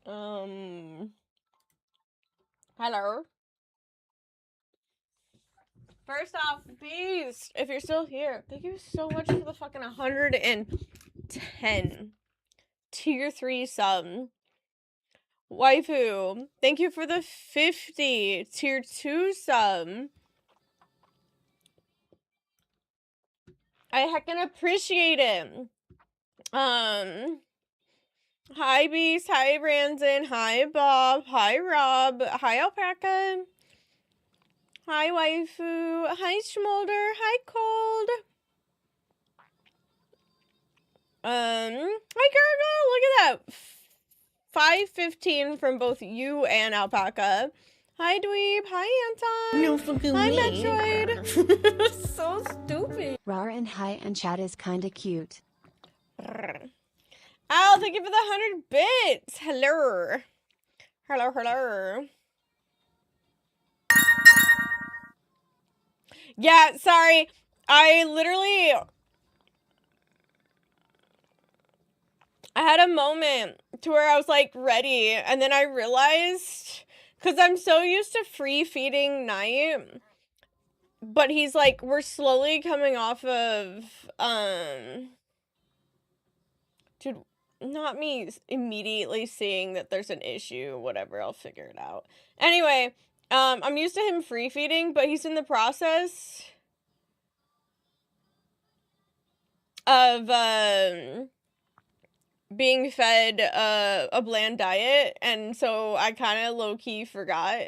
Hello. First off, Beast, if you're still here, thank you so much for the fucking 110 tier 3 sub. Waifu, thank you for the 50 tier 2 sub. I heckin' appreciate it. Hi Beast, hi Brandon, hi Bob, hi Rob, hi Alpaca, hi Waifu, hi Schmolder, hi Cold. Hi Gurgle, look at that. 515 from both you and Alpaca. Hi Dweeb, hi Anton. No fucking hi way. Metroid. So stupid. Rar and hi and chat is kinda cute. Al, thank you for the 100 bits. Hello. Hello, hello. Yeah, sorry. I had a moment to where I was like ready, and then I realized, because I'm so used to free feeding Night, but he's like, we're slowly coming off of, dude, not me immediately seeing that there's an issue, whatever, I'll figure it out. Anyway, I'm used to him free feeding, but he's in the process of, being fed a bland diet, and so I kind of low-key forgot.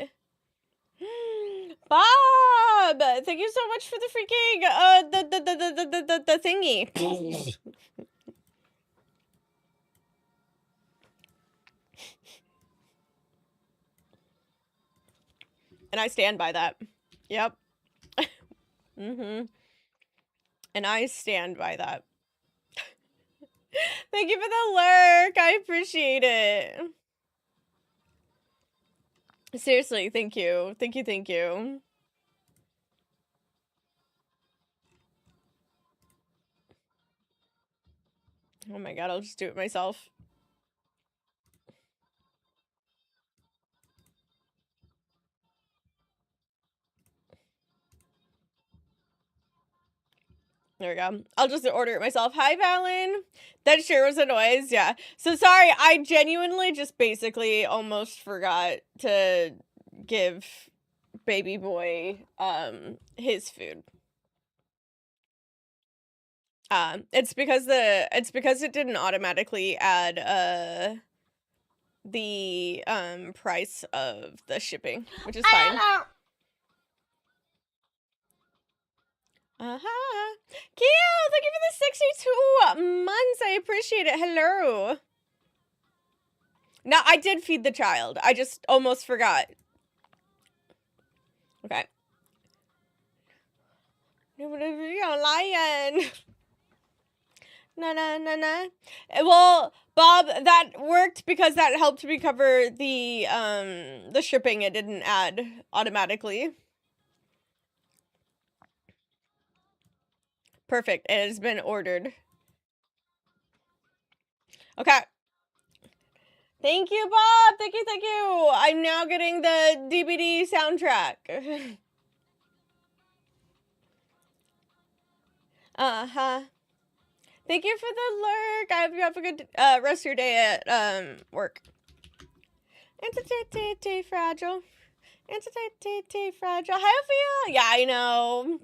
Bob, thank you so much for the freaking the thingy. And I stand by that. Yep. And I stand by that. Thank you for the lurk. I appreciate it. Seriously, thank you. Thank you, thank you. Oh my god, I'll just do it myself. There we go. I'll just order it myself. Hi, Valen. That sure was a noise. Yeah. So sorry. I genuinely just basically almost forgot to give baby boy his food. It's because it didn't automatically add the price of the shipping, which is fine. Keo, thank you for the 62 months. I appreciate it. Hello. No, I did feed the child. I just almost forgot. Okay. You're a lion. Na. Well, Bob, that worked because that helped me cover the shipping. It didn't add automatically. Perfect. It has been ordered. Okay. Thank you, Bob. Thank you. I'm now getting the DVD soundtrack. Thank you for the lurk. I hope you have a good rest of your day at work. Fragile. Fragile. Hi, Ophelia. Yeah, I know.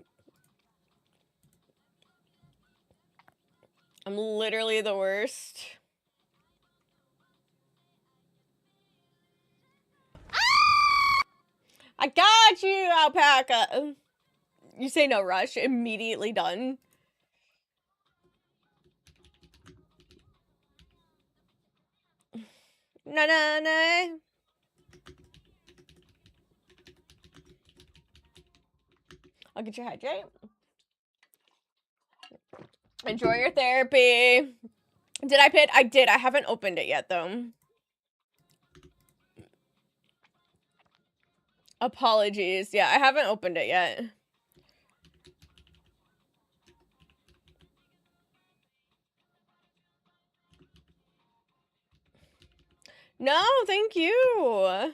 I'm literally the worst. I got you, Alpaca. You say no rush. Immediately done. Na. I'll get you hydrate. Enjoy your therapy. Did I pit? I did. I haven't opened it yet, though. Apologies. Yeah, I haven't opened it yet. No, thank you.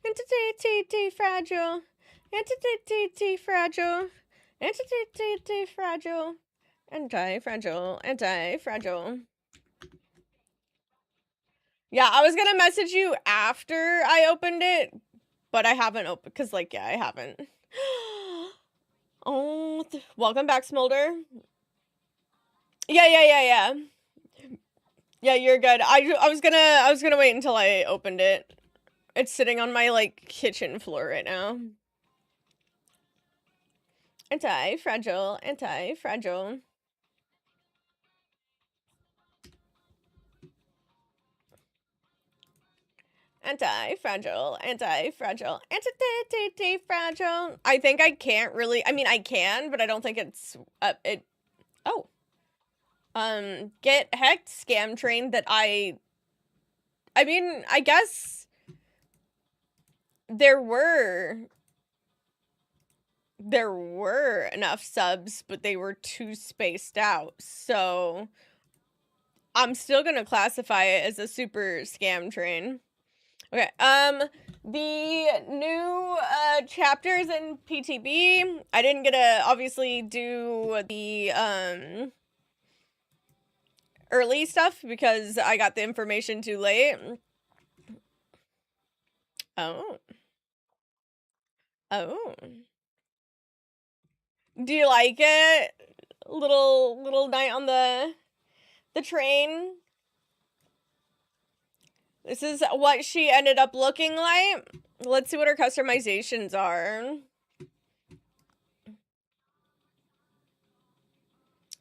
Entity fragile. Entity fragile. Entity fragile. Anti-fragile. Anti-fragile. Yeah, I was gonna message you after I opened it, but I haven't opened, because, like, yeah, I haven't. Oh, welcome back, Smolder. Yeah. Yeah, you're good. I was gonna wait until I opened it. It's sitting on my, like, kitchen floor right now. Anti-fragile, anti-fragile. Anti-fragile, anti-fragile, anti-fragile. I think I can't really, I mean, I can, but I don't think it's, oh. Get hecked, scam train that I mean, I guess there were enough subs, but they were too spaced out, so I'm still gonna classify it as a super scam train. Okay, the new chapters in PTB, I didn't get to obviously do the early stuff because I got the information too late. Oh. Do you like it? Little night on the train. This is what she ended up looking like. Let's see what her customizations are.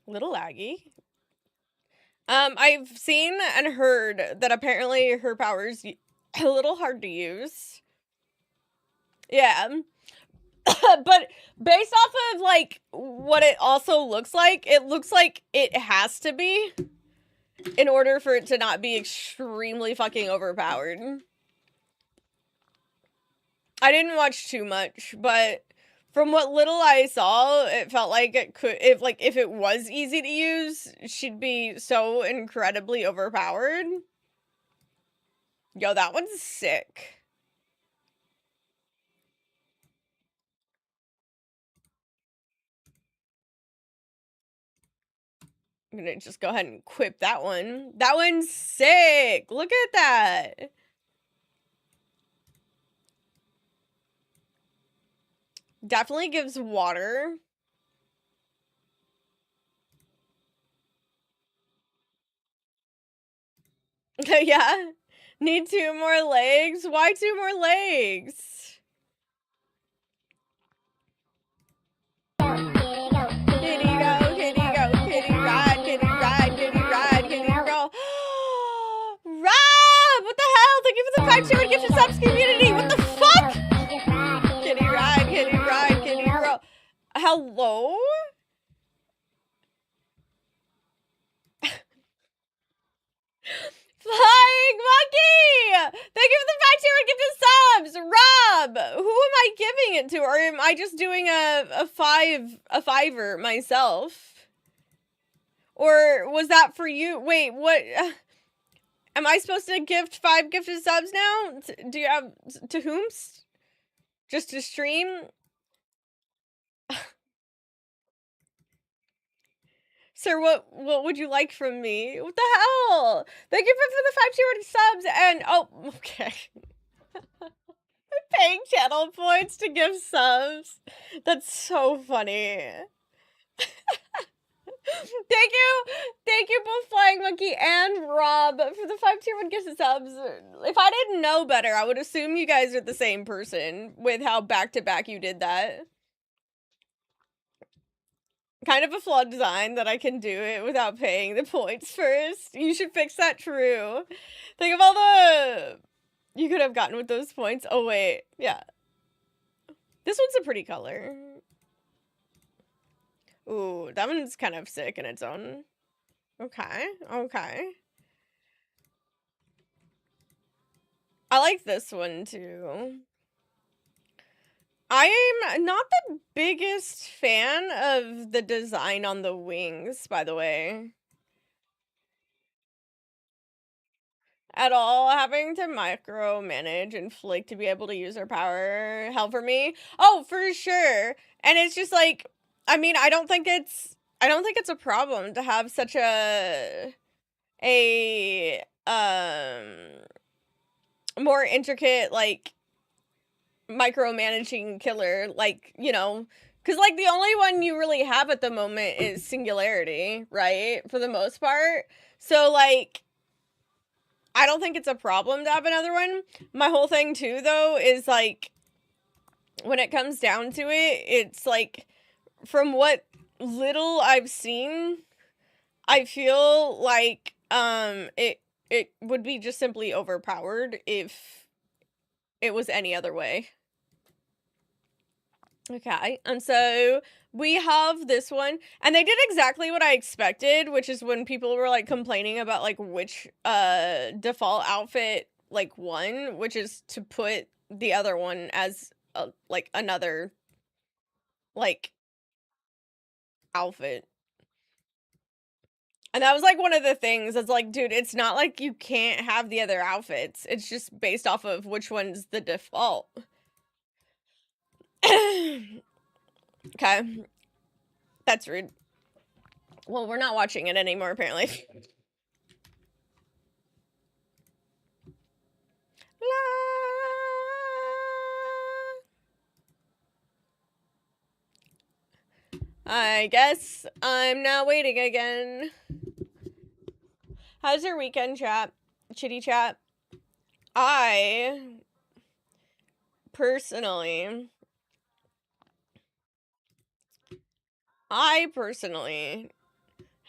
Little laggy. I've seen and heard that apparently her power's a little hard to use. Yeah. But based off of, like, what it also looks like it has to be in order for it to not be extremely fucking overpowered. I didn't watch too much, but from what little I saw, it felt like it could, if it was easy to use, she'd be so incredibly overpowered. Yo, that one's sick. I'm gonna just go ahead and equip that one. That one's sick! Look at that! Definitely gives water. Yeah. Need 2 more legs? Why 2 more legs? Kitty go, kitty go, kitty ride, kitty ride, kitty ride, kitty go. Rob! What the hell? Thank you for the 5 tier gifted subs community! What the fuck? Kitty ride, kitty roll. Hello? Flying Monkey! Thank you for the 5 tier gifted subs! Rob! Who am I giving it to? Or am I just doing a fiver myself? Or was that for you? Wait, what? Am I supposed to gift 5 gifted subs now? Do you have, to whom? Just to stream? Sir, what would you like from me? What the hell? Thank you for the 5 tier subs and, oh, okay. Paying channel points to give subs. That's so funny. Thank you both Flying Monkey and Rob for the 5 tier 1 gifted subs. If I didn't know better, I would assume you guys are the same person with how back-to-back you did that. Kind of a flawed design that I can do it without paying the points first. You should fix that, true. Think of all the you could have gotten with those points. Oh, wait. Yeah. This one's a pretty color. Ooh, that one's kind of sick in its own. Okay. I like this one, too. I'm not the biggest fan of the design on the wings, by the way. at all having to micromanage and Flick to be able to use her power help for me. Oh, for sure. And it's just like, I mean, I don't think it's a problem to have such a more intricate, like, micromanaging killer, like, you know, because, like, the only one you really have at the moment is Singularity, right? For the most part. So, like, I don't think it's a problem to have another one. My whole thing, too, though, is, like, when it comes down to it, it's, like, from what little I've seen, I feel like, it would be just simply overpowered if it was any other way. Okay, and so we have this one, and they did exactly what I expected, which is when people were, like, complaining about, like, which, default outfit, like, won, which is to put the other one as, like, another, like, outfit. And that was, like, one of the things, it's like, dude, it's not like you can't have the other outfits, it's just based off of which one's the default. Okay. That's rude. Well, we're not watching it anymore, apparently. I guess I'm now waiting again. How's your weekend, chat? Chitty chat? I personally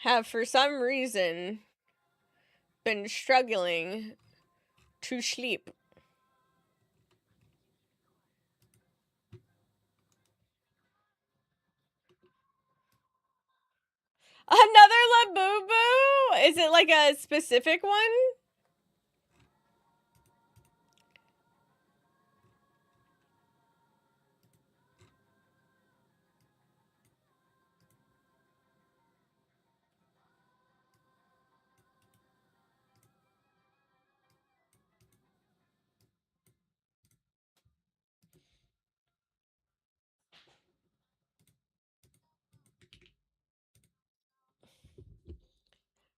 have for some reason been struggling to sleep. Another Labubu? Is it like a specific one?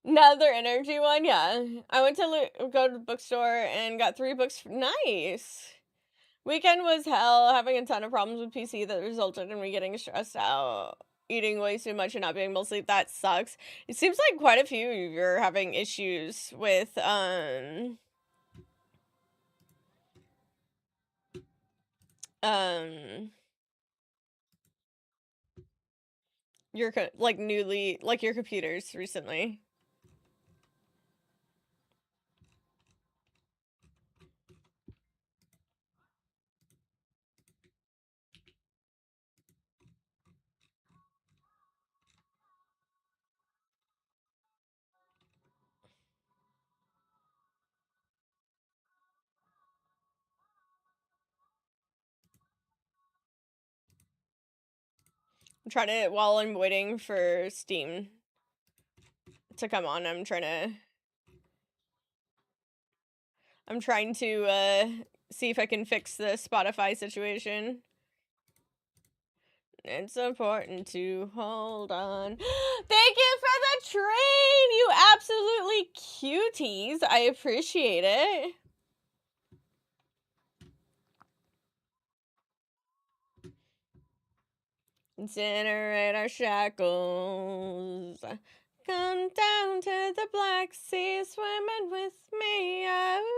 Another energy one, yeah. I went to go to the bookstore and got 3 books. Nice. Weekend was hell, having a ton of problems with PC that resulted in me getting stressed out, eating way too much and not being able to sleep. That sucks. It seems like quite a few of you are having issues with, your, like, your computers recently. I'm trying to, while I'm waiting for Steam to come on, I'm trying to see if I can fix the Spotify situation. It's important to hold on. Thank you for the train, you absolutely cuties. I appreciate it. Incinerate our shackles. Come down to the Black Sea, swimming with me. Oh.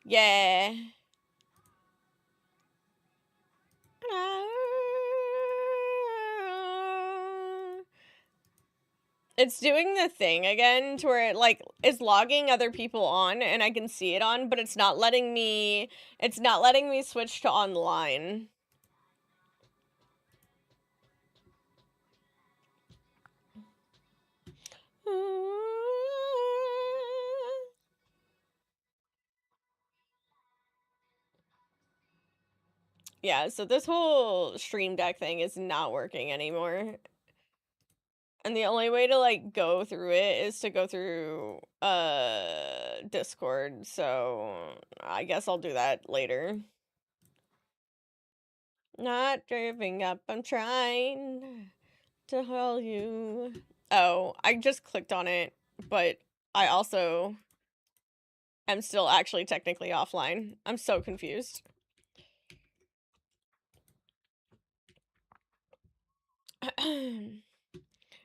Yeah. It's doing the thing again to where it, like, is logging other people on and I can see it on, but it's not letting me switch to online. Yeah, so this whole Stream Deck thing is not working anymore. And the only way to, like, go through it is to go through, Discord, so I guess I'll do that later. Not giving up, I'm trying to hold you. Oh, I just clicked on it, but I also am still actually technically offline. I'm so confused.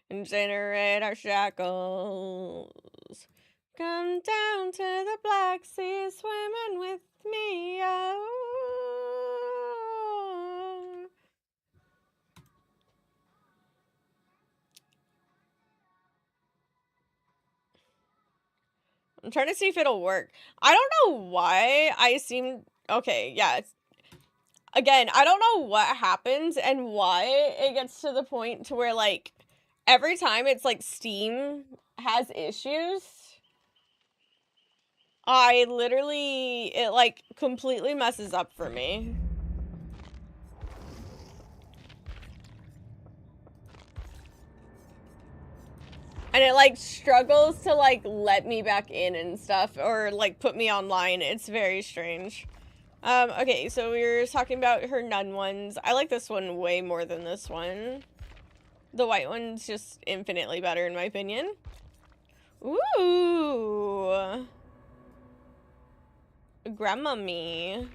And generate our shackles. Come down to the Black Sea, swimming with me. Oh. I'm trying to see if it'll work. I don't know why I seem... Okay, yeah. Again, I don't know what happens and why it gets to the point to where, like, every time it's like Steam has issues, I literally... It, like, completely messes up for me. And it, like, struggles to, like, let me back in and stuff, or, like, put me online. It's very strange. Okay, so we were talking about her nun ones. I like this one way more than this one. The white one's just infinitely better, in my opinion. Ooh. Grandmommy.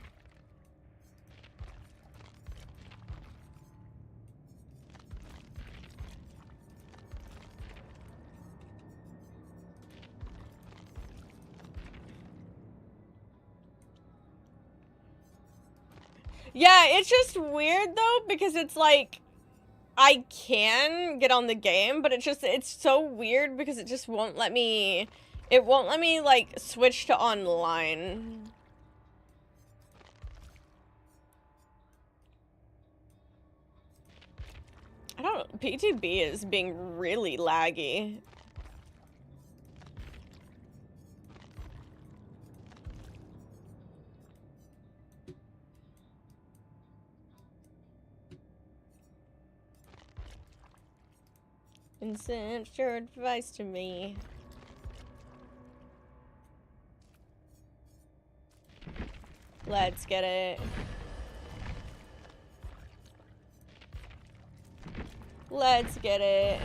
Yeah, it's just weird though, because it's like, I can get on the game, but it's so weird because it just won't let me, like, switch to online. I don't know, PTB is being really laggy. And send your advice to me. Let's get it. Let's get it.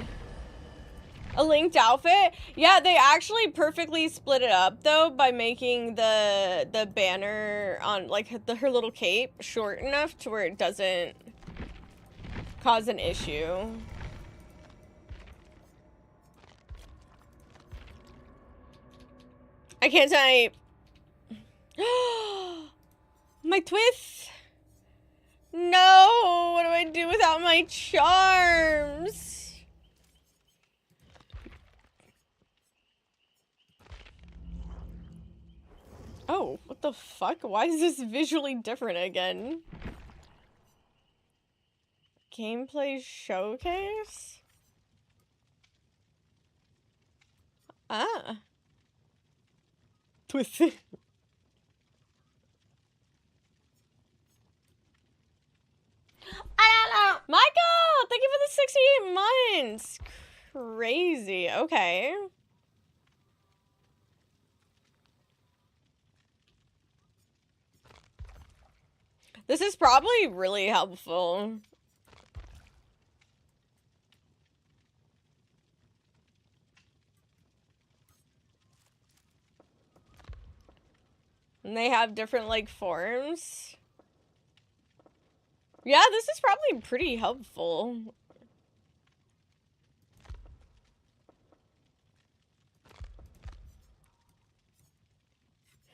A linked outfit? Yeah, they actually perfectly split it up though by making the banner on like her little cape short enough to where it doesn't cause an issue. I can't type. My twist. No, what do I do without my charms? Oh, what the fuck? Why is this visually different again? Gameplay showcase? Ah. Twist. I don't know. Michael, thank you for the 68 months. Crazy. Okay. This is probably really helpful. And they have different, like, forms. Yeah, this is probably pretty helpful.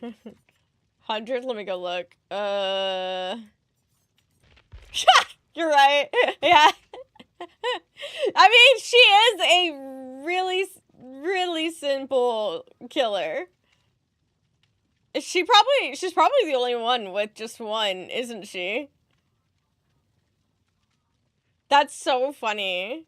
$100? Let me go look. You're right. Yeah. I mean, she is a really, really simple killer. She's probably the only one with just one, isn't she? That's so funny.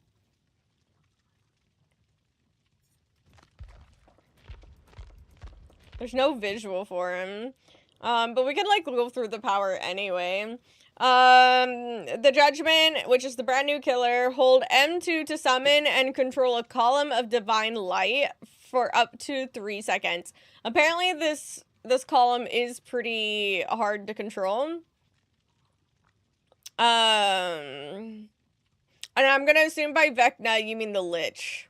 There's no visual for him. But we could, like, go through the power anyway. The Judgment, which is the brand new killer, hold M2 to summon and control a column of divine light for up to 3 seconds. Apparently this column is pretty hard to control. And I'm gonna assume by Vecna you mean the Lich.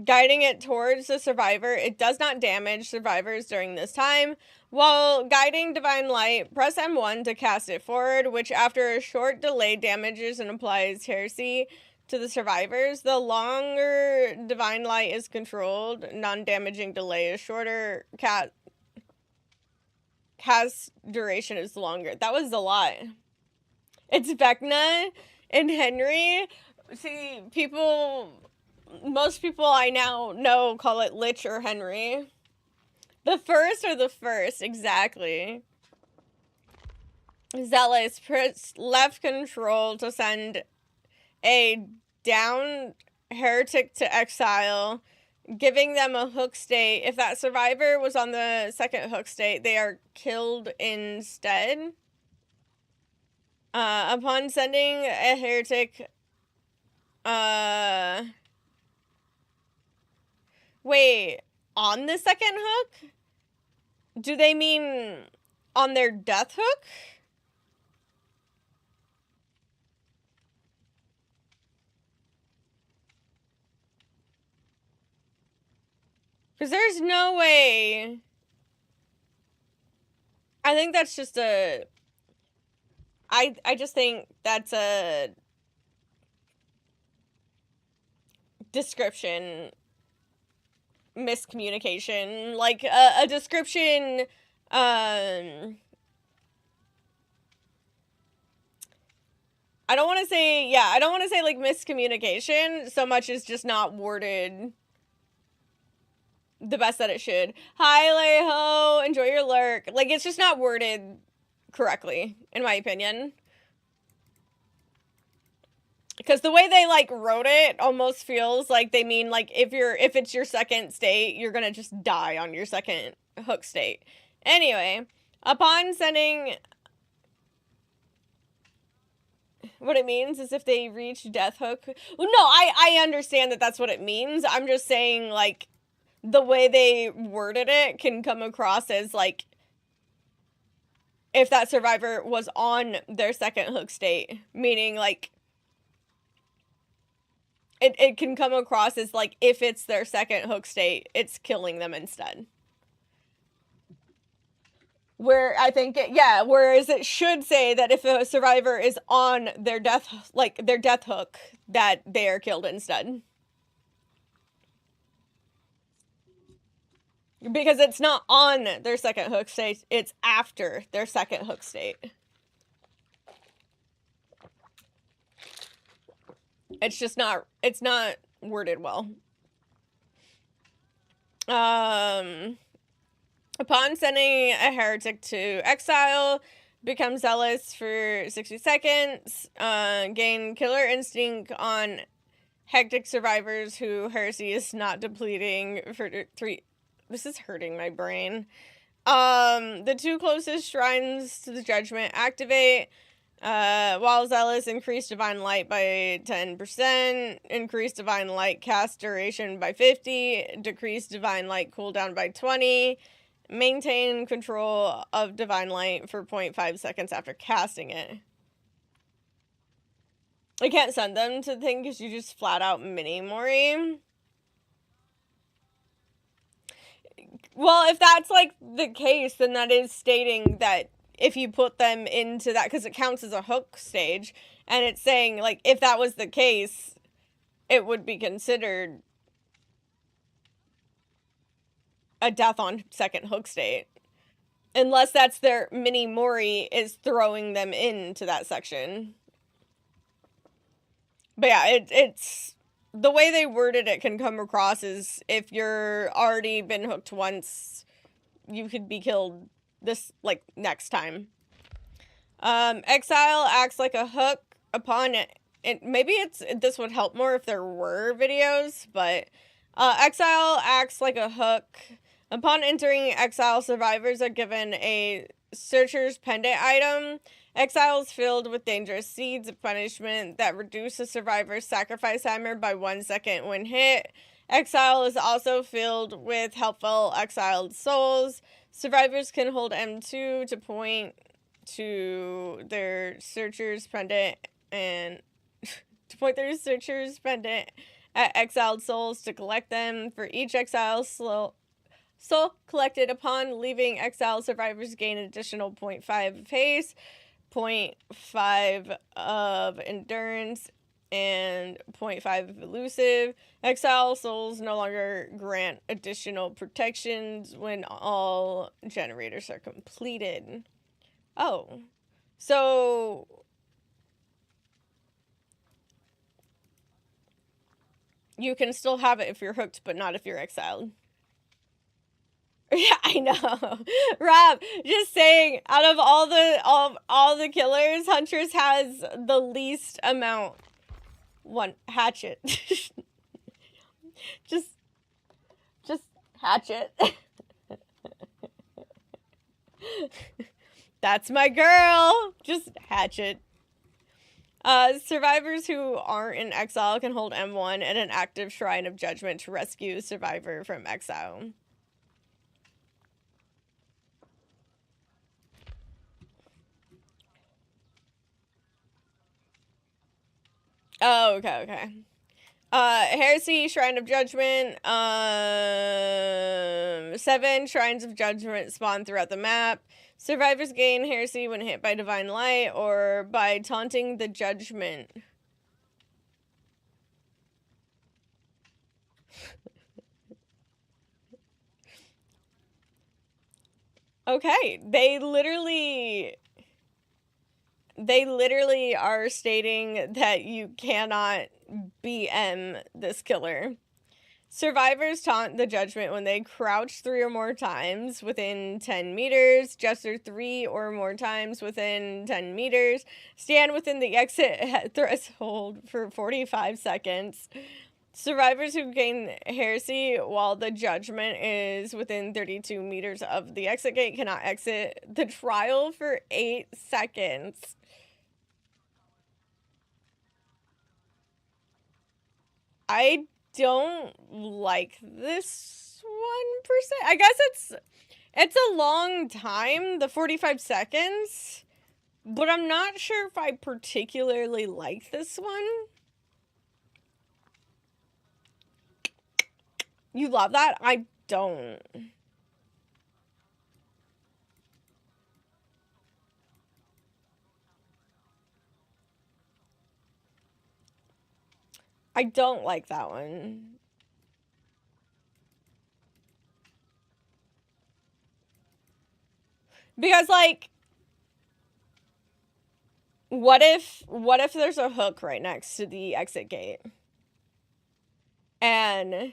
Guiding it towards the survivor. It does not damage survivors during this time. While guiding Divine Light, press M1 to cast it forward, which after a short delay damages and applies heresy to the survivors. The longer Divine Light is controlled, non-damaging delay is shorter, cast duration is longer. That was a lot. It's Vecna and Henry. See, most people I now know call it Lich or Henry. The first, exactly. Zealous, press left control to send a down heretic to exile, giving them a hook state. If that survivor was on the second hook state, they are killed instead. Upon sending a heretic, wait, on the second hook? Do they mean on their death hook? Because there's no way. I think that's just a... I just think that's a description miscommunication. Like, a description, I don't want to say, like, miscommunication so much as just not worded the best that it should. Hi, Leho, enjoy your lurk. Like, it's just not worded correctly, in my opinion. Because the way they, like, wrote it almost feels like they mean, like, if it's your second state, you're gonna just die on your second hook state. Anyway, upon sending... What it means is if they reach death hook... Well, no, I understand that that's what it means. I'm just saying, like, the way they worded it can come across as, like, if that survivor was on their second hook state. Meaning, like... It can come across as, like, if it's their second hook state, it's killing them instead. Where I think, whereas it should say that if a survivor is on their death hook, that they are killed instead. Because it's not on their second hook state, it's after their second hook state. It's just not, it's not worded well. Upon sending a heretic to exile, become zealous for 60 seconds, gain killer instinct on hectic survivors who heresy is not depleting for 3... This is hurting my brain. The 2 closest shrines to the judgment activate. While zealous, increase divine light by 10%, increase divine light cast duration by 50, decrease divine light cooldown by 20, maintain control of divine light for 0.5 seconds after casting it. I can't send them to the thing because you just flat out mini-mori. Well, if that's, like, the case, then that is stating that if you put them into that, because it counts as a hook stage, and it's saying, like, if that was the case, it would be considered a death on second hook state. Unless that's their mini-mori is throwing them into that section. But yeah, it's... The way they worded it can come across as if you're already been hooked once, you could be killed this, like, next time. Exile acts like a hook upon it. Maybe this would help more if there were videos, but exile acts like a hook Upon entering exile, survivors are given a Searcher's Pendant item. Exile is filled with dangerous seeds of punishment that reduce a survivor's sacrifice timer by 1 second when hit. Exile is also filled with helpful exiled souls. Survivors can hold M2 to point to their Searcher's Pendant and to point their Searcher's Pendant at exiled souls to collect them. For each exile soul collected upon leaving exile, survivors gain an additional 0.5 of haste, 0.5 of endurance, and 0.5 of elusive. Exile souls no longer grant additional protections when all generators are completed. Oh, so you can still have it if you're hooked, but not if you're exiled. Yeah, I know. Rob, just saying, out of all the killers, Huntress has the least amount. One hatchet. just hatchet. That's my girl. Just hatchet. Survivors who aren't in exile can hold M1 at an active Shrine of Judgment to rescue a survivor from exile. Oh, okay. Heresy, Shrine of Judgment, 7 Shrines of Judgment spawn throughout the map. Survivors gain Heresy when hit by Divine Light or by taunting the Judgment. Okay, they literally are stating that you cannot BM this killer. Survivors taunt the Judgment when they crouch 3 or more times within 10 meters, gesture 3 or more times within 10 meters, stand within the exit threshold for 45 seconds. Survivors who gain Heresy while the Judgment is within 32 meters of the exit gate cannot exit the trial for 8 seconds. I don't like this 1%. I guess it's a long time, the 45 seconds, but I'm not sure if I particularly like this one. You love that? I don't. I don't like that one. Because, like, what if there's a hook right next to the exit gate? And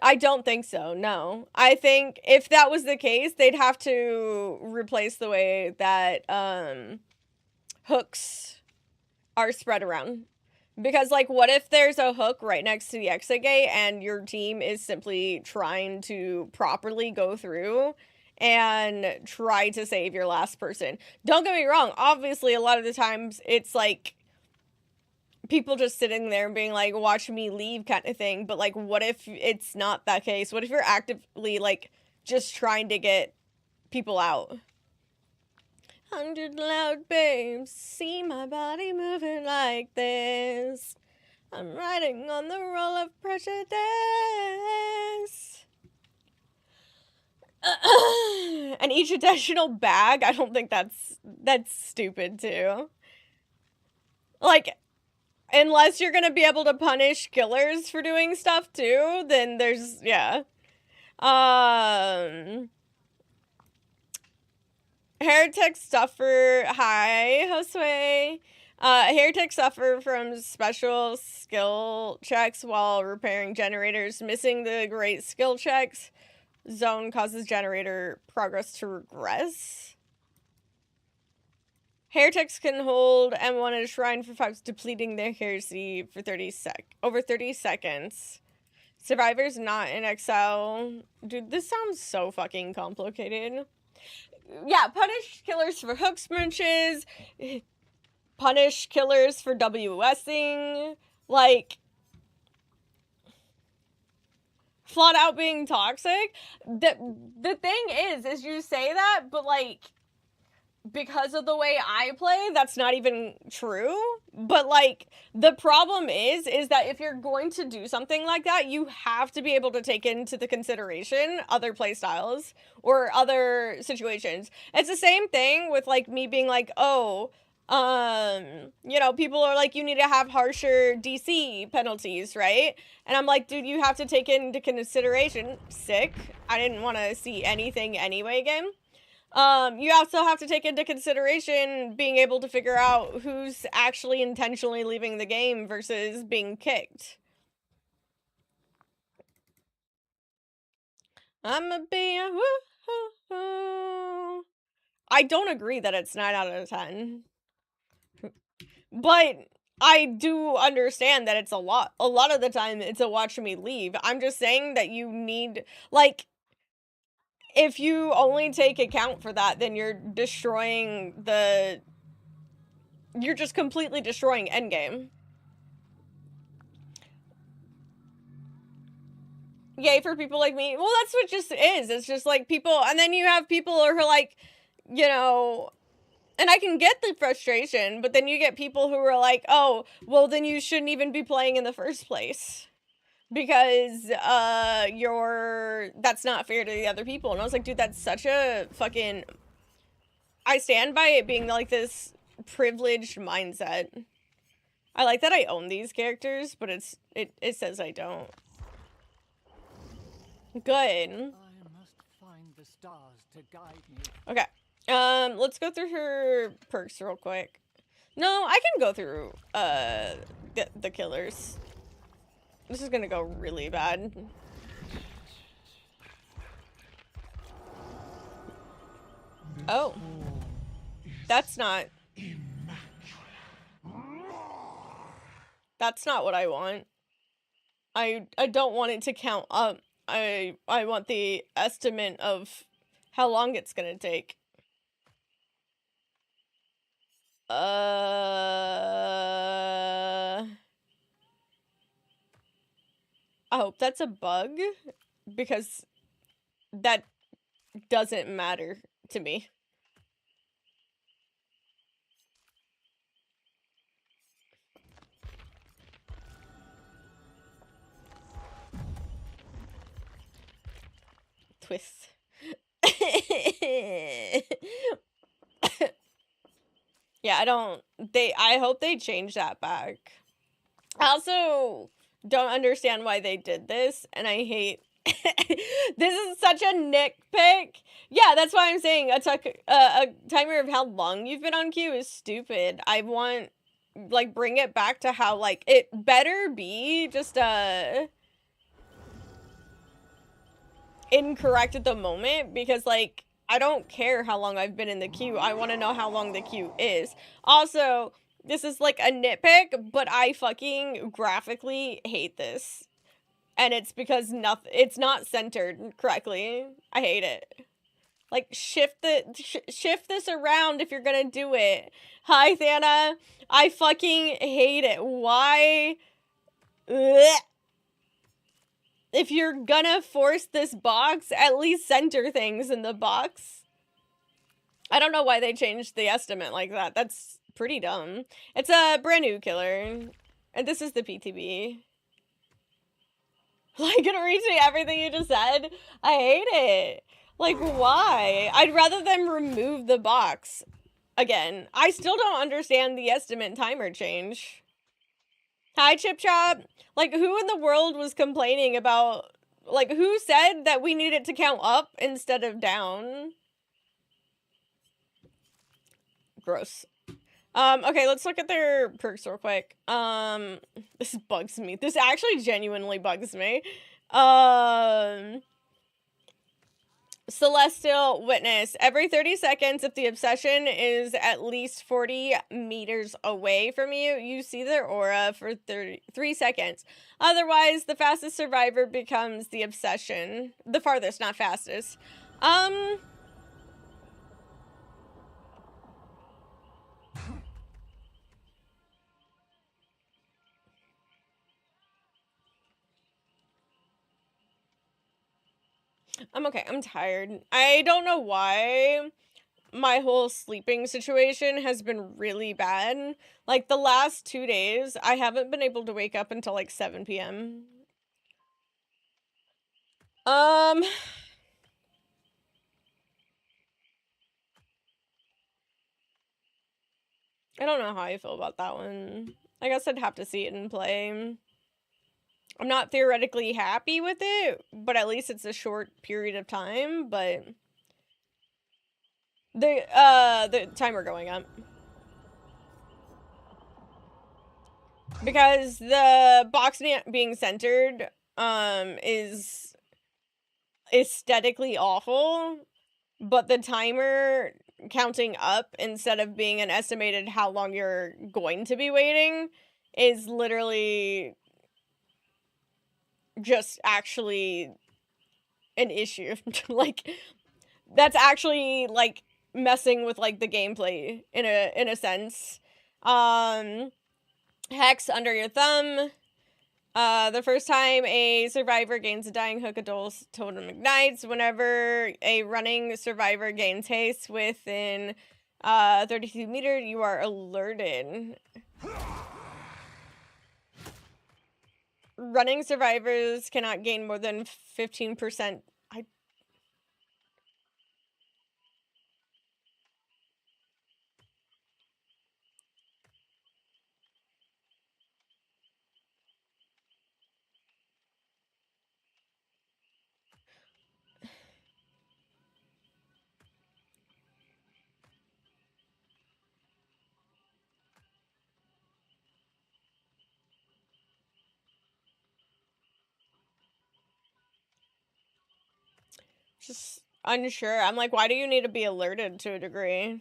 I don't think so, no. I think if that was the case, they'd have to replace the way that hooks are spread around. Because, like, what if there's a hook right next to the exit gate and your team is simply trying to properly go through and try to save your last person? Don't get me wrong, obviously a lot of the times it's like people just sitting there and being like, watch me leave kind of thing, but like what if it's not that case? What if you're actively like just trying to get people out? 100 loud babes, see my body moving like this. I'm riding on the roll of prejudice. And each additional bag, I don't think that's stupid too. Like, unless you're gonna be able to punish killers for doing stuff too, then there's, yeah. Heretics suffer, hi, Josue. Heretics suffer from special skill checks while repairing generators. Missing the great skill checks zone causes generator progress to regress. Heretics can hold M1 at a shrine for 5, depleting their heresy for over 30 seconds. Survivor's not in Excel. Dude, this sounds so fucking complicated. Yeah, punish killers for hook smooches. Punish killers for WSing. Like, flat out being toxic. The thing is you say that, but like, because of the way I play, that's not even true. But like, the problem is that if you're going to do something like that, you have to be able to take into the consideration other play styles or other situations. It's the same thing with like me being like, oh, you know, people are like, you need to have harsher DC penalties, right? And I'm like, dude, you have to take into consideration, sick, I didn't want to see anything anyway game. You also have to take into consideration being able to figure out who's actually intentionally leaving the game versus being kicked. I'm a be a woo-hoo-hoo. I don't agree that it's 9 out of 10. But I do understand that it's a lot. A lot of the time, it's a watch me leave. I'm just saying that you need, like, if you only take account for that, then you're destroying the... You're just completely destroying endgame. Yay for people like me. Well, that's what it just is. It's just like people... And then you have people who are like, you know... And I can get the frustration, but then you get people who are like, oh, well, then you shouldn't even be playing in the first place. Because, that's not fair to the other people. And I was like, dude, that's such a fucking... I stand by it being like this privileged mindset. I like that I own these characters, but it says I don't. Good. I must find the stars to guide me. Okay. Let's go through her perks real quick. No, I can go through, the killers. This is gonna go really bad. Oh. That's not... That's not what I want. I don't want it to count up. I want the estimate of how long it's gonna take. I hope that's a bug, because that doesn't matter to me. Twist. Yeah, I hope they change that back. I also don't understand why they did this, and I hate... This is such a nitpick. Yeah, that's why I'm saying a timer of how long you've been on queue is stupid. I want, like, bring it back to how, like, it better be just, incorrect at the moment, because, like, I don't care how long I've been in the queue. I want to know how long the queue is. Also, this is like a nitpick, but I fucking graphically hate this. And it's because it's not centered correctly. I hate it. Like, shift this around if you're gonna do it. Hi, Thana. I fucking hate it. Why? Ugh. If you're gonna force this box, at least center things in the box. I don't know why they changed the estimate like that. That's pretty dumb. It's a brand new killer. And this is the PTB. Like, gonna retweet everything you just said? I hate it. Like, why? I'd rather them remove the box. Again, I still don't understand the estimate timer change. Hi, Chip Chop. Like, who in the world was complaining about... Like, who said that we needed to count up instead of down? Gross. Okay, let's look at their perks real quick. This bugs me. This actually genuinely bugs me. Celestial Witness. Every 30 seconds, if the obsession is at least 40 meters away from you, you see their aura for 3 seconds. Otherwise, the fastest survivor becomes the obsession. The farthest, not fastest. I'm okay. I'm tired. I don't know why my whole sleeping situation has been really bad. Like, the last 2 days, I haven't been able to wake up until, like, 7 p.m. I don't know how I feel about that one. I guess I'd have to see it in play. I'm not theoretically happy with it, but at least it's a short period of time, but the timer going up. Because the box being centered is aesthetically awful, but the timer counting up instead of being an estimated how long you're going to be waiting is literally just actually an issue. Like, that's actually like messing with like the gameplay in a sense. Hex under your thumb. The first time a survivor gains a dying hook, a totem ignites. Whenever a running survivor gains haste within 32 meters, you are alerted. Running survivors cannot gain more than 15%. Just unsure. I'm like, why do you need to be alerted to a degree?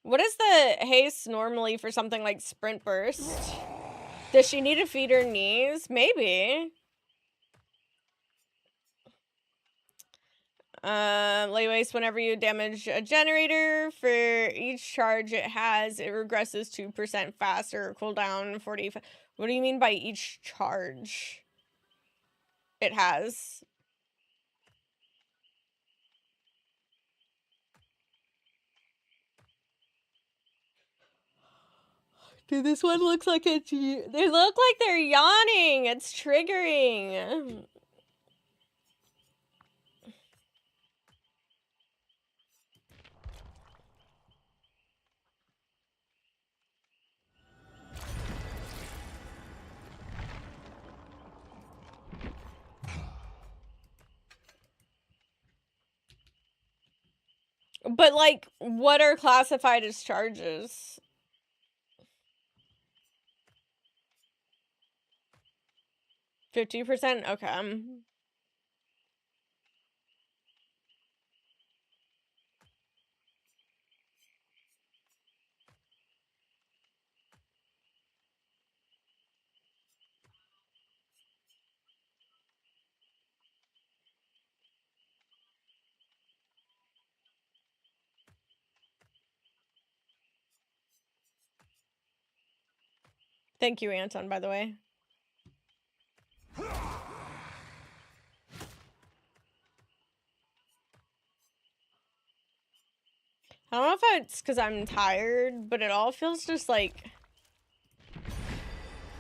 What is the haste normally for something like sprint burst? Does she need to feed her knees? Maybe. Lay waste whenever you damage a generator. For each charge it has, it regresses 2% faster. Cooldown 40. What do you mean by each charge it has? Dude, this one looks like it's... They look like they're yawning. It's triggering. But, like, what are classified as charges? $50%? Okay. Thank you, Anton, by the way. I don't know if it's because I'm tired, but it all feels just like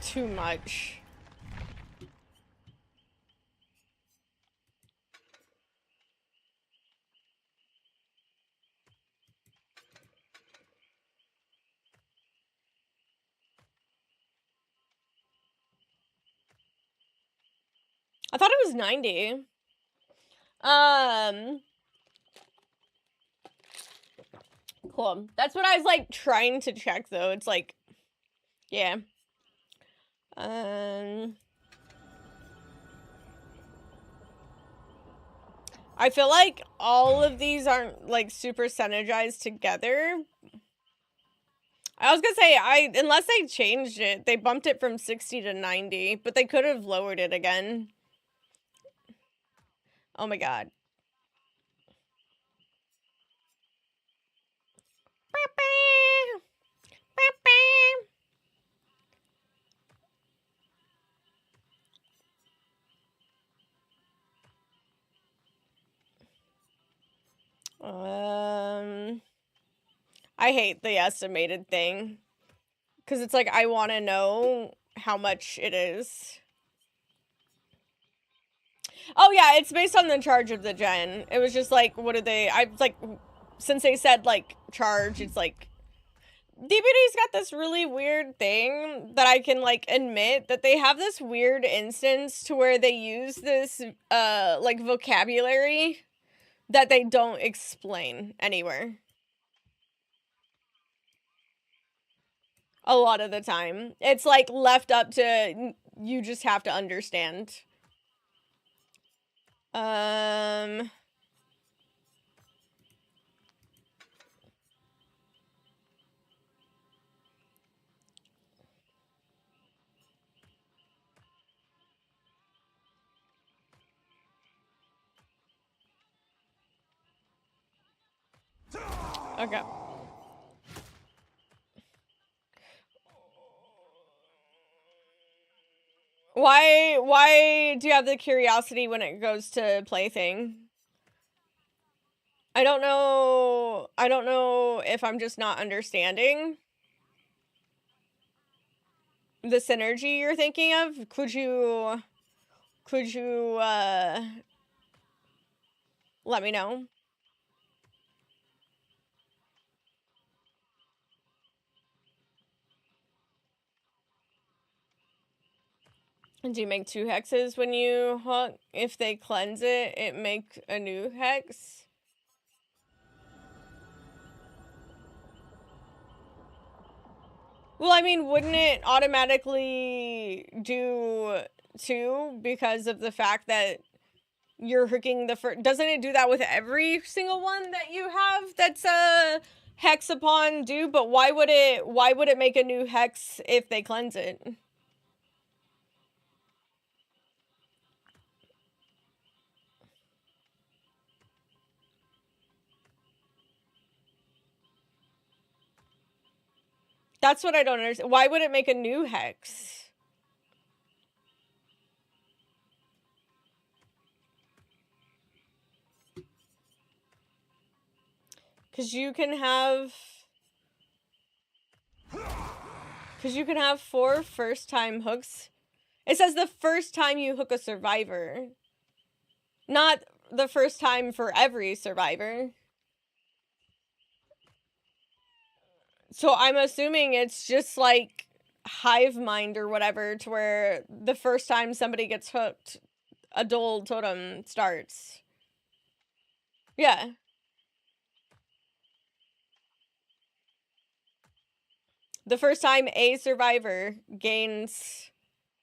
too much. I thought it was 90. Cool. That's what I was like trying to check though. It's like, yeah. I feel like all of these aren't like super synergized together. I was gonna say, unless they changed it, they bumped it from 60 to 90, but they could have lowered it again. Oh my god. I hate the estimated thing. Because it's like, I want to know how much it is. Oh yeah, it's based on the charge of the gen. It was just like, what did they... I was like, since they said, like, charge, it's like... DBD's got this really weird thing that I can, like, admit that they have this weird instance to where they use this, like, vocabulary that they don't explain anywhere. A lot of the time. It's, like, left up to... You just have to understand. Okay. Why do you have the curiosity when it goes to plaything? I don't know if I'm just not understanding the synergy you're thinking of. Could you let me know? Do you make 2 hexes when you hook? If they cleanse it, it makes a new hex? Well, I mean, wouldn't it automatically do 2 because of the fact that you're hooking the first... Doesn't it do that with every single one that you have that's a hex upon do? But why would it make a new hex if they cleanse it? That's what I don't understand. Why would it make a new hex? Because you can have 4 first-time hooks. It says the first time you hook a survivor. Not the first time for every survivor. So I'm assuming it's just like hive mind or whatever, to where the first time somebody gets hooked, a dual totem starts. Yeah. The first time a survivor gains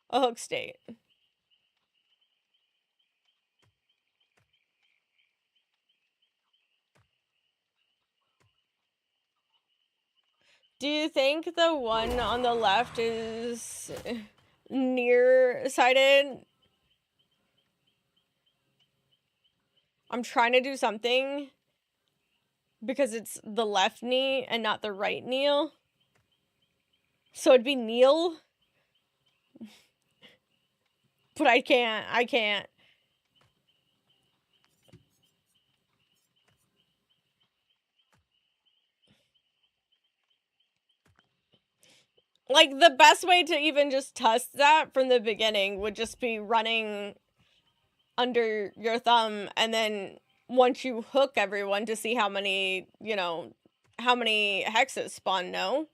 a hook state. Do you think the one on the left is nearsighted? I'm trying to do something because it's the left knee and not the right knee. So it'd be kneel. But I can't. Like, the best way to even just test that from the beginning would just be running under your thumb, and then once you hook everyone to see how many, you know, how many hexes spawn, no?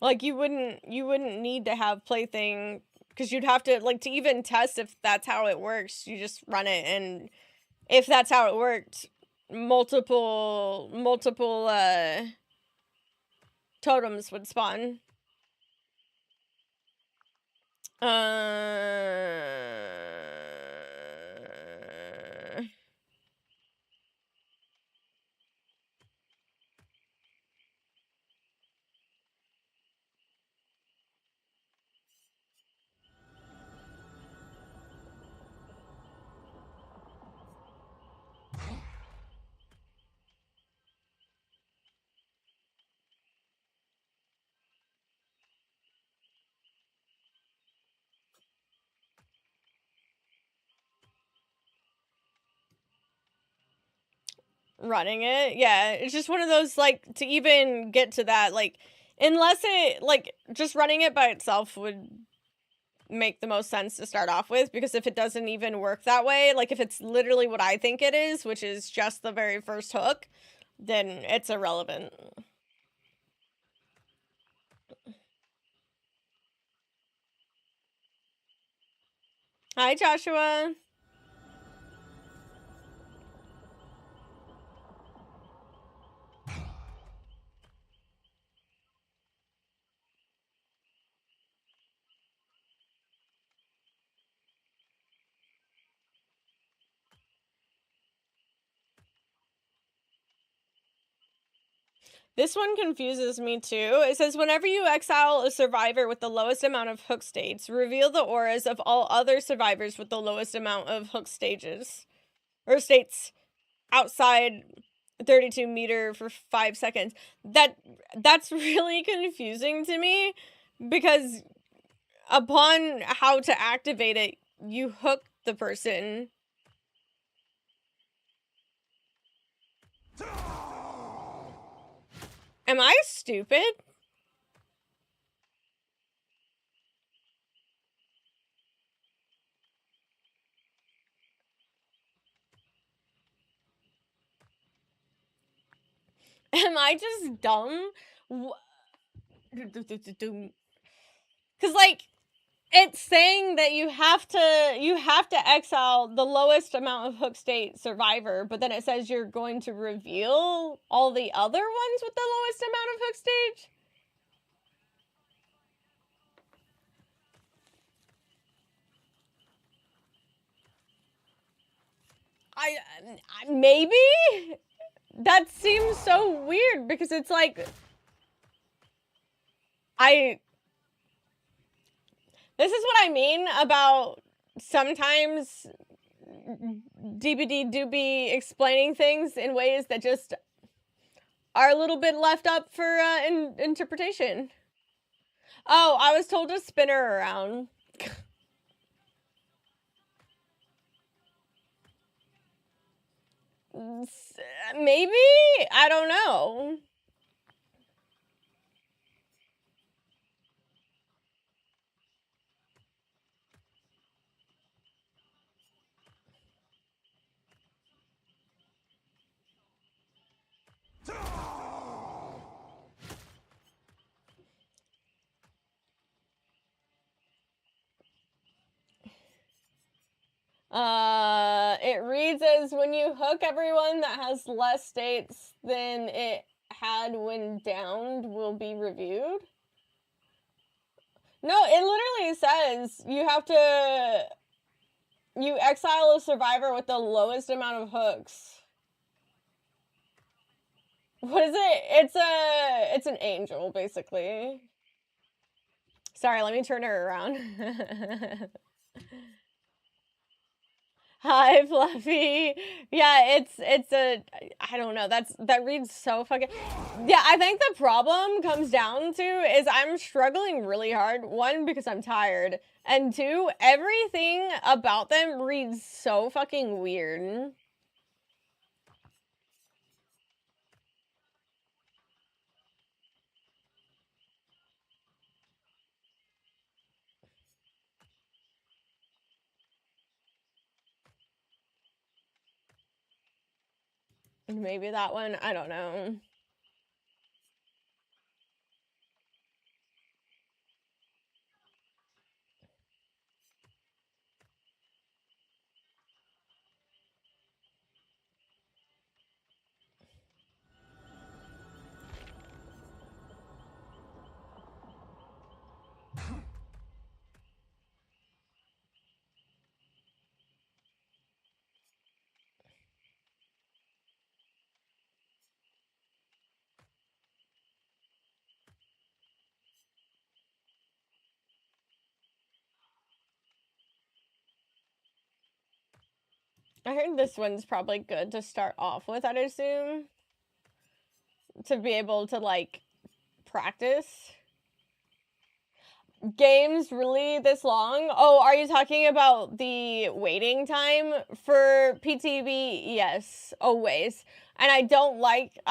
Like, you wouldn't need to have plaything, because you'd have to, like, to even test if that's how it works, you just run it, and if that's how it worked, multiple totems would spawn. Running it, yeah, it's just one of those, like, to even get to that, like, unless it, like, just running it by itself would make the most sense to start off with, because if it doesn't even work that way, like, if it's literally what I think it is, which is just the very first hook, then it's irrelevant. Hi, Joshua. This one confuses me too. It says, whenever you exile a survivor with the lowest amount of hook states, reveal the auras of all other survivors with the lowest amount of hook stages. Or states outside 32 meter for 5 seconds. That's really confusing to me, because upon how to activate it, you hook the person. Am I stupid? Am I just dumb? Because, like, it's saying that you have to exile the lowest amount of hook state survivor, but then it says you're going to reveal all the other ones with the lowest amount of hook stage. Maybe that seems so weird, because it's like this is what I mean about sometimes DBD do be explaining things in ways that just are a little bit left up for interpretation. Oh, I was told to spin her around. Maybe? I don't know. It reads as, when you hook everyone that has less states than it had when downed will be reviewed. No, it literally says you exile a survivor with the lowest amount of hooks. What is it? It's an angel, basically. Sorry, let me turn her around. Hi, Fluffy. Yeah, it's a, I don't know. That reads so fucking. Yeah, I think the problem comes down to is I'm struggling really hard. One, because I'm tired, and two, everything about them reads so fucking weird. Maybe that one. I don't know. I heard this one's probably good to start off with, I'd assume. To be able to, like, practice. Games really this long? Oh, are you talking about the waiting time for PTB? Yes, always. And I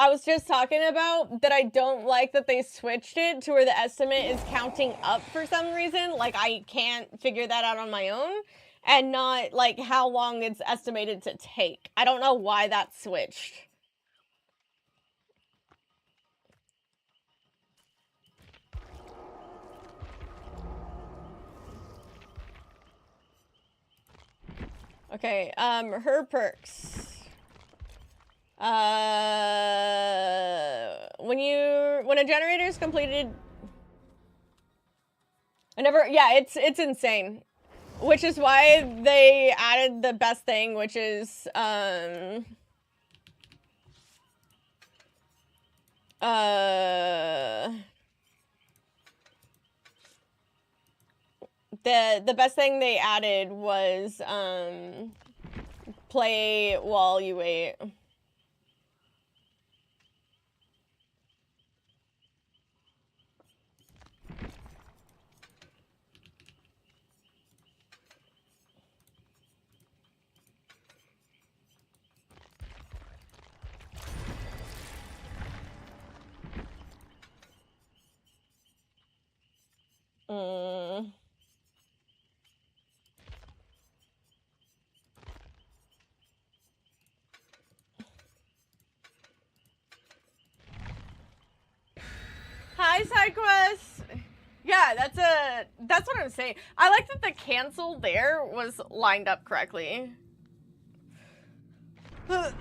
was just talking about that I don't like that they switched it to where the estimate is counting up for some reason. Like, I can't figure that out on my own. And not, like, how long it's estimated to take. I don't know why that switched. Okay, her perks. When a generator is completed, it's insane. Which is why they added the best thing, which is, the best thing they added was, play while you wait. Hi, SideQuest! Yeah, that's what I'm saying. I like that the cancel there was lined up correctly. Yeah,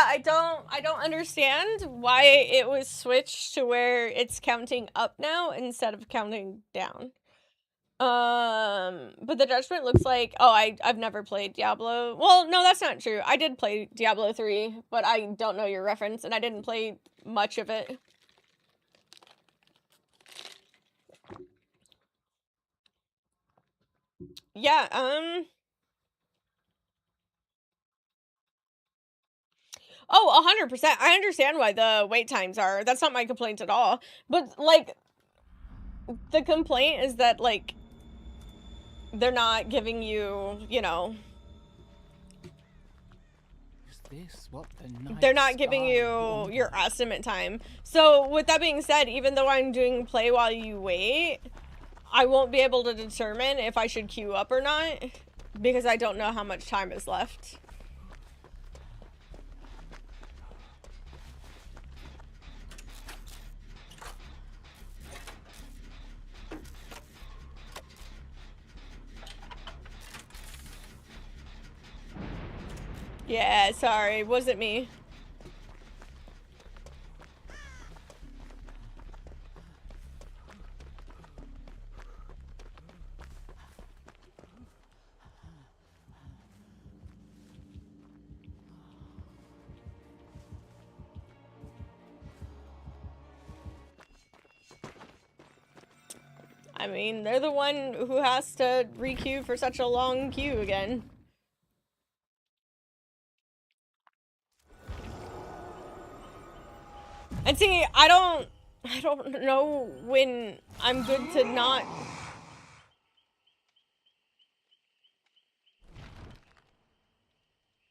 I don't understand why it was switched to where it's counting up now instead of counting down. But the judgment looks like, I've never played Diablo. Well, no, that's not true. I did play Diablo 3, but I don't know your reference, and I didn't play much of it. Yeah, Oh, 100%. I understand why the wait times are. That's not my complaint at all. But, like, the complaint is that, like, they're not giving you, you know... Is this what the They're not giving you your estimate time. So, with that being said, even though I'm doing play while you wait, I won't be able to determine if I should queue up or not, because I don't know how much time is left. Yeah, sorry, wasn't me. I mean, they're the one who has to re-queue for such a long queue again. And see, I don't know when I'm good to not...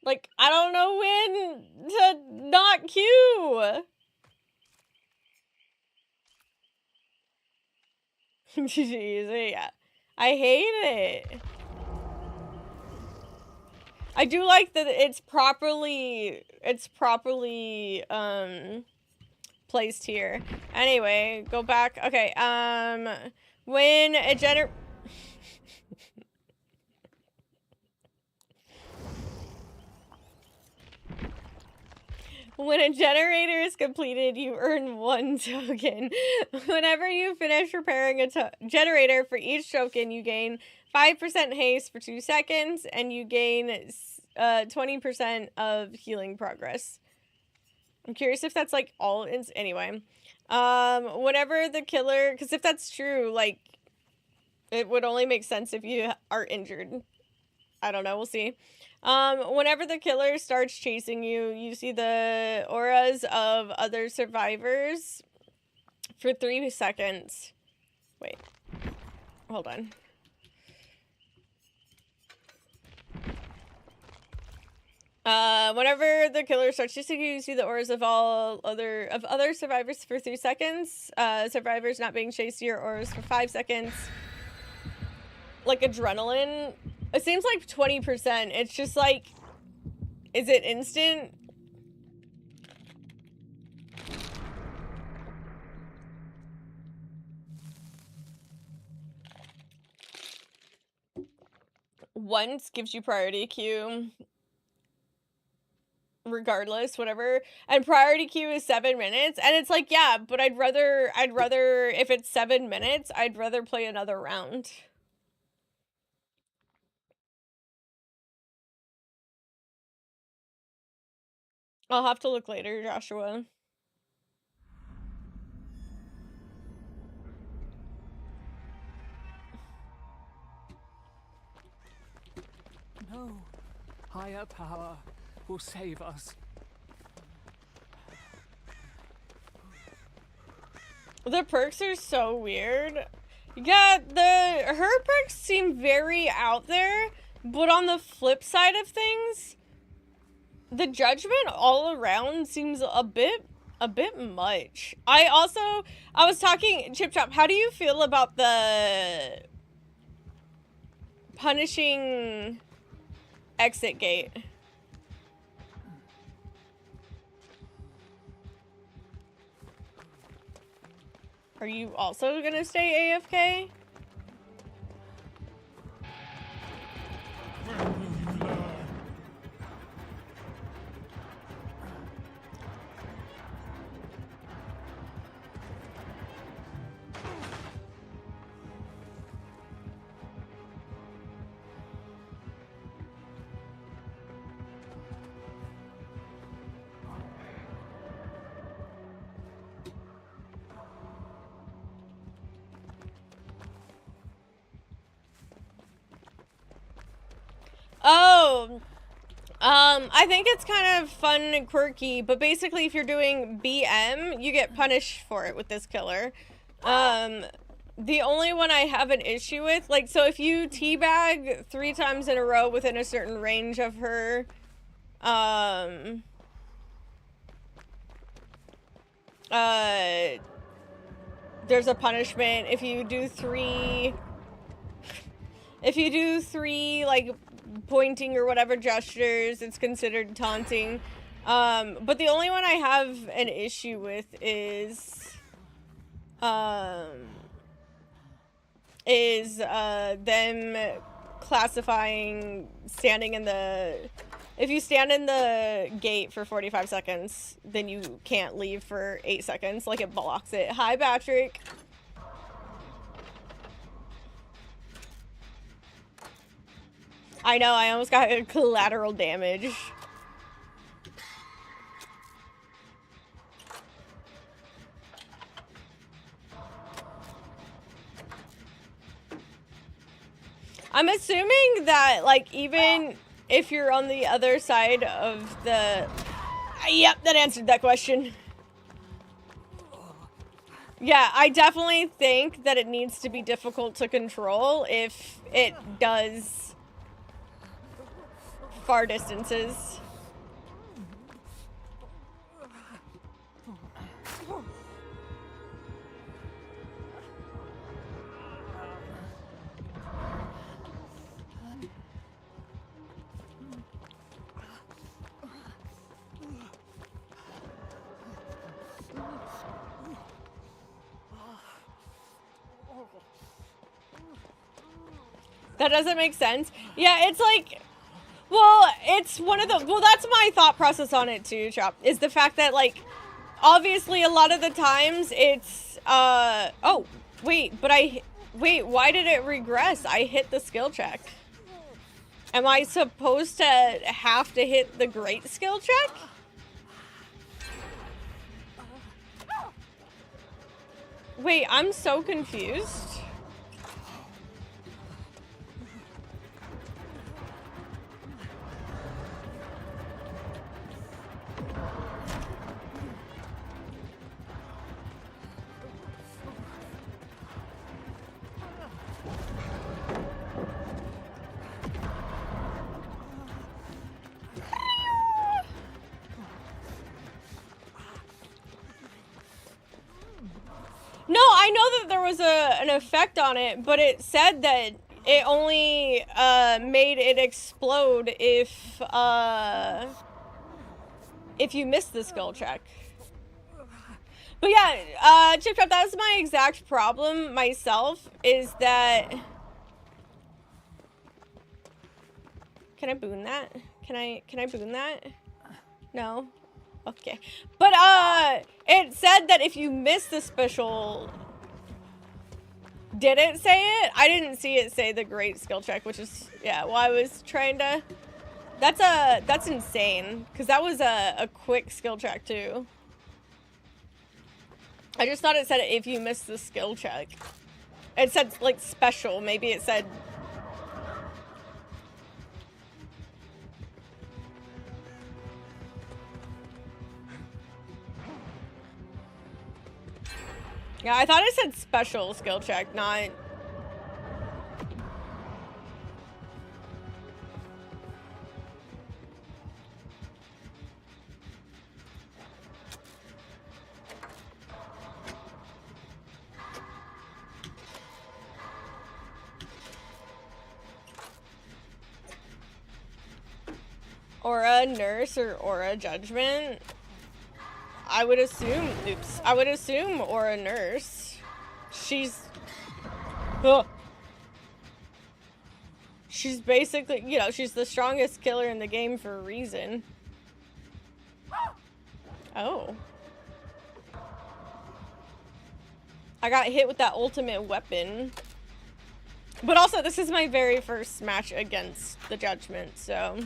Like, I don't know when to not queue! Jeez, yeah. I hate it. I do like that it's properly placed here. Anyway, go back. Okay, when a When a generator is completed, you earn 1 token. Whenever you finish repairing a generator, for each token, you gain 5% haste for 2 seconds, and you gain 20% of healing progress. I'm curious if that's like all anyway. Whenever the killer, because if that's true, like, it would only make sense if you are injured. I don't know, we'll see. Whenever the killer starts chasing you, you see the auras of other survivors for 3 seconds. Wait. Hold on. Whenever the killer starts chasing you, you see the auras of other survivors for 3 seconds. Survivors not being chased, your auras for 5 seconds. Like adrenaline, it seems like 20%. It's just like, is it instant? Once gives you priority queue. Regardless, whatever. And priority queue is 7 minutes. And it's like, yeah, but I'd rather, if it's 7 minutes, I'd rather play another round. I'll have to look later, Joshua. No. Higher power will save us. The perks are so weird. Yeah, her perks seem very out there, but on the flip side of things, the judgment all around seems a bit much. I was talking, Chip Chop, how do you feel about the punishing exit gate? Are you also gonna stay AFK? Oh, I think it's kind of fun and quirky, but basically if you're doing BM, you get punished for it with this killer. The only one I have an issue with, like, so if you teabag 3 times in a row within a certain range of her, there's a punishment. If you do 3, like, pointing or whatever gestures, it's considered taunting. But the only one I have an issue with is them classifying standing in the... If you stand in the gate for 45 seconds, then you can't leave for 8 seconds. Like, it blocks it. Hi, Patrick. I know, I almost got collateral damage. I'm assuming that, like, even if you're on the other side of the... Yep, that answered that question. Yeah, I definitely think that it needs to be difficult to control if it does far distances. That doesn't make sense. Yeah, it's like Well, it's one of the, well, that's my thought process on it too, Chop, is the fact that, like, obviously a lot of the times it's, oh, wait, but wait, why did it regress? I hit the skill check. Am I supposed to have to hit the great skill check? Wait, I'm so confused. No, I know that there was an effect on it, but it said that it only made it explode if you missed the skill check. But yeah, Chip Chop, that was my exact problem myself, is that... Can I boon that? Can I boon that? No? Okay. But, it said that if you miss the special... Did it say it? I didn't see it say the great skill check, which is, yeah, well, I was trying to... That's insane, because that was a quick skill check, too. I just thought it said if you missed the skill check. It said, like, special. Maybe it said... Yeah, I thought it said special skill check, not... Aura nurse or aura judgment? I would assume, oops, I would assume aura nurse. She's, ugh. She's basically, you know, she's the strongest killer in the game for a reason. Oh. I got hit with that ultimate weapon. But also, this is my very first match against the Judgment, so...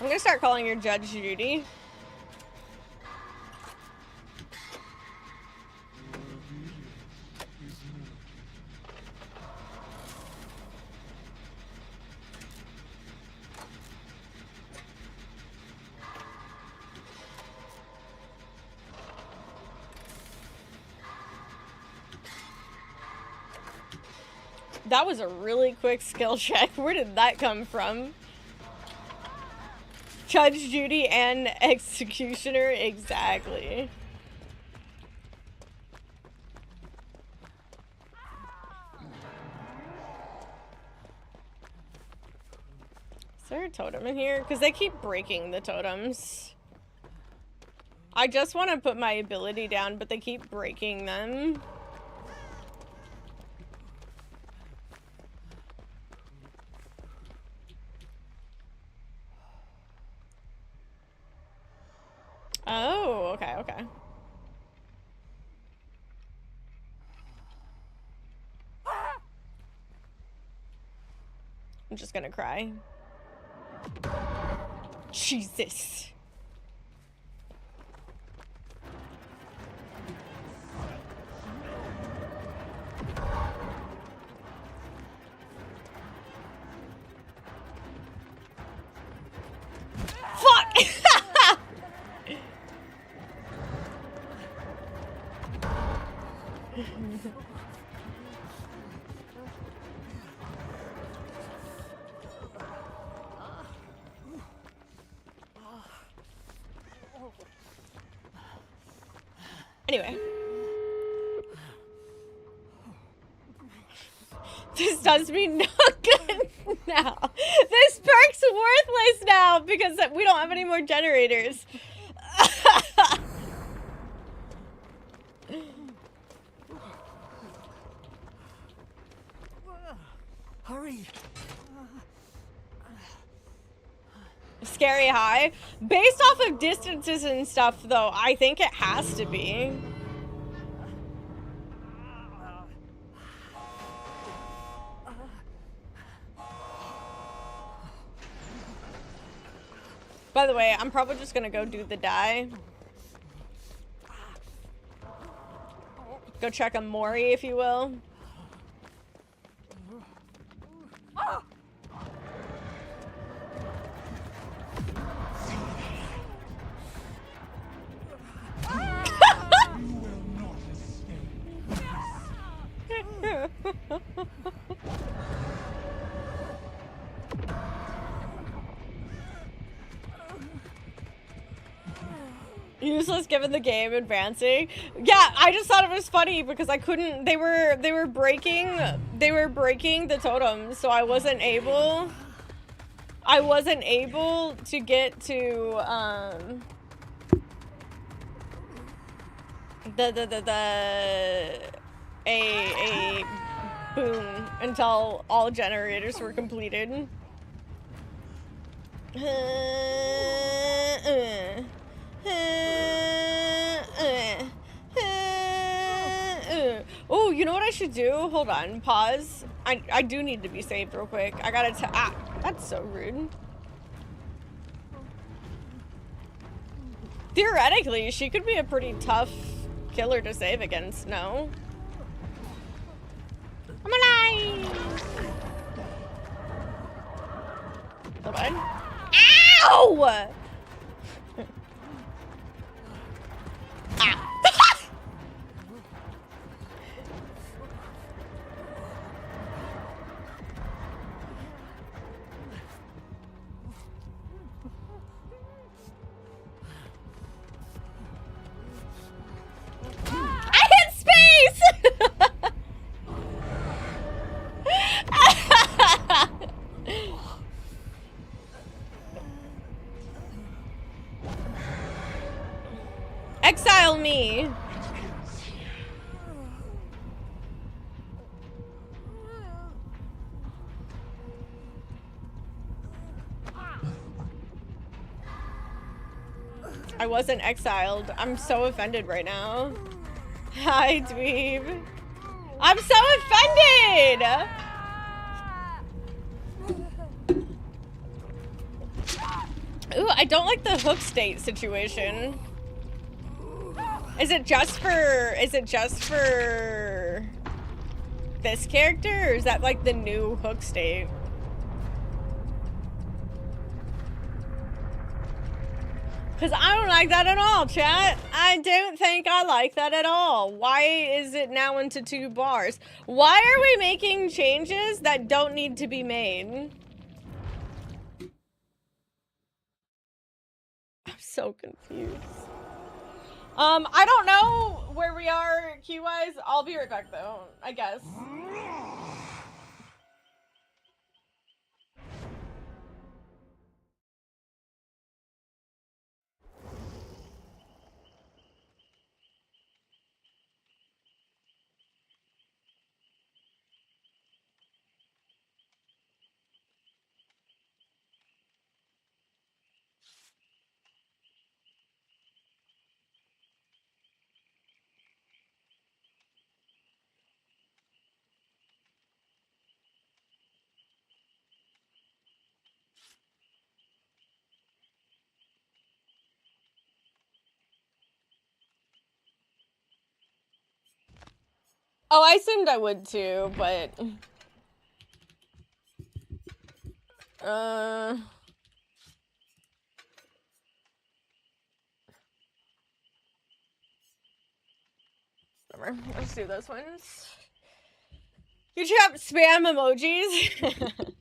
I'm gonna start calling her Judge Judy. That was a really quick skill check. Where did that come from? Judge Judy and Executioner, exactly. Is there a totem in here? Because they keep breaking the totems. I just want to put my ability down, but they keep breaking them. Oh, okay, okay. I'm just gonna cry. Jesus. Fuck! Anyway. This does me no good now. This perk's worthless now because we don't have any more generators. Hurry! scary high. Based off of distances and stuff, though, I think it has to be. By the way, I'm probably just gonna go do the die. Go check a Mori, if you will. Useless given the game advancing. Yeah, I just thought it was funny because I couldn't. They were breaking the totems, so I wasn't able to get to a boon until all generators were completed. Oh, you know what I should do? Hold on, pause. I do need to be saved real quick. I gotta that's so rude. Theoretically, she could be a pretty tough killer to save against, no? I'm alive! Hold on. Ow! Ah. I hit space! Exile me. I wasn't exiled. I'm so offended right now. Hi, dweeb. I'm so offended! Ooh, I don't like the hook state situation. Is it just for this character, or is that like the new hook state? Because I don't like that at all, chat. I don't think I like that at all. Why is it now into 2 bars? Why are we making changes that don't need to be made? I'm so confused. I don't know where we are key-wise. I'll be right back, though, I guess. Oh, I assumed I would too, but... Whatever. Let's do those ones. You trap spam emojis?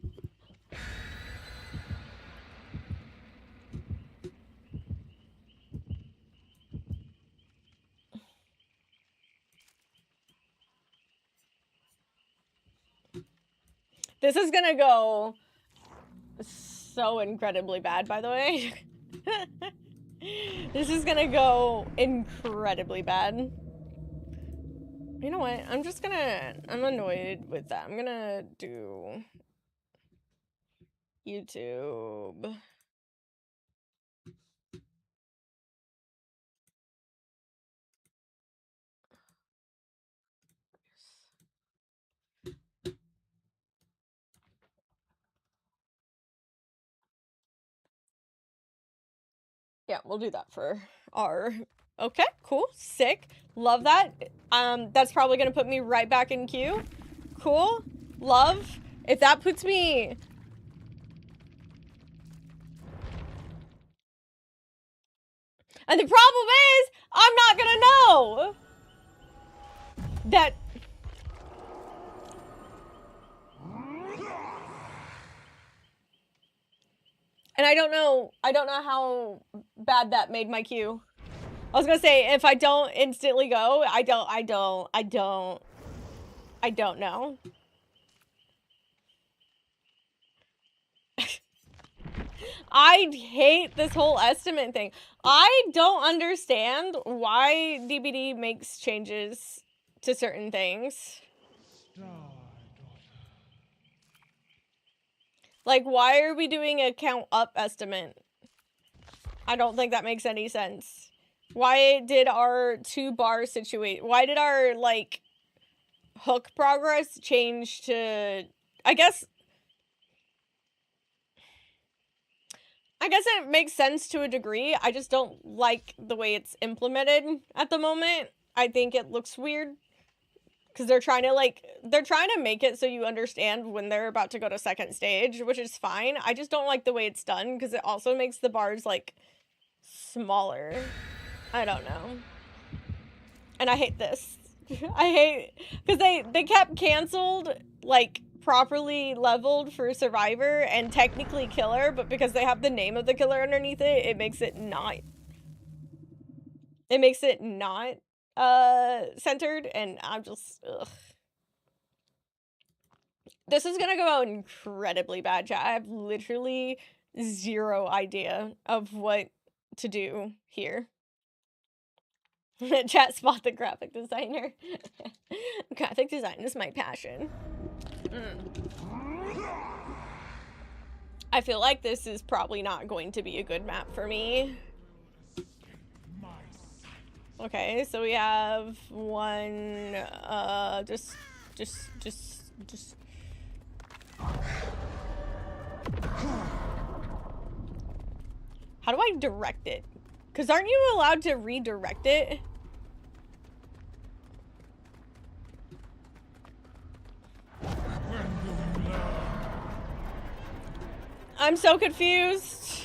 This is gonna go so incredibly bad, by the way. This is gonna go incredibly bad. You know what? I'm annoyed with that. I'm gonna do YouTube. Yeah, we'll do that for our... Okay, cool. Sick. Love that. That's probably gonna put me right back in queue. Cool. Love. If that puts me... And the problem is, I'm not gonna know that... And I don't know how bad that made my queue. I was gonna say, if I don't instantly go, I don't know. I hate this whole estimate thing. I don't understand why DBD makes changes to certain things. Like, why are we doing a count up estimate? I don't think that makes any sense. Why did our 2-bar situate? Why did our, like, hook progress change to... I guess it makes sense to a degree. I just don't like the way it's implemented at the moment. I think it looks weird. Because they're trying to make it so you understand when they're about to go to second stage, which is fine. I just don't like the way it's done, because it also makes the bars, like, smaller. I don't know. And I hate this. I hate... Because they kept canceled, like... properly leveled for survivor and technically killer, but because they have the name of the killer underneath it, it makes it not centered, and I'm just ugh. This is gonna go out incredibly bad, chat. I have literally zero idea of what to do here. Chat, spot the graphic designer. Graphic design is my passion. I feel like this is probably not going to be a good map for me. Okay, so we have one, just. How do I direct it? Because aren't you allowed to redirect it? I'm so confused.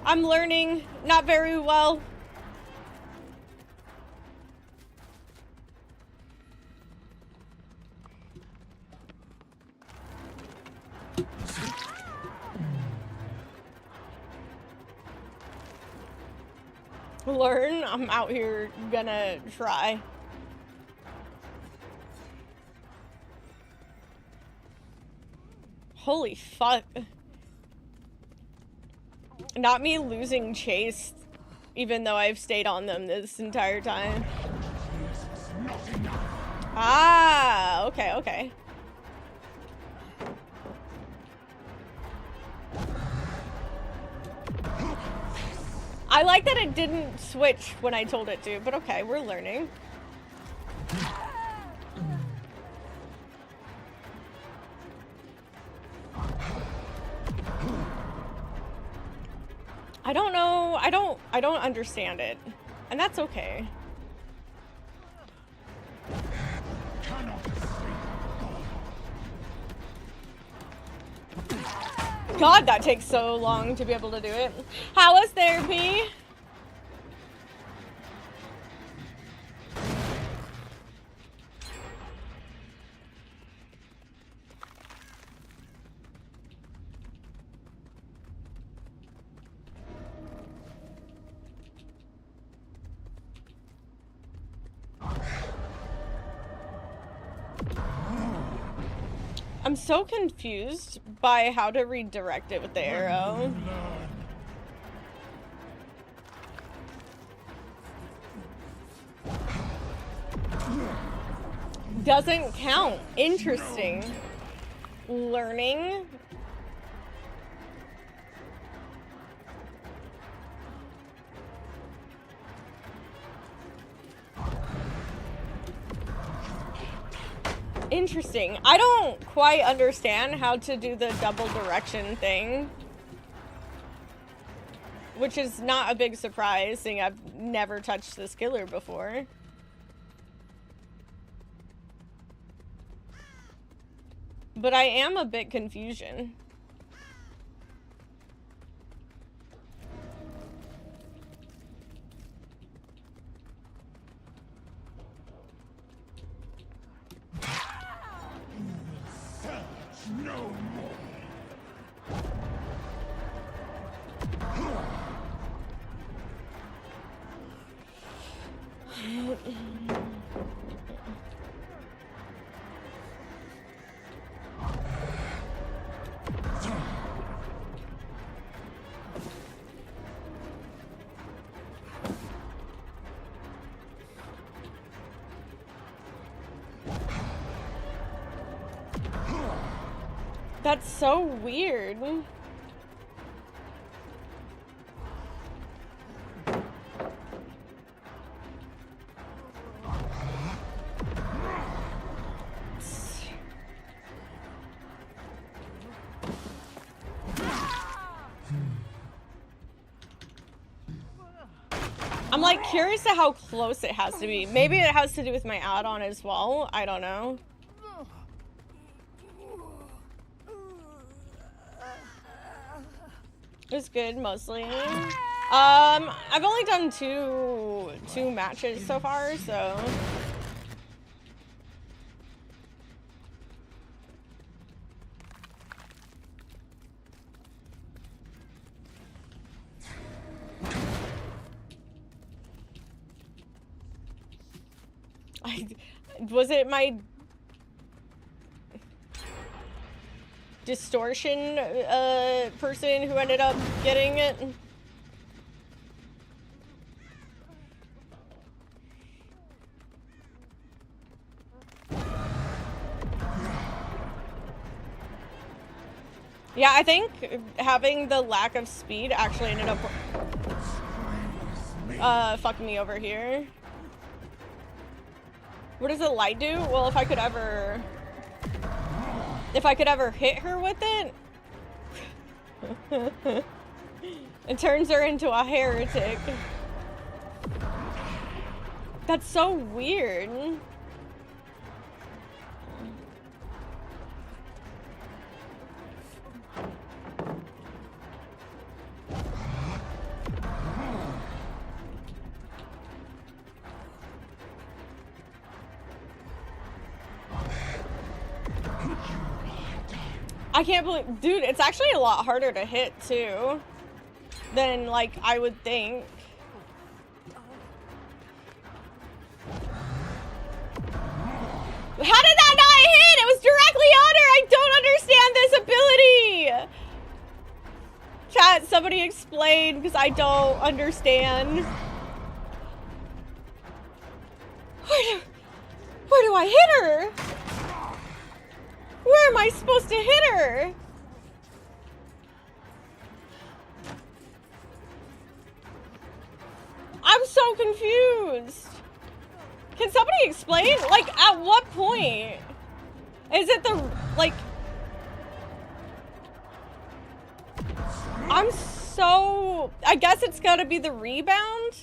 I'm learning not very well. Learn? I'm out here gonna try. Holy fuck. Not me losing chase, even though I've stayed on them this entire time. Ah, okay. I like that it didn't switch when I told it to, but okay, we're learning. I don't know, I don't understand it. And that's okay. God, that takes so long to be able to do it. How was therapy? I'm so confused by how to redirect it with the arrow. Doesn't count. Interesting. Learning. Interesting. I don't quite understand how to do the double direction thing. which is not a big surprise, seeing I've never touched this killer before. But I am a bit confusion. No more. That's so weird. I'm like curious to how close it has to be. Maybe it has to do with my add-on as well. I don't know. It was good, mostly. I've only done two matches so far, so. Was it my distortion person who ended up getting it? Yeah, I think having the lack of speed actually ended up fucking me over here. What does the light do? Well, if I could ever hit her with it, it turns her into a heretic. That's so weird. I can't believe, dude, it's actually a lot harder to hit too than like I would think. How did that not hit? It was directly on her. I don't understand this ability. Chat, somebody explain, because I don't understand. Where do I hit her? Where am I supposed to hit her? I'm so confused. Can somebody explain? Like, at what point? Is it the, like... I'm so... I guess it's gotta be the rebound?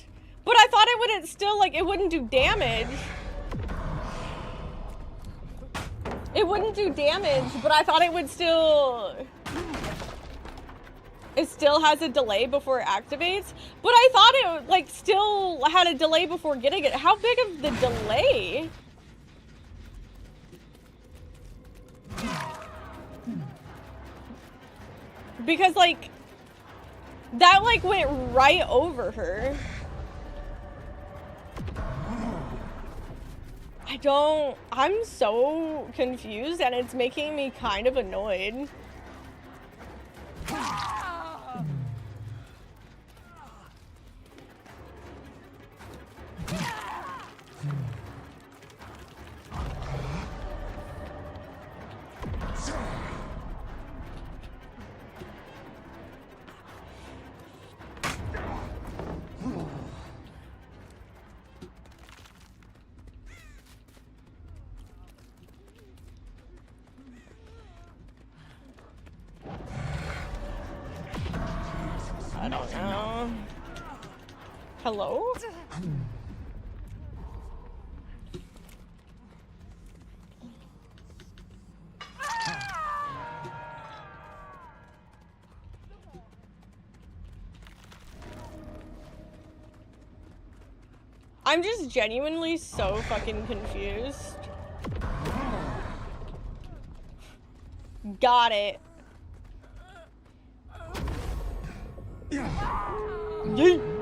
But I thought it wouldn't still, like, it wouldn't do damage. It wouldn't do damage, but I thought it would still... It still has a delay before it activates, but I thought it, like, still had a delay before getting it. How big of the delay? Because, like, that, like, went right over her. I'm so confused, and it's making me kind of annoyed. I don't know. Hello? I'm just genuinely so fucking confused. Got it. Yeet.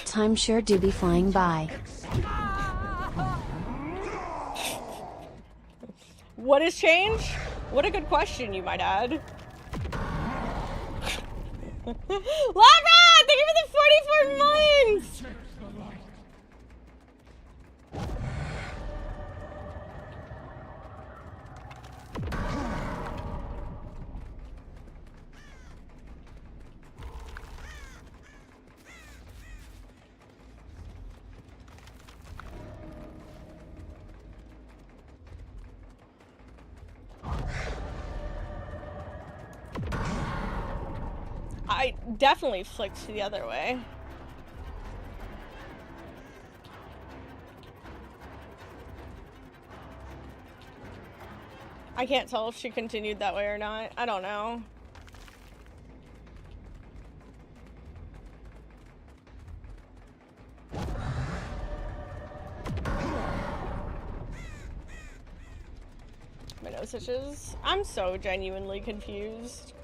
Time sure do be flying by. What has changed? What a good question, you might add. Lara! Thank you for the 44 months! I definitely flicked the other way. I can't tell if she continued that way or not. I don't know. My nose itches. I'm so genuinely confused.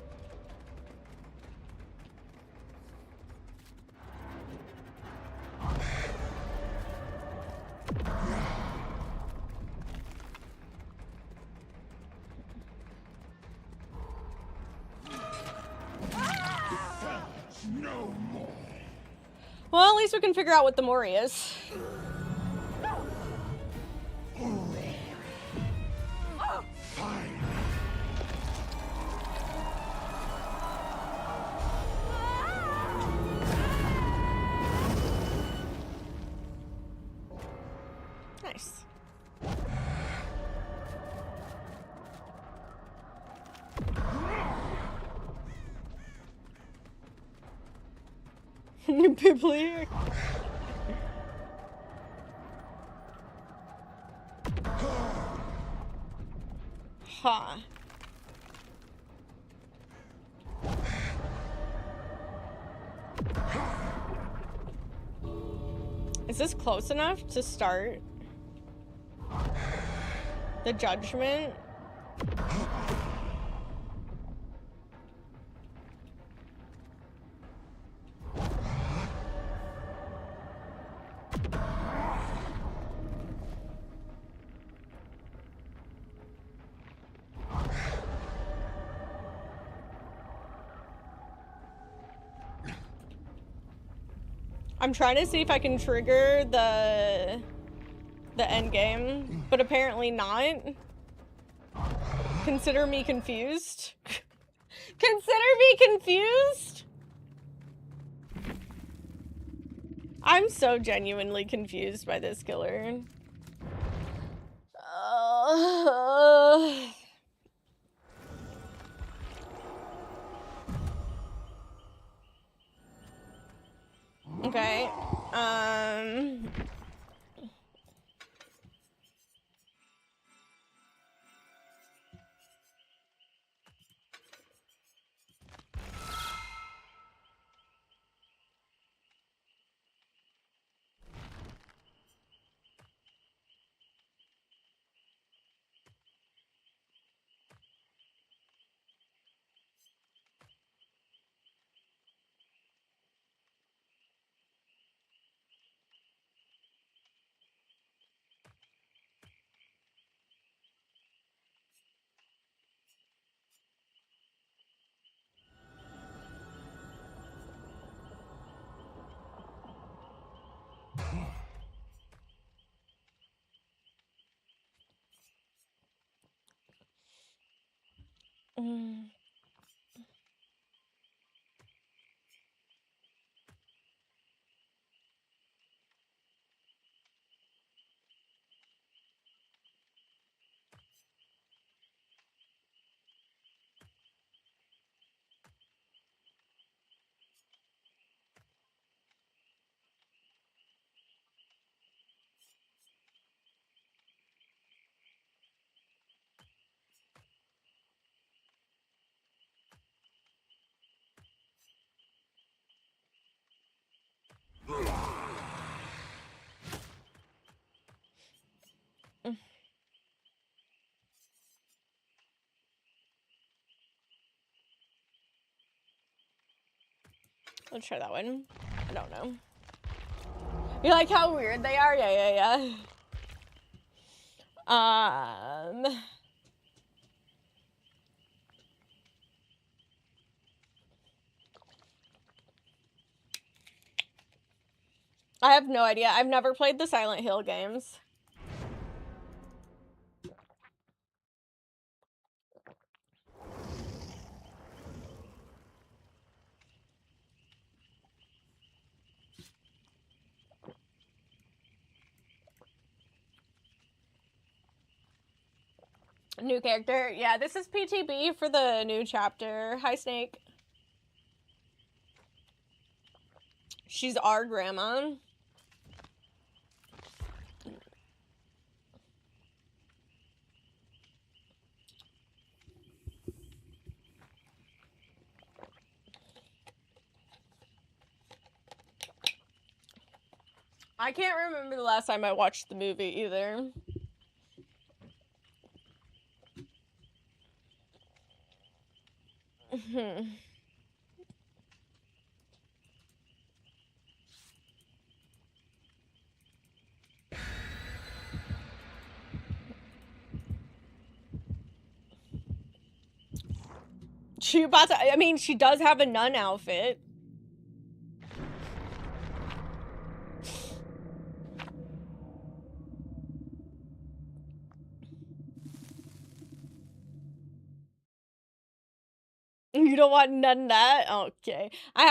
No more. Well, at least we can figure out what the Mori is. Nice. People here. Huh. Is this close enough to start the judgment? I'm trying to see if I can trigger the end game, but apparently not. Consider me confused. Consider me confused? I'm so genuinely confused by this killer. Okay. Mm. Let's try that one. I don't know. You like how weird they are? Yeah. I have no idea. I've never played the Silent Hill games. New character. Yeah, this is PTB for the new chapter. Hi, Snake. She's our grandma. I can't remember the last time I watched the movie either. Chewbacca, I mean, she does have a nun outfit. You don't want none of that? Okay. I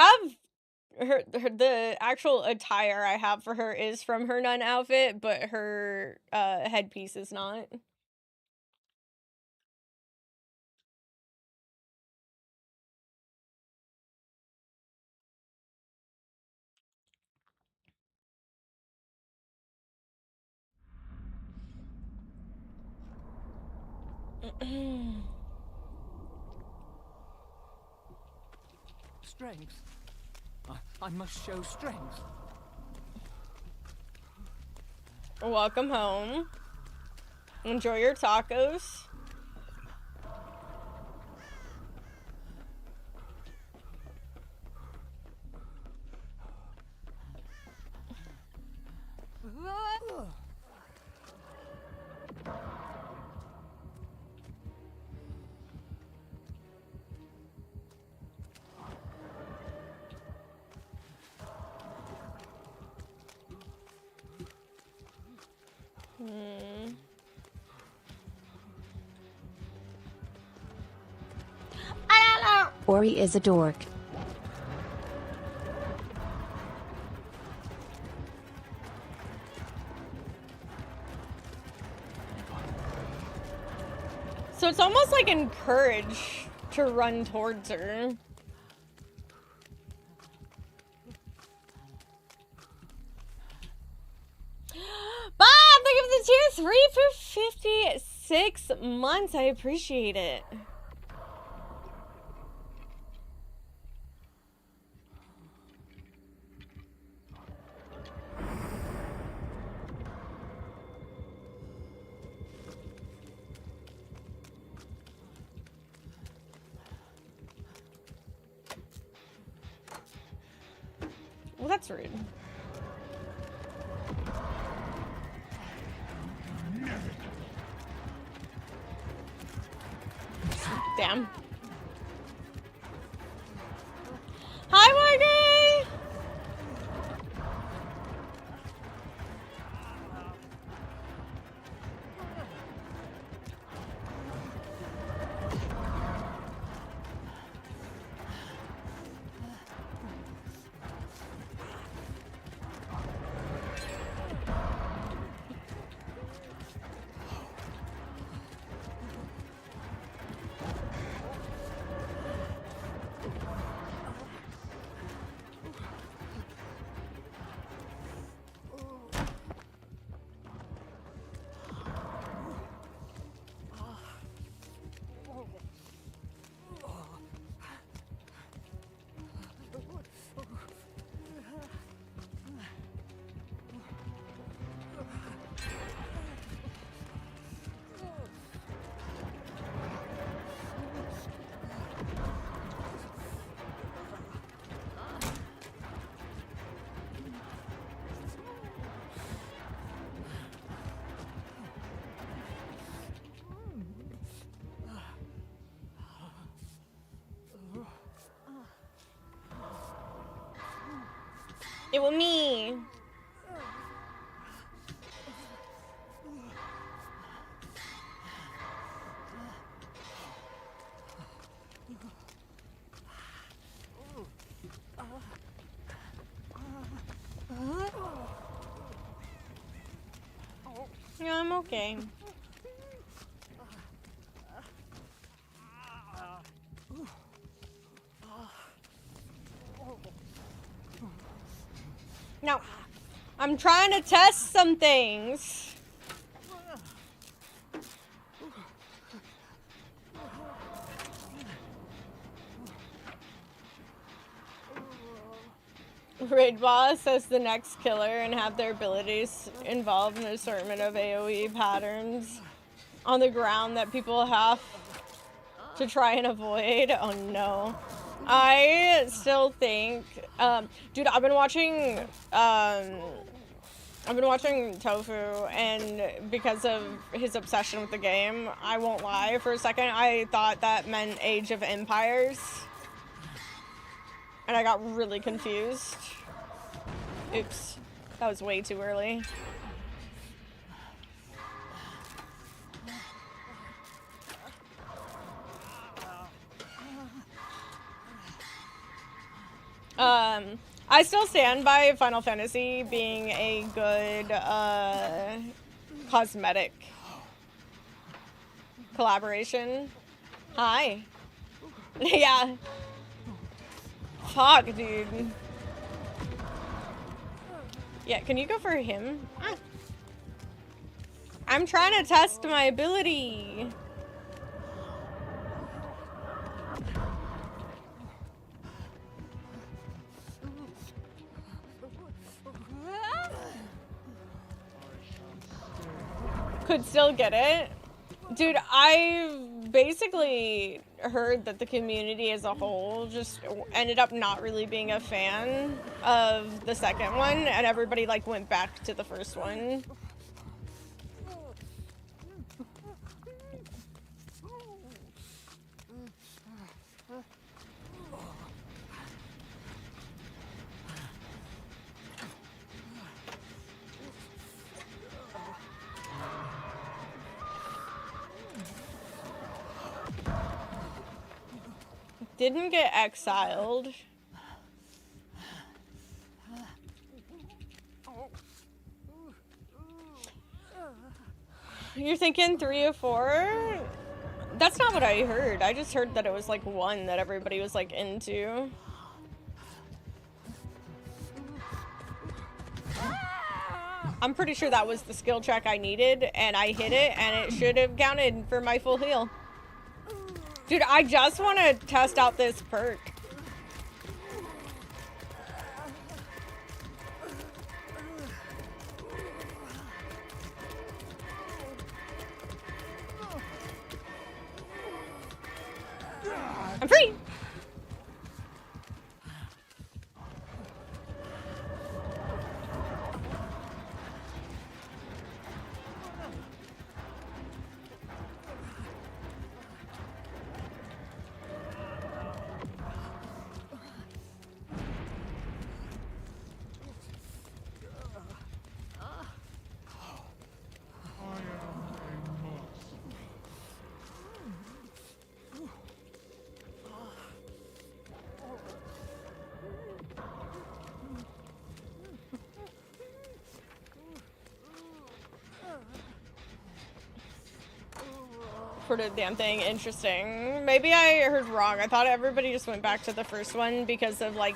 have her the actual attire I have for her is from her nun outfit, but her headpiece is not. Strength. I must show strength. Welcome home. Enjoy your tacos. I don't know. Ori is a dork. So it's almost like encourage to run towards her. Bob, thank you for the tier 3 for 56 months. I appreciate it. Well, that's rude. Damn. Hi, Margie! It was me. Yeah, I'm okay. No, I'm trying to test some things. Raid boss as the next killer and have their abilities involve an assortment of AoE patterns on the ground that people have to try and avoid. Oh no. I still think, dude, I've been watching Tofu, and because of his obsession with the game, I won't lie, for a second I thought that meant Age of Empires. And I got really confused. Oops. That was way too early. I still stand by Final Fantasy being a good, cosmetic collaboration. Hi. Yeah. Fuck, dude. Yeah, can you go for him? I'm trying to test my ability. Could still get it. Dude, I basically heard that the community as a whole just ended up not really being a fan of the second one, and everybody like went back to the first one. Didn't get exiled. You're thinking 3 or 4? That's not what I heard. I just heard that it was like 1 that everybody was like into. I'm pretty sure that was the skill check I needed, and I hit it, and it should have counted for my full heal. Dude, I just want to test out this perk. I'm free! For the damn thing. Interesting. Maybe I heard wrong. I thought everybody just went back to the first one because of like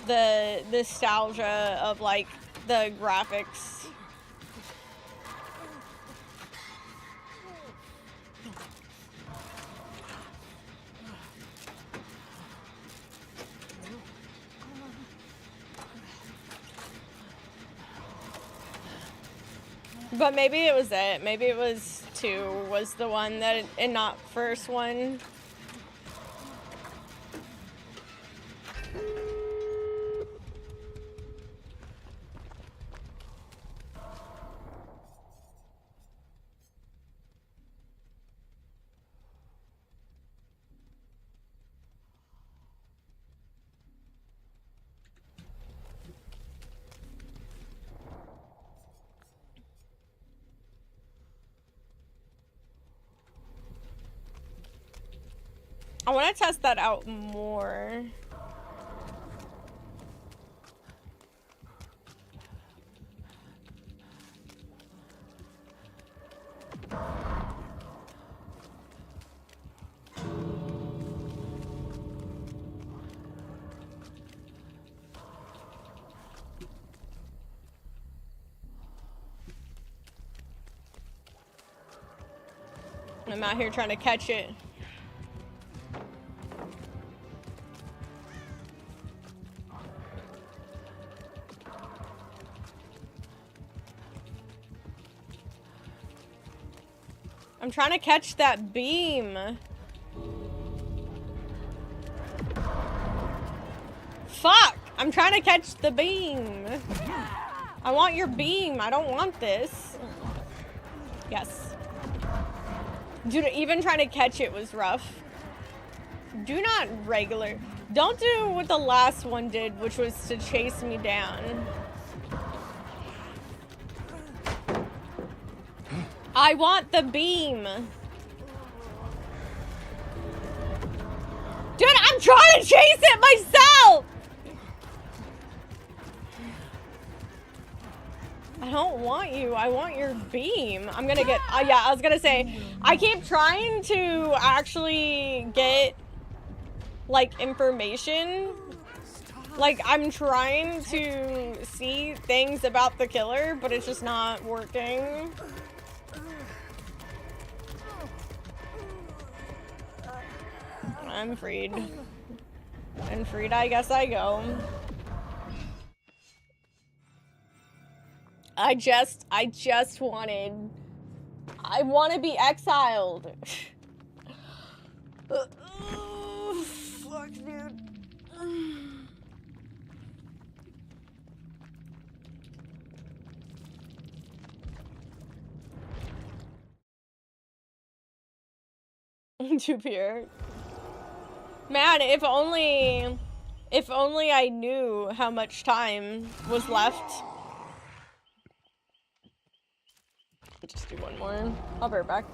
the nostalgia of like the graphics. But maybe it was it. Maybe it was 2 was the one that, and not first one. I want to test that out more. I'm out here trying to catch it. I'm trying to catch that beam. Fuck! I'm trying to catch the beam. I want your beam. I don't want this. Yes. Dude, even trying to catch it was rough. Do not regular. Don't do what the last one did, which was to chase me down. I want the beam. Dude, I'm trying to chase it myself! I don't want you. I want your beam. I'm gonna get... yeah, I was gonna say, I keep trying to actually get, like, information. Like, I'm trying to see things about the killer, but it's just not working. I'm freed. And freed, I guess I go. I want to be exiled. Fuck, dude. Too pure. Man, if only I knew how much time was left. Just do one more. I'll be right back.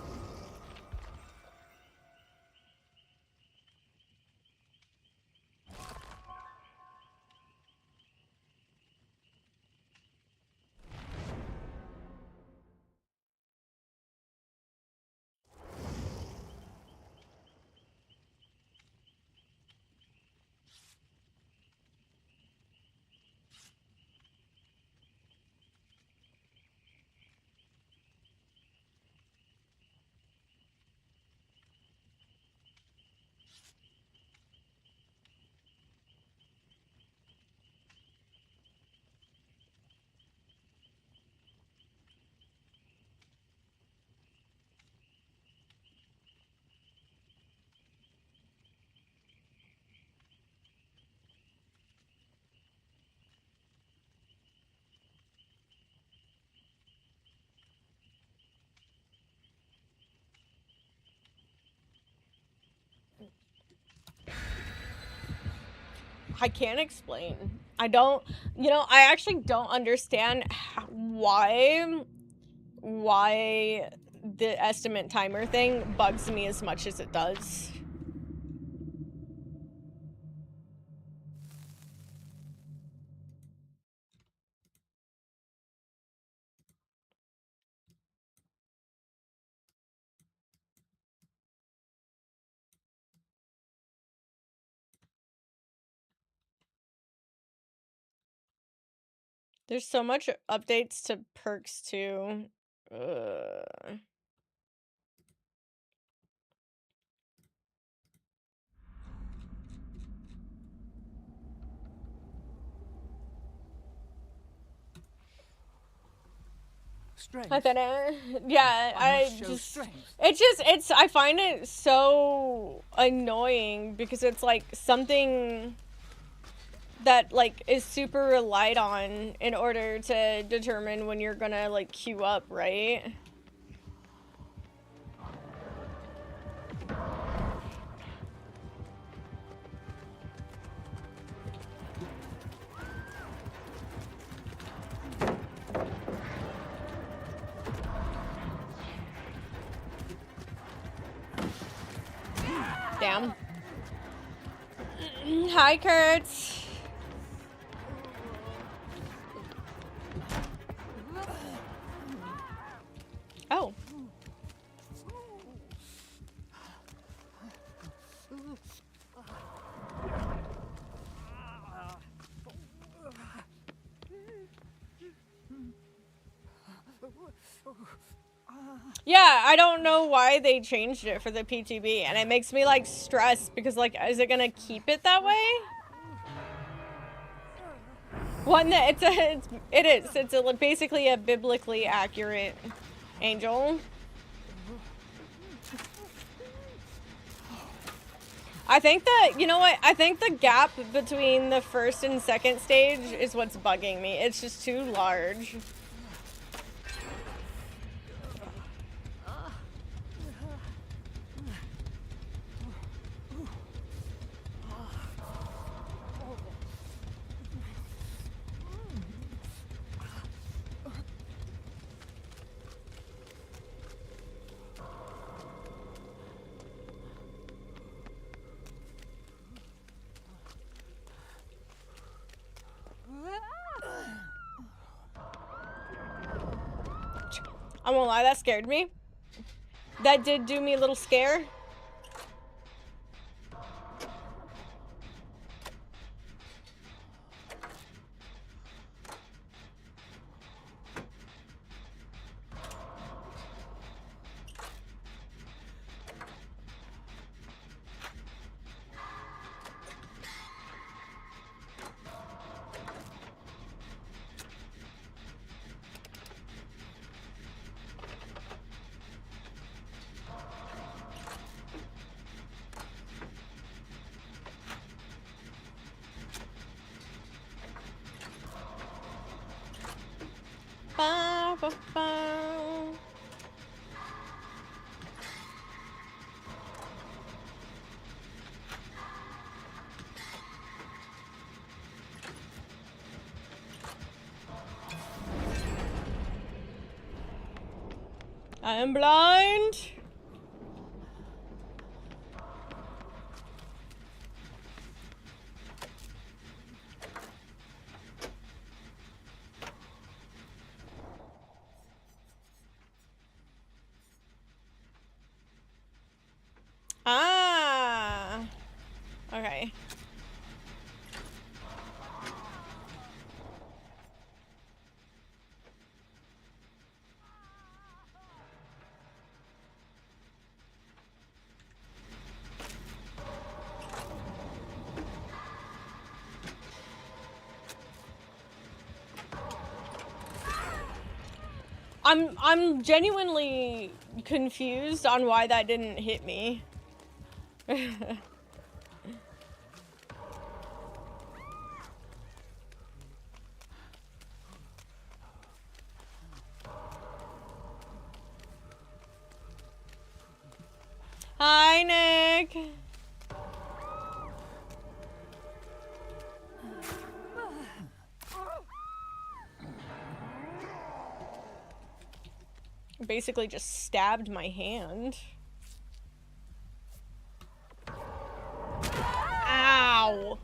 I can't explain. I don't, you know, I actually don't understand why the estimate timer thing bugs me as much as it does. There's so much updates to perks too. Strength. I think yeah, Strength. I find it so annoying because it's like something that like is super relied on in order to determine when you're gonna like queue up, right? Damn. Hi, Kurt. Oh. Yeah, I don't know why they changed it for the PTB, and it makes me like stressed because like, is it gonna keep it that way? One that it's basically a biblically accurate angel. I think that, you know what, I think the gap between the first and second stage is what's bugging me. It's just too large. I won't lie, that scared me. That did do me a little scare. Ba, ba, ba. I am blind. Ah. Okay. I'm genuinely confused on why that didn't hit me. Hi, Nick. Basically just stabbed my hand. Ow.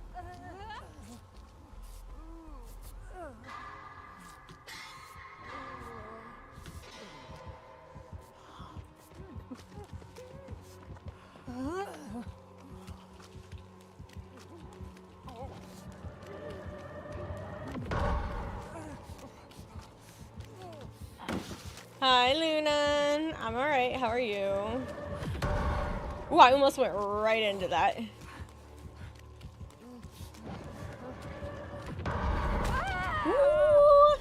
Hi, Luna. I'm alright. How are you? Ooh, I almost went right into that. Ooh.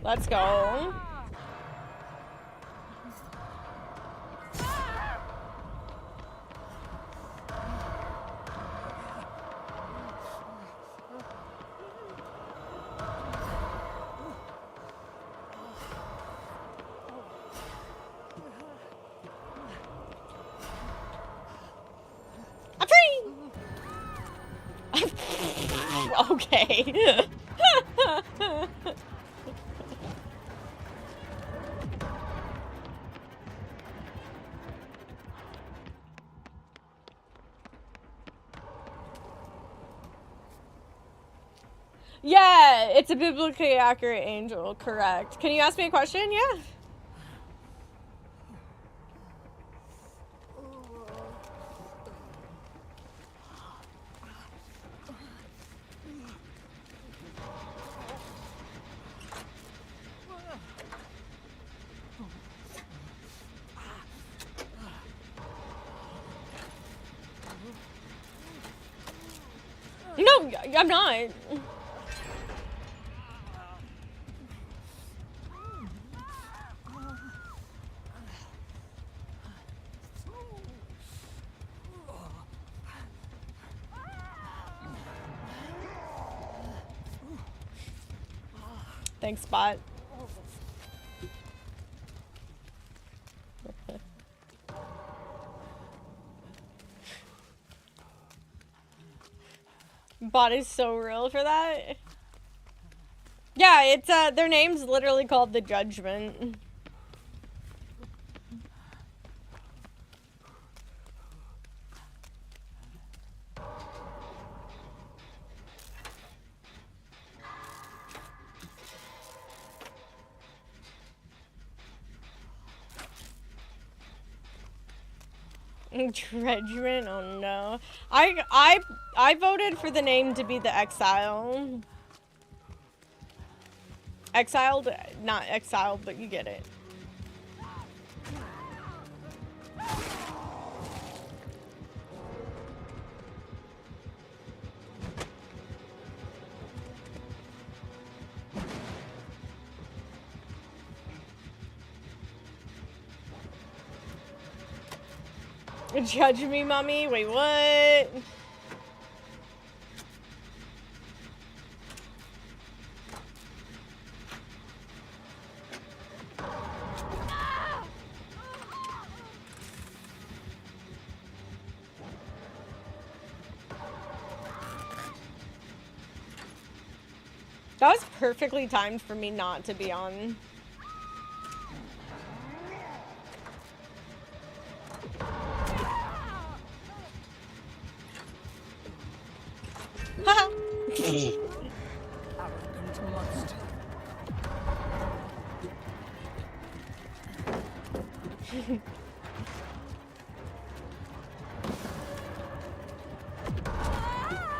Let's go. I'm free! Okay. Yeah, it's a biblically accurate angel, correct. Can you ask me a question? Yeah. No, I'm not. Thanks, bot. Bot is so real for that. Yeah, it's their name's literally called the Judgment. Dredgement? Oh no. I voted for the name to be the Exile. Exiled? Not exiled, but you get it. Judge me, mommy? Wait, what? That was perfectly timed for me not to be on. Haha. Arrogant monster.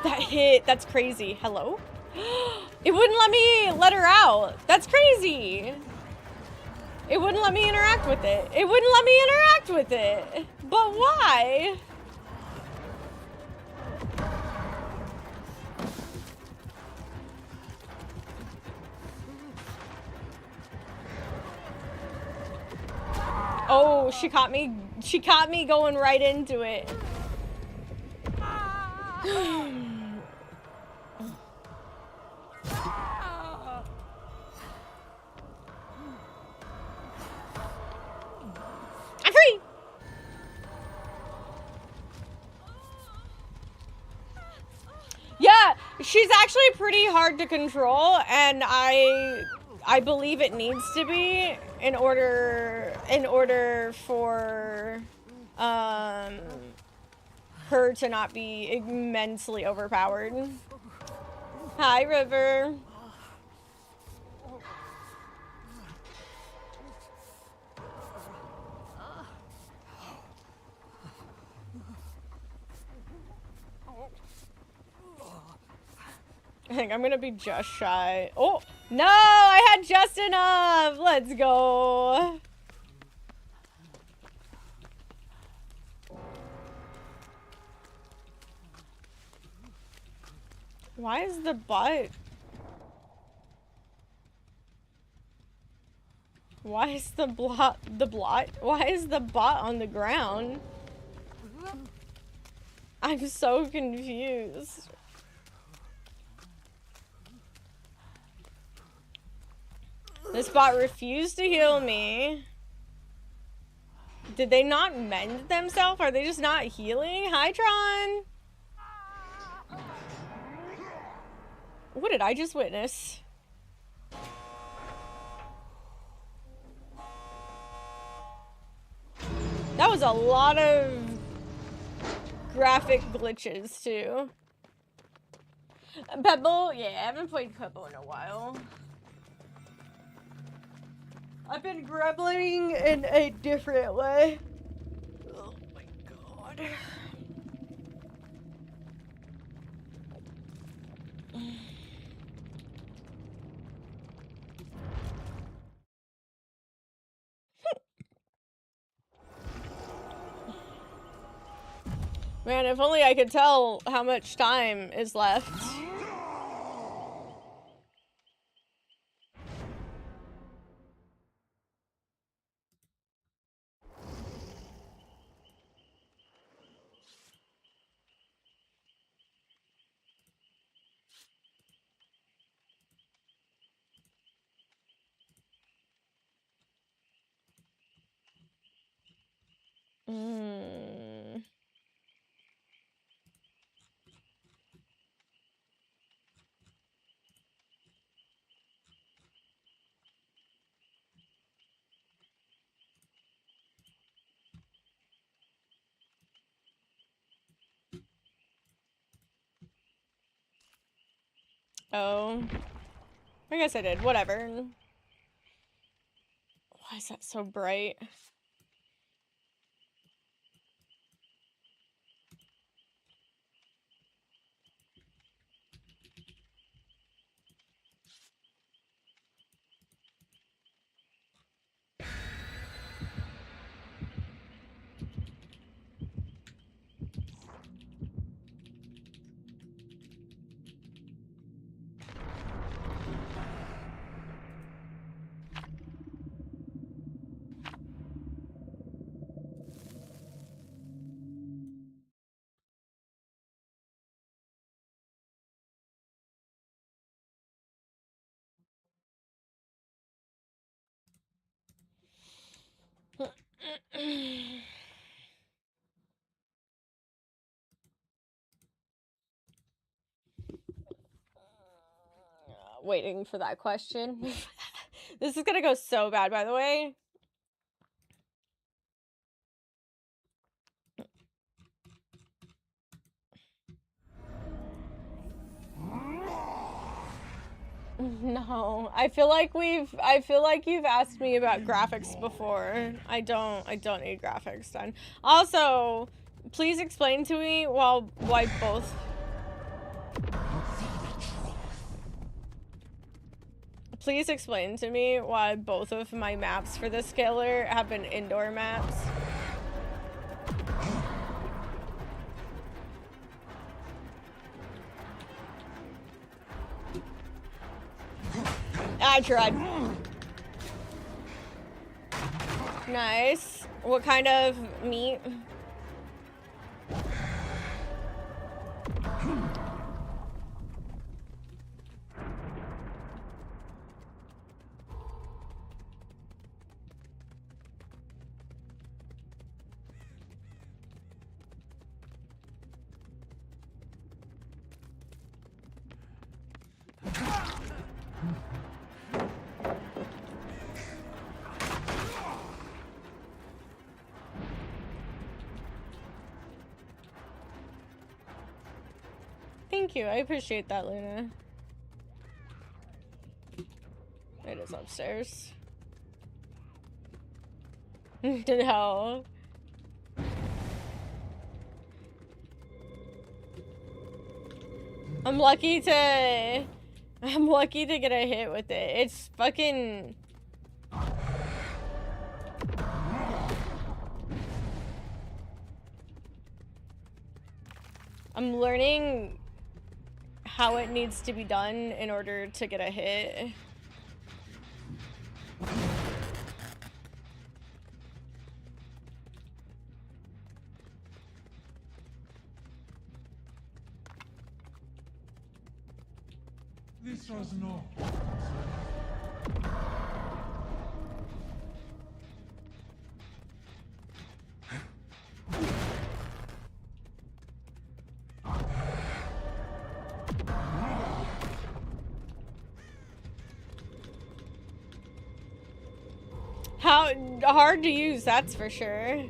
That hit. That's crazy. Hello? It wouldn't let me let her out. That's crazy. It wouldn't let me interact with it. It wouldn't let me interact with it. But why? Oh, she caught me. She caught me going right into it. I'm free. Yeah, she's actually pretty hard to control, and I believe it needs to be in order for her to not be immensely overpowered. Hi, River. I think I'm gonna be just shy. Oh, no, I had just enough. Let's go. Why is the bot? Why is the blot? Why is the bot on the ground? I'm so confused. This bot refused to heal me. Did they not mend themselves? Are they just not healing? Hi, Tron. What did I just witness? That was a lot of graphic glitches, too. Pebble? Yeah, I haven't played Pebble in a while. I've been grumbling in a different way. Oh my god. Man, if only I could tell how much time is left. Oh. I guess I did. Whatever. Why is that so bright? Waiting for that question. This is gonna go so bad, by the way. No, I feel like you've asked me about graphics before. I don't need graphics done. Also, please explain to me why both. Please explain to me why both of my maps for this killer have been indoor maps. I tried. Nice. What kind of meat? Thank you. I appreciate that, Luna. It is upstairs. No. I'm lucky to get a hit with it. It's fucking... I'm learning how it needs to be done in order to get a hit. This was no. How hard to use, that's for sure.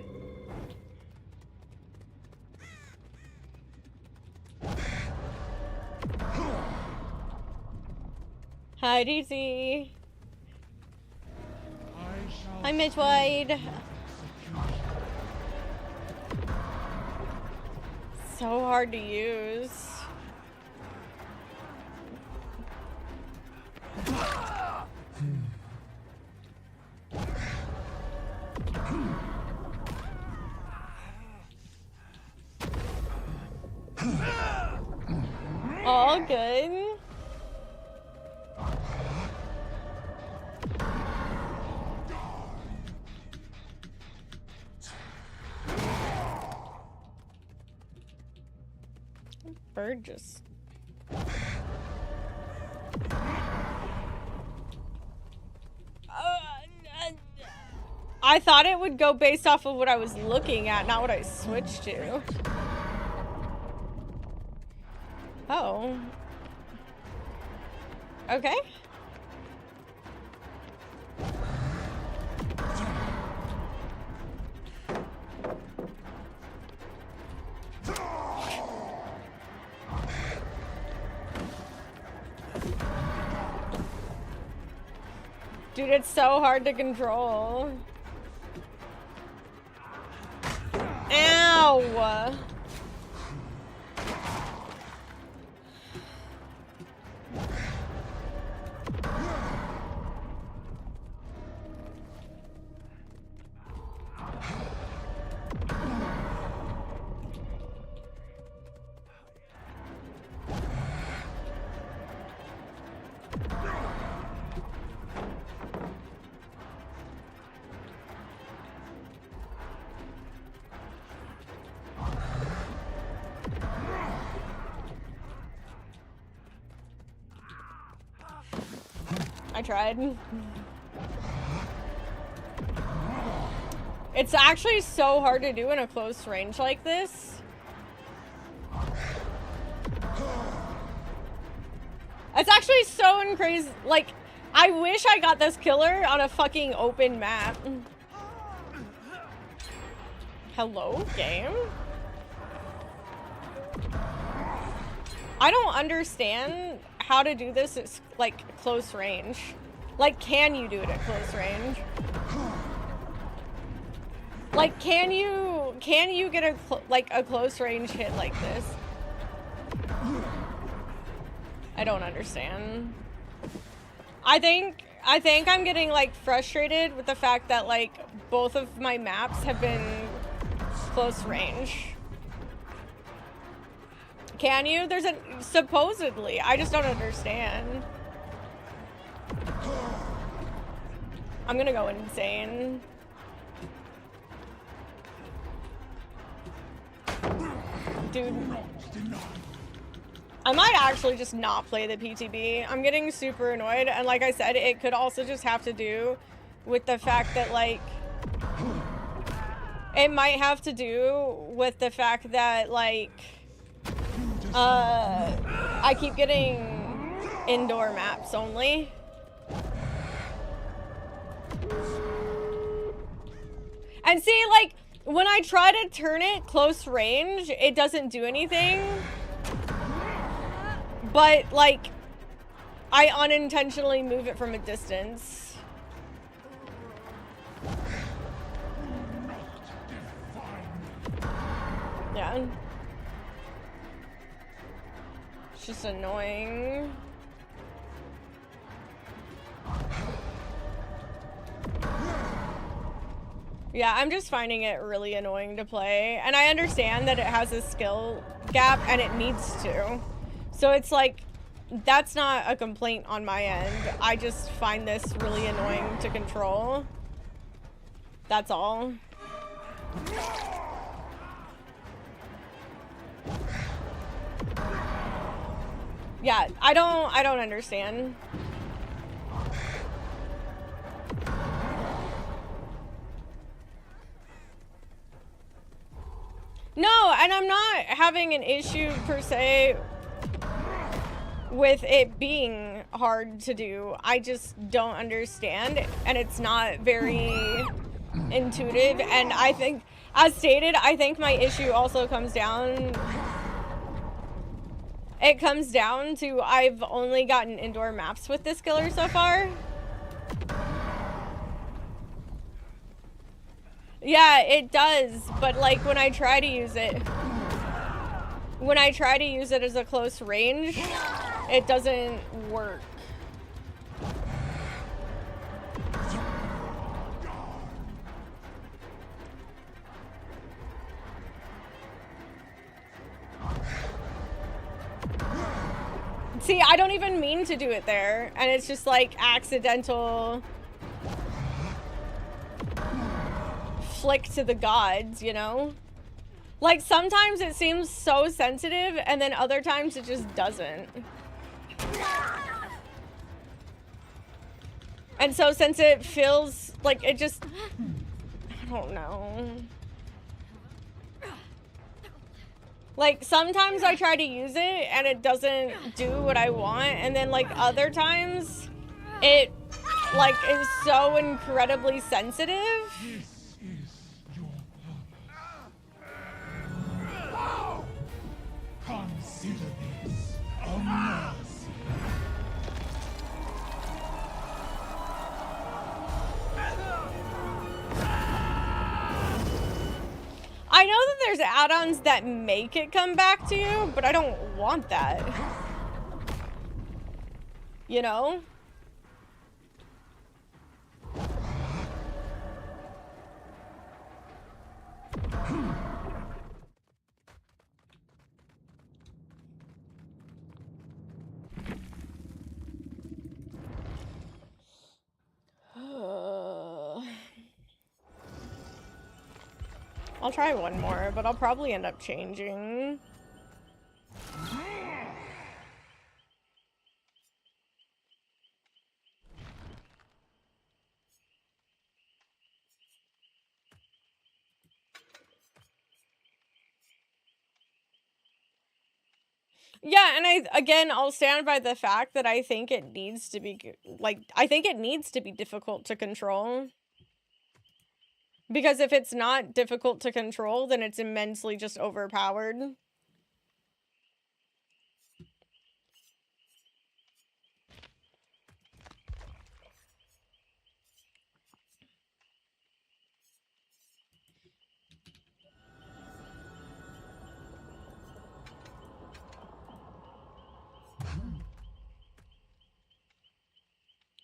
Hi, DC. I shall Hi, Midwide. So hard to use. All good. Bird just... I thought it would go based off of what I was looking at, not what I switched to. Oh. Okay. Dude, it's so hard to control. Ow! I tried. It's actually so hard to do in a close range like this. It's actually so crazy. Like, I wish I got this killer on a fucking open map. Hello, game? I don't understand how to do this at, like, close range. Like, can you do it at close range? Like, can you get a close range hit like this? I don't understand. I think I'm getting, like, frustrated with the fact that, like, both of my maps have been close range. Can you? There's a... supposedly. I just don't understand. I'm gonna go insane. Dude. I might actually just not play the PTB. I'm getting super annoyed. And like I said, it could also just have to do with the fact that, like... it might have to do with the fact that, like... I keep getting indoor maps only. And see, like, when I try to turn it close range, it doesn't do anything. But, like, I unintentionally move it from a distance. Yeah. It's just annoying. Yeah, I'm just finding it really annoying to play. And I understand that it has a skill gap and it needs to. So it's like, that's not a complaint on my end. I just find this really annoying to control. That's all. Yeah, I don't understand. No, and I'm not having an issue per se with it being hard to do. I just don't understand, and it's not very intuitive. And I think, as stated, I think my issue also comes down... It comes down to I've only gotten indoor maps with this killer so far. Yeah, it does, but like when I try to use it as a close range, it doesn't work. See, I don't even mean to do it there, and it's just like accidental flick to the gods, you know? Like sometimes it seems so sensitive, and then other times it just doesn't. And so since it feels like it just, I don't know. Like, sometimes I try to use it and it doesn't do what I want, and then, like, other times it, like, is so incredibly sensitive. This is your blood. Consider this a mercy. I know that there's add-ons that make it come back to you, but I don't want that. You know? I'll try one more, but I'll probably end up changing. Yeah, and I'll stand by the fact that I think it needs to be, like, I think it needs to be difficult to control. Because if it's not difficult to control, then it's immensely just overpowered.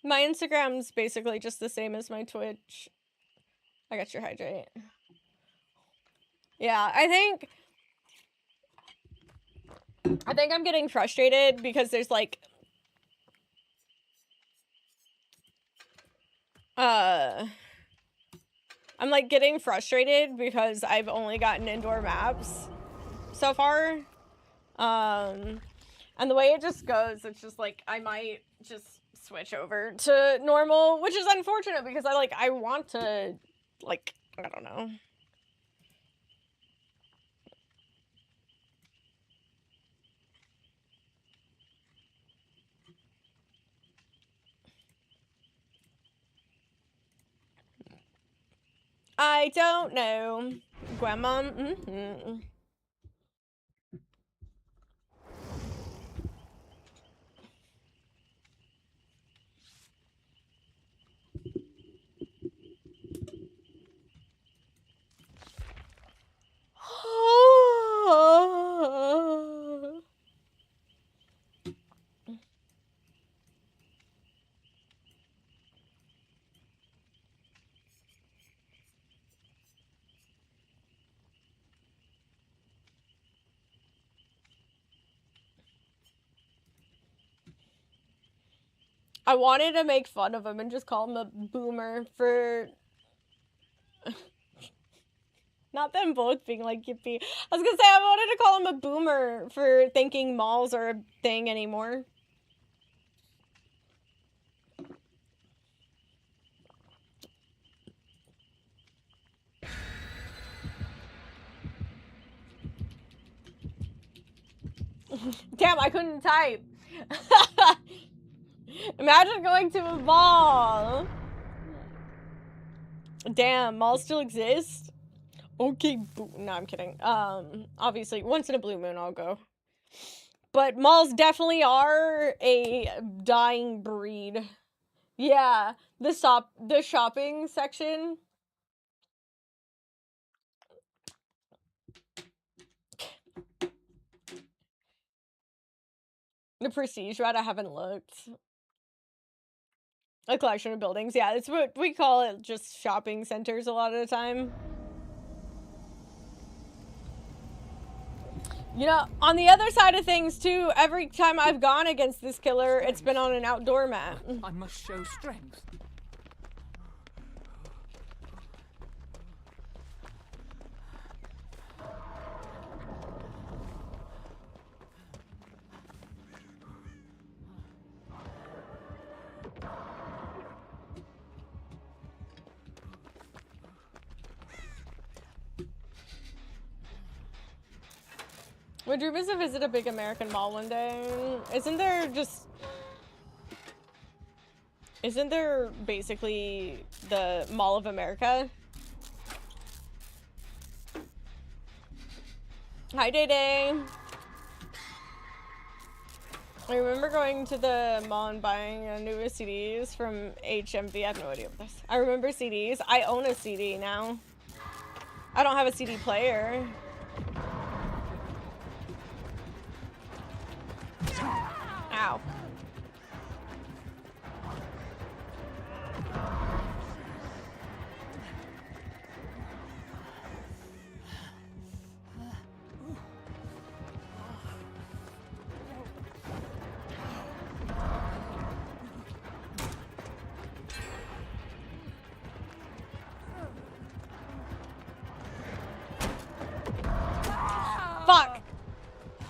My Instagram's basically just the same as my Twitch. I got your hydrate. Yeah, I think I'm getting frustrated because there's like I'm like getting frustrated because I've only gotten indoor maps so far. And the way it just goes, it's just like I might just switch over to normal, which is unfortunate because I want to, like, I don't know. I don't know. Grandma, I wanted to make fun of him and just call him a boomer for not them both being like yippee. I was gonna say I wanted to call him a boomer for thinking malls are a thing anymore. Damn, I couldn't type. Imagine going to a mall. Damn, malls still exist? Okay, no, I'm kidding. Obviously, once in a blue moon, I'll go. But malls definitely are a dying breed. Yeah, the shopping section. The prestige route, I haven't looked. A collection of buildings. Yeah, it's what we call it, just shopping centers a lot of the time. You know, on the other side of things too, every time I've gone against this killer, it's been on an outdoor map. I must show strength. Would dream is to visit a big American mall one day. Isn't there basically the Mall of America? Hi, Day Day. I remember going to the mall and buying newest CDs from HMV. I have no idea what this. I remember CDs. I own a CD now. I don't have a CD player. Ow. Fuck!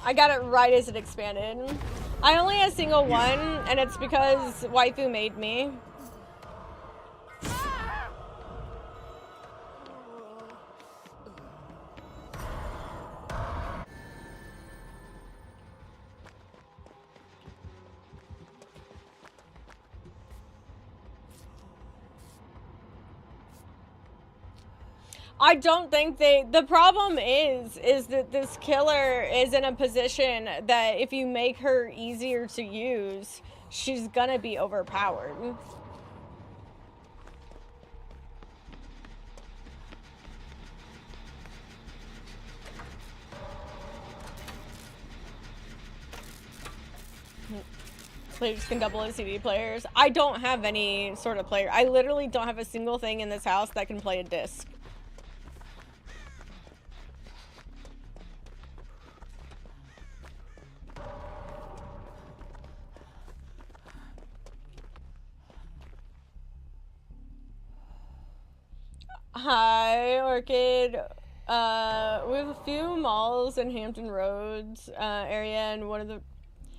I got it right as it expanded. I only had a single one, and it's because waifu made me. I don't think the problem is that this killer is in a position that if you make her easier to use, she's gonna be overpowered. Players can double as CD players. I don't have any sort of player. I literally don't have a single thing in this house that can play a disc. Hi, Orchid. We have a few malls in Hampton Roads area, and one of the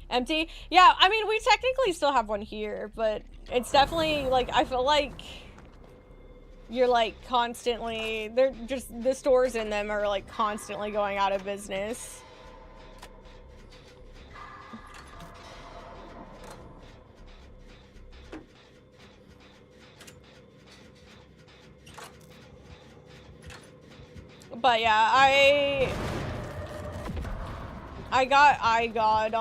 empty. Yeah, I mean, we technically still have one here, but it's definitely like I feel like you're like constantly. They're just the stores in them are like constantly going out of business. But yeah, I got iGod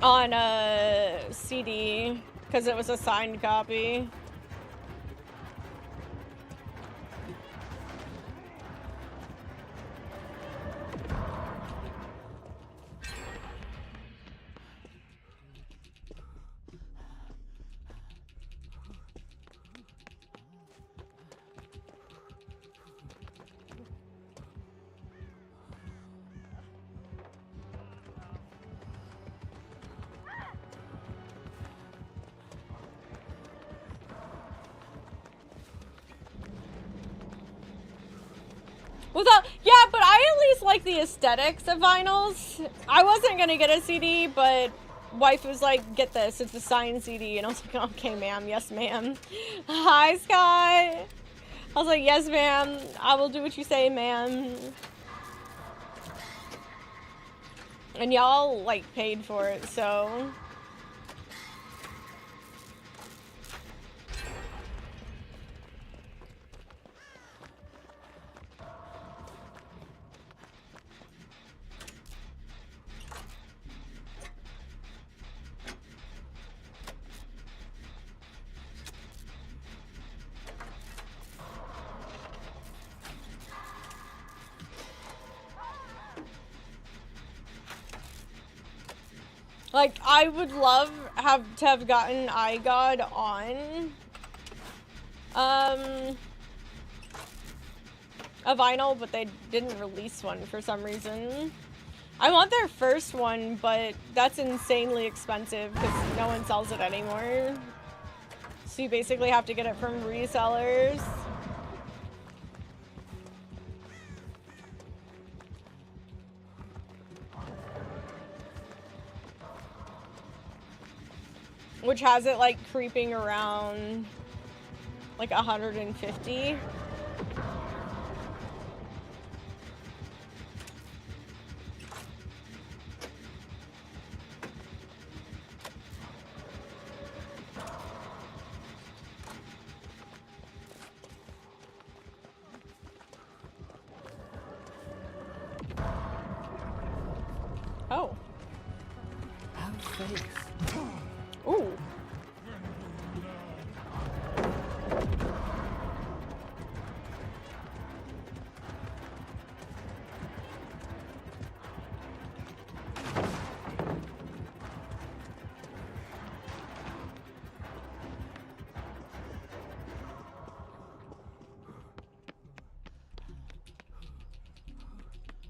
on a CD because it was a signed copy. Yeah, but I at least like the aesthetics of vinyls. I wasn't gonna get a CD, but wife was like, get this, it's a signed CD. And I was like, okay, ma'am, yes, ma'am. Hi, Scott. I was like, yes, ma'am, I will do what you say, ma'am. And y'all, like, paid for it, so... Like, I would love to have gotten iGod on a vinyl, but they didn't release one for some reason. I want their first one, but that's insanely expensive because no one sells it anymore. So you basically have to get it from resellers. Which has it like creeping around like 150. Oh. Have faith. Ooh.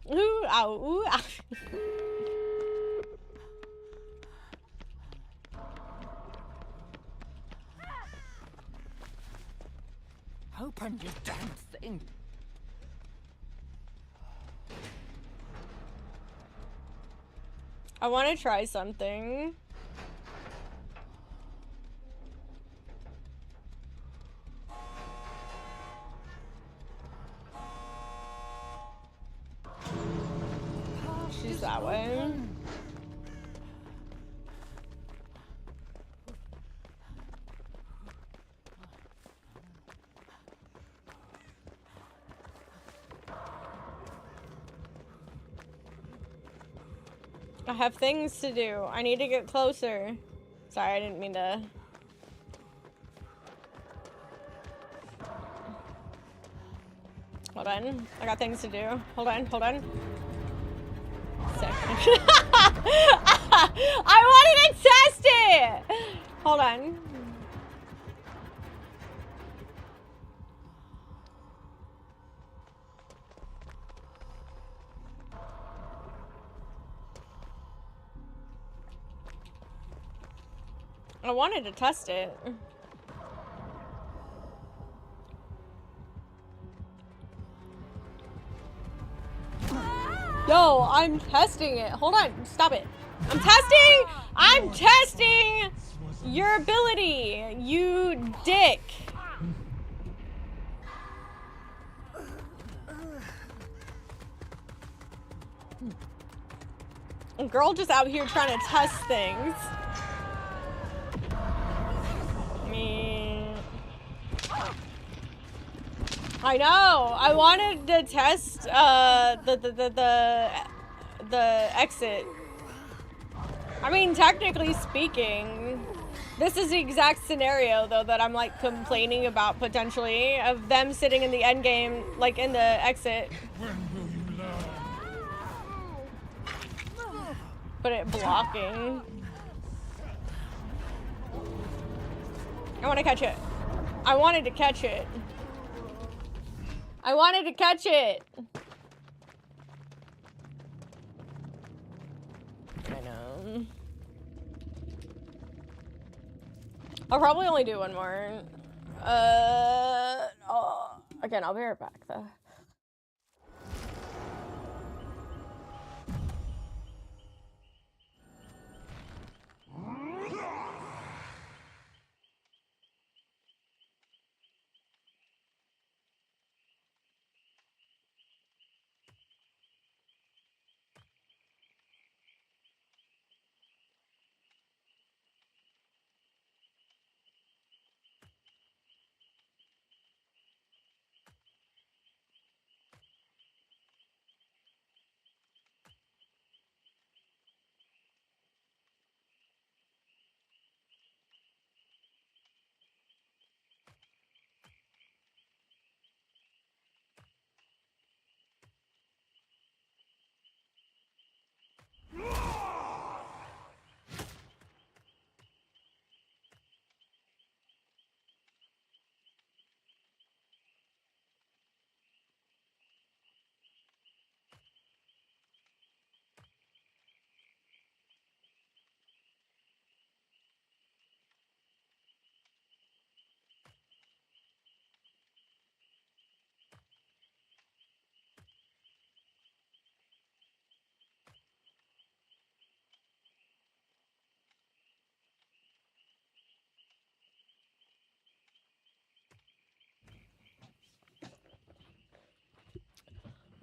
Ooh, ow, ooh, ow. Open you damn thing. I want to try something. She's that way. I have things to do. I need to get closer. Sorry, I didn't mean to. Hold on. I got things to do. Hold on, hold on. Sick. I wanted to test it! Hold on. I wanted to test it. Yo, I'm testing it. Hold on, stop it. I'm testing your ability, you dick. A girl just out here trying to test things. I know. I wanted to test the exit. I mean, technically speaking, this is the exact scenario though that I'm like complaining about potentially of them sitting in the end game, like in the exit. When will you learn? But it blocking. I want to catch it. I wanted to catch it. I wanted to catch it. I know. I'll probably only do one more. Again, I'll be right back though.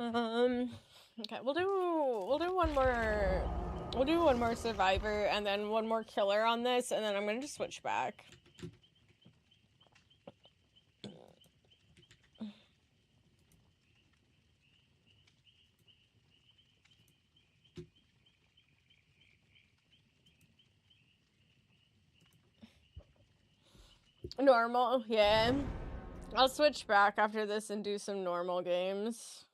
Okay, we'll do one more survivor and then one more killer on this, and then I'm gonna just switch back. Normal, yeah. I'll switch back after this and do some normal games.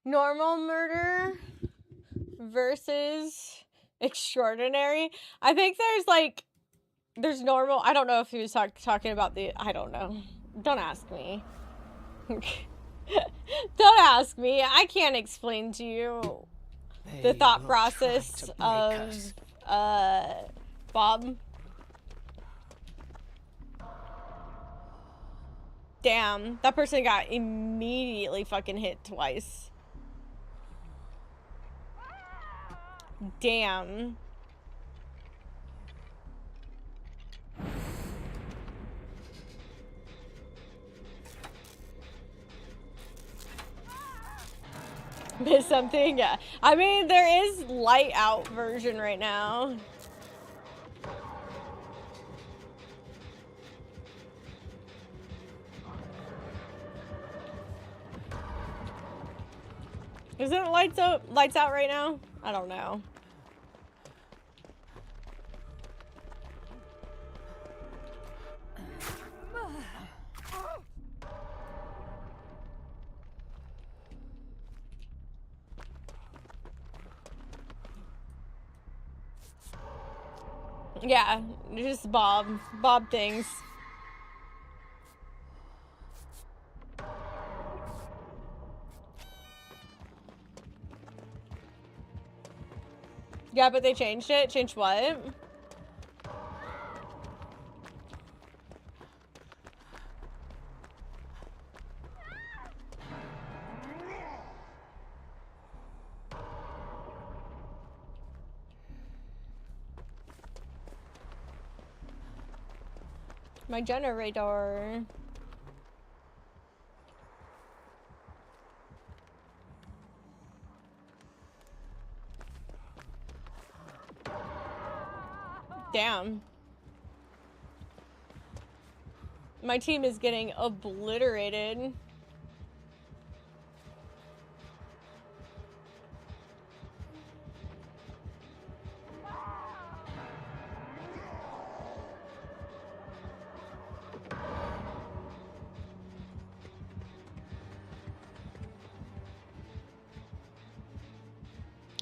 Normal murder versus extraordinary. I think there's normal. I don't know if he was talking about the. I don't know. Don't ask me. Don't ask me. I can't explain to you the thought process of Bob. Damn, that person got immediately fucking hit twice. Damn. Miss something? Yeah. I mean, there is light out version right now. Isn't it lights out right now? I don't know. Yeah, just Bob things. Yeah, but they changed it. Changed what? My generator. Damn. My team is getting obliterated.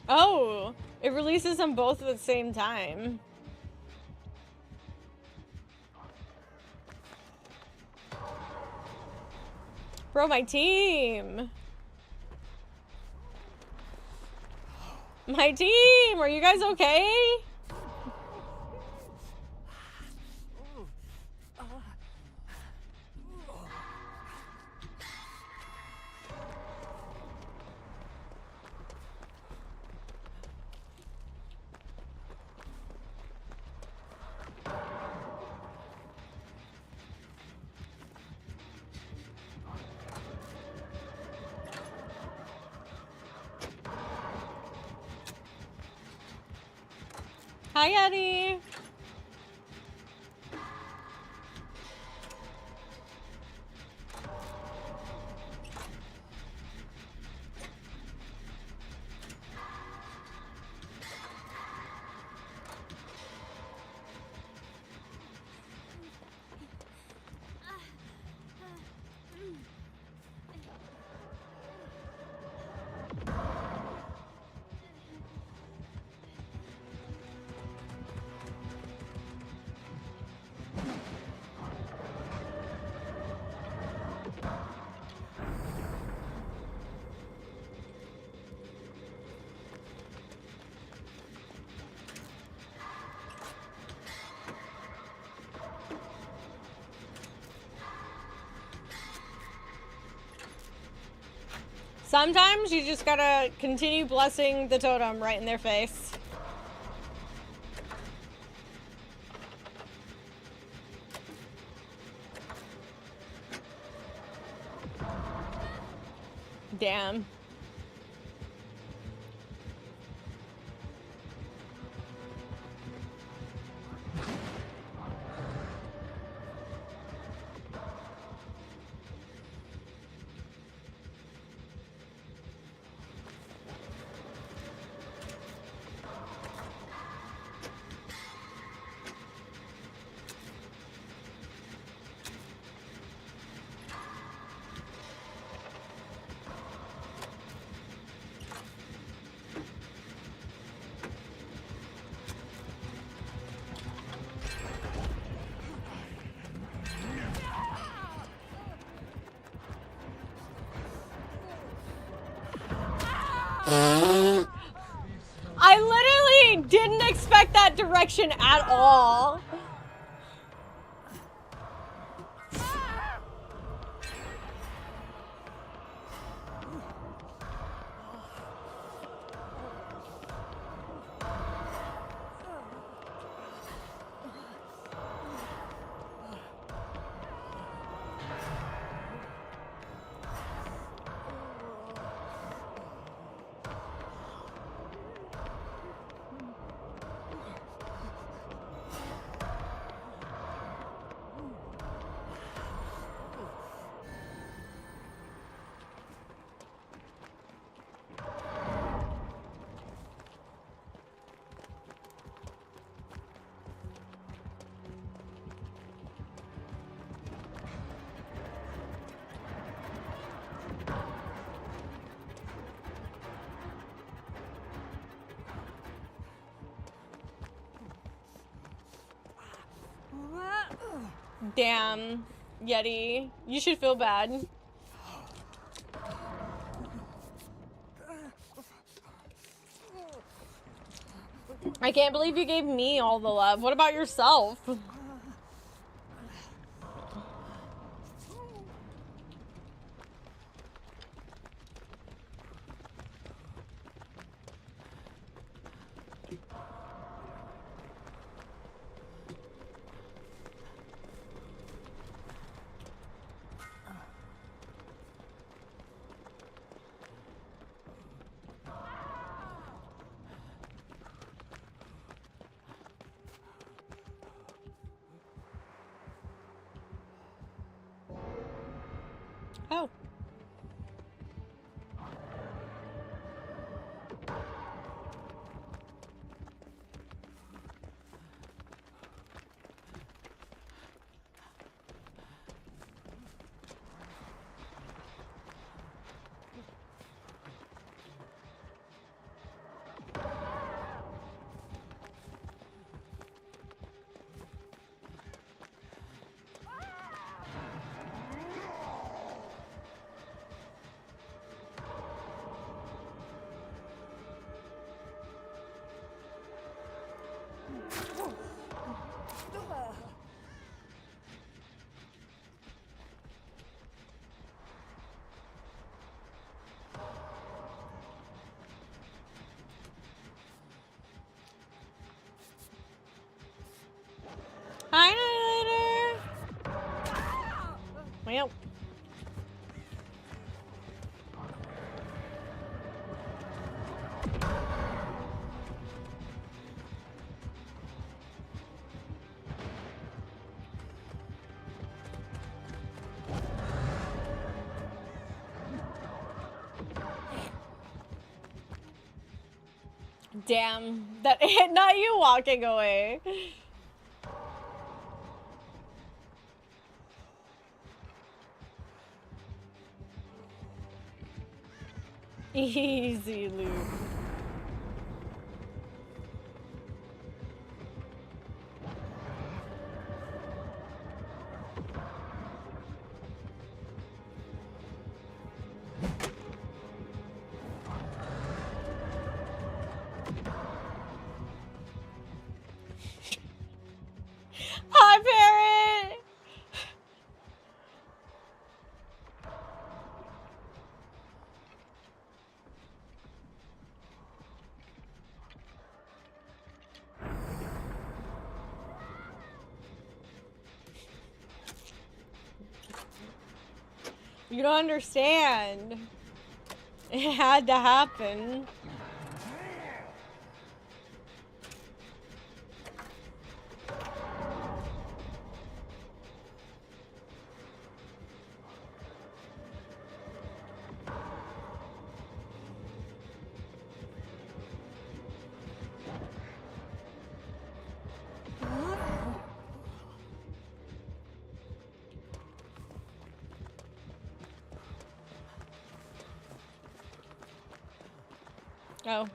Oh, it releases them both at the same time. Bro, my team. My team, are you guys okay? Hi, Eddie. Sometimes you just gotta continue blessing the totem right in their face. Damn. I literally didn't expect that direction at all. Damn, Yeti. You should feel bad. I can't believe you gave me all the love. What about yourself? Oh. Hi, Annihilator. Well. Damn. That not you walking away. Easy loot. Hi, Parrot! You don't understand. It had to happen. Oh.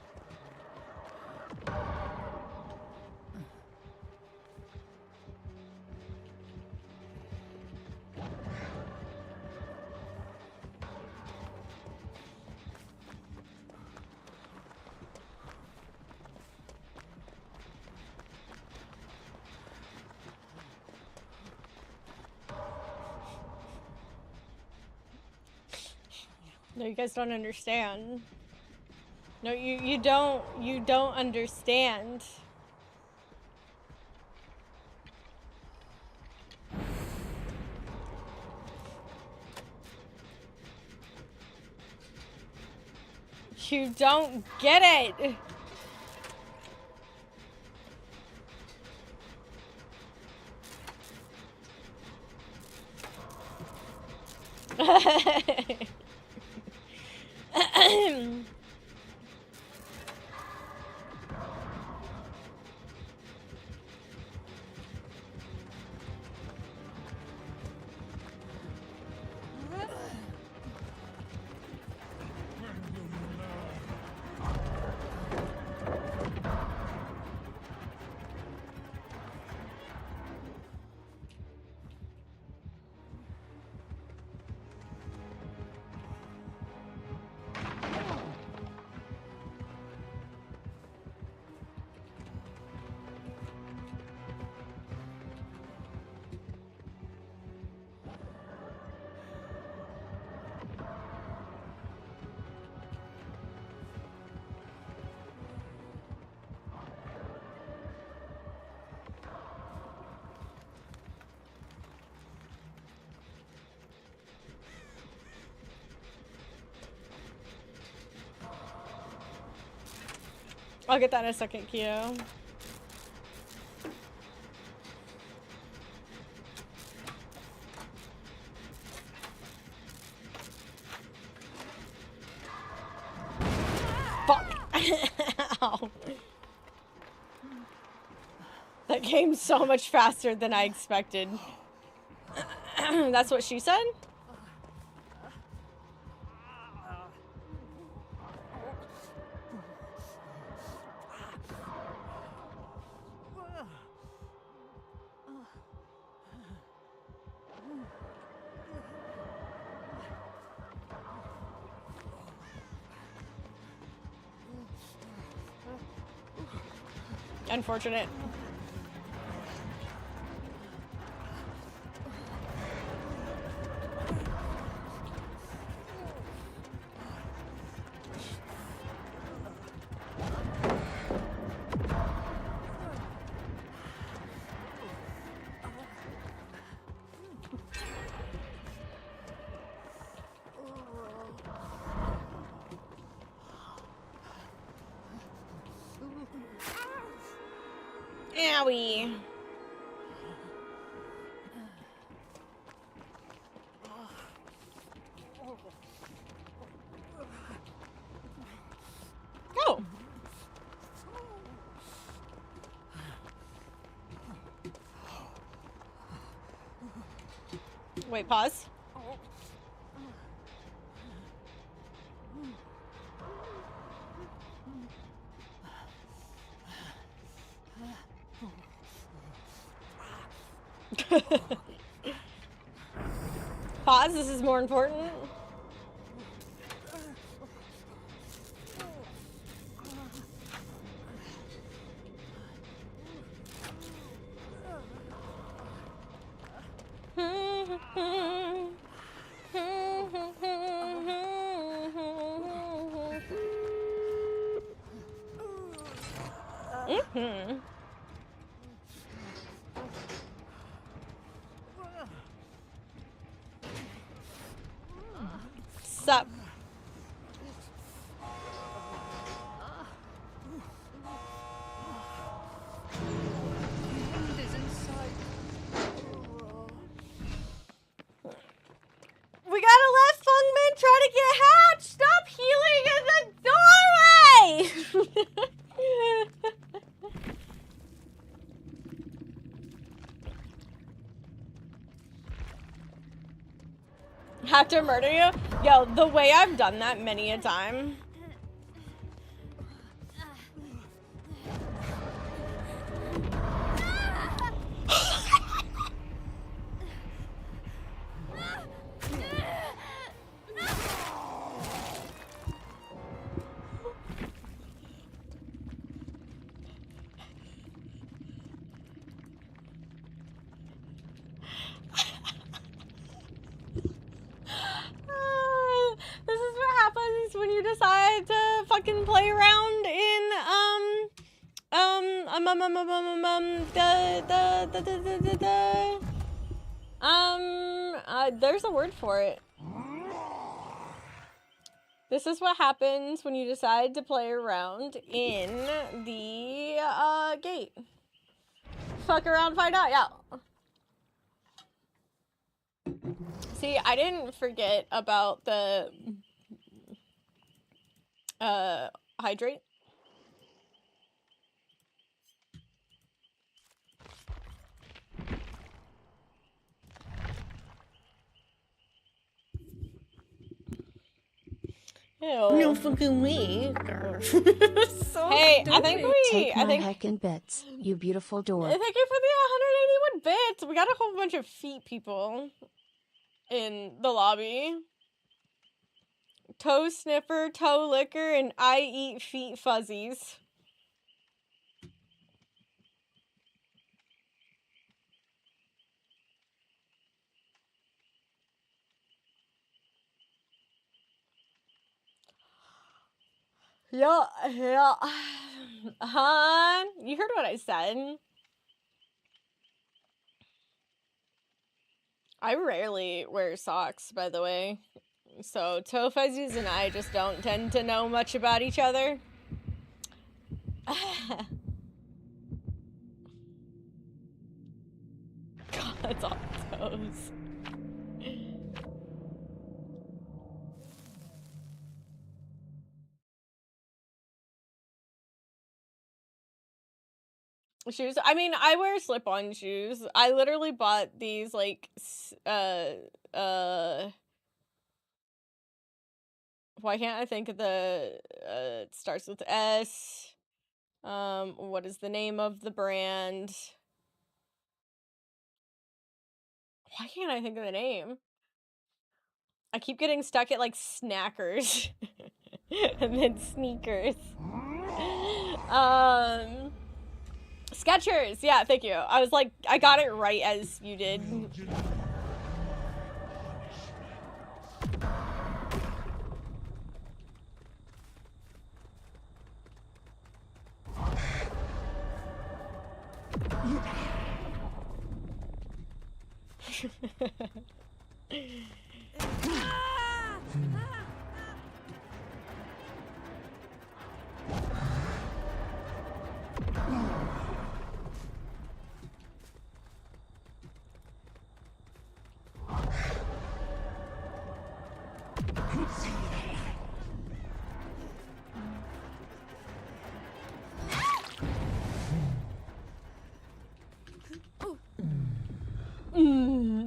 No, you guys don't understand. No, you don't understand. You don't get it. I'll get that in a second, Kyo. Fuck. Ow. That came so much faster than I expected. That's what she said? Unfortunate. Owie. Oh. Wait, pause. Pause, this is more important. Sup? We got a left Fungman trying to get hatched! Stop healing in the doorway! Have to murder you? Yo, the way I've done that many a time. This is what happens when you decide to fucking play around in there's a word for it. This is what happens when you decide to play around in the gate. Fuck around, find out, yeah. See, I didn't forget about the hydrate. Ew. No fucking way. So Hey, stupid. I think Take my I think heckin' bits, you beautiful door. thank you for the 181 bits. We got a whole bunch of feet people in the lobby. Toe sniffer, toe licker, and I eat feet fuzzies. Yeah, yeah. Hon, you heard what I said. I rarely wear socks, by the way. So, toe fuzzies and I just don't tend to know much about each other. God, that's all toes. Shoes. I mean, I wear slip-on shoes. I literally bought these like why can't I think of the it starts with S. What is the name of the brand? Why can't I think of the name? I keep getting stuck at like snackers and then sneakers. Skechers. Yeah, thank you. I was like, I got it right as you did.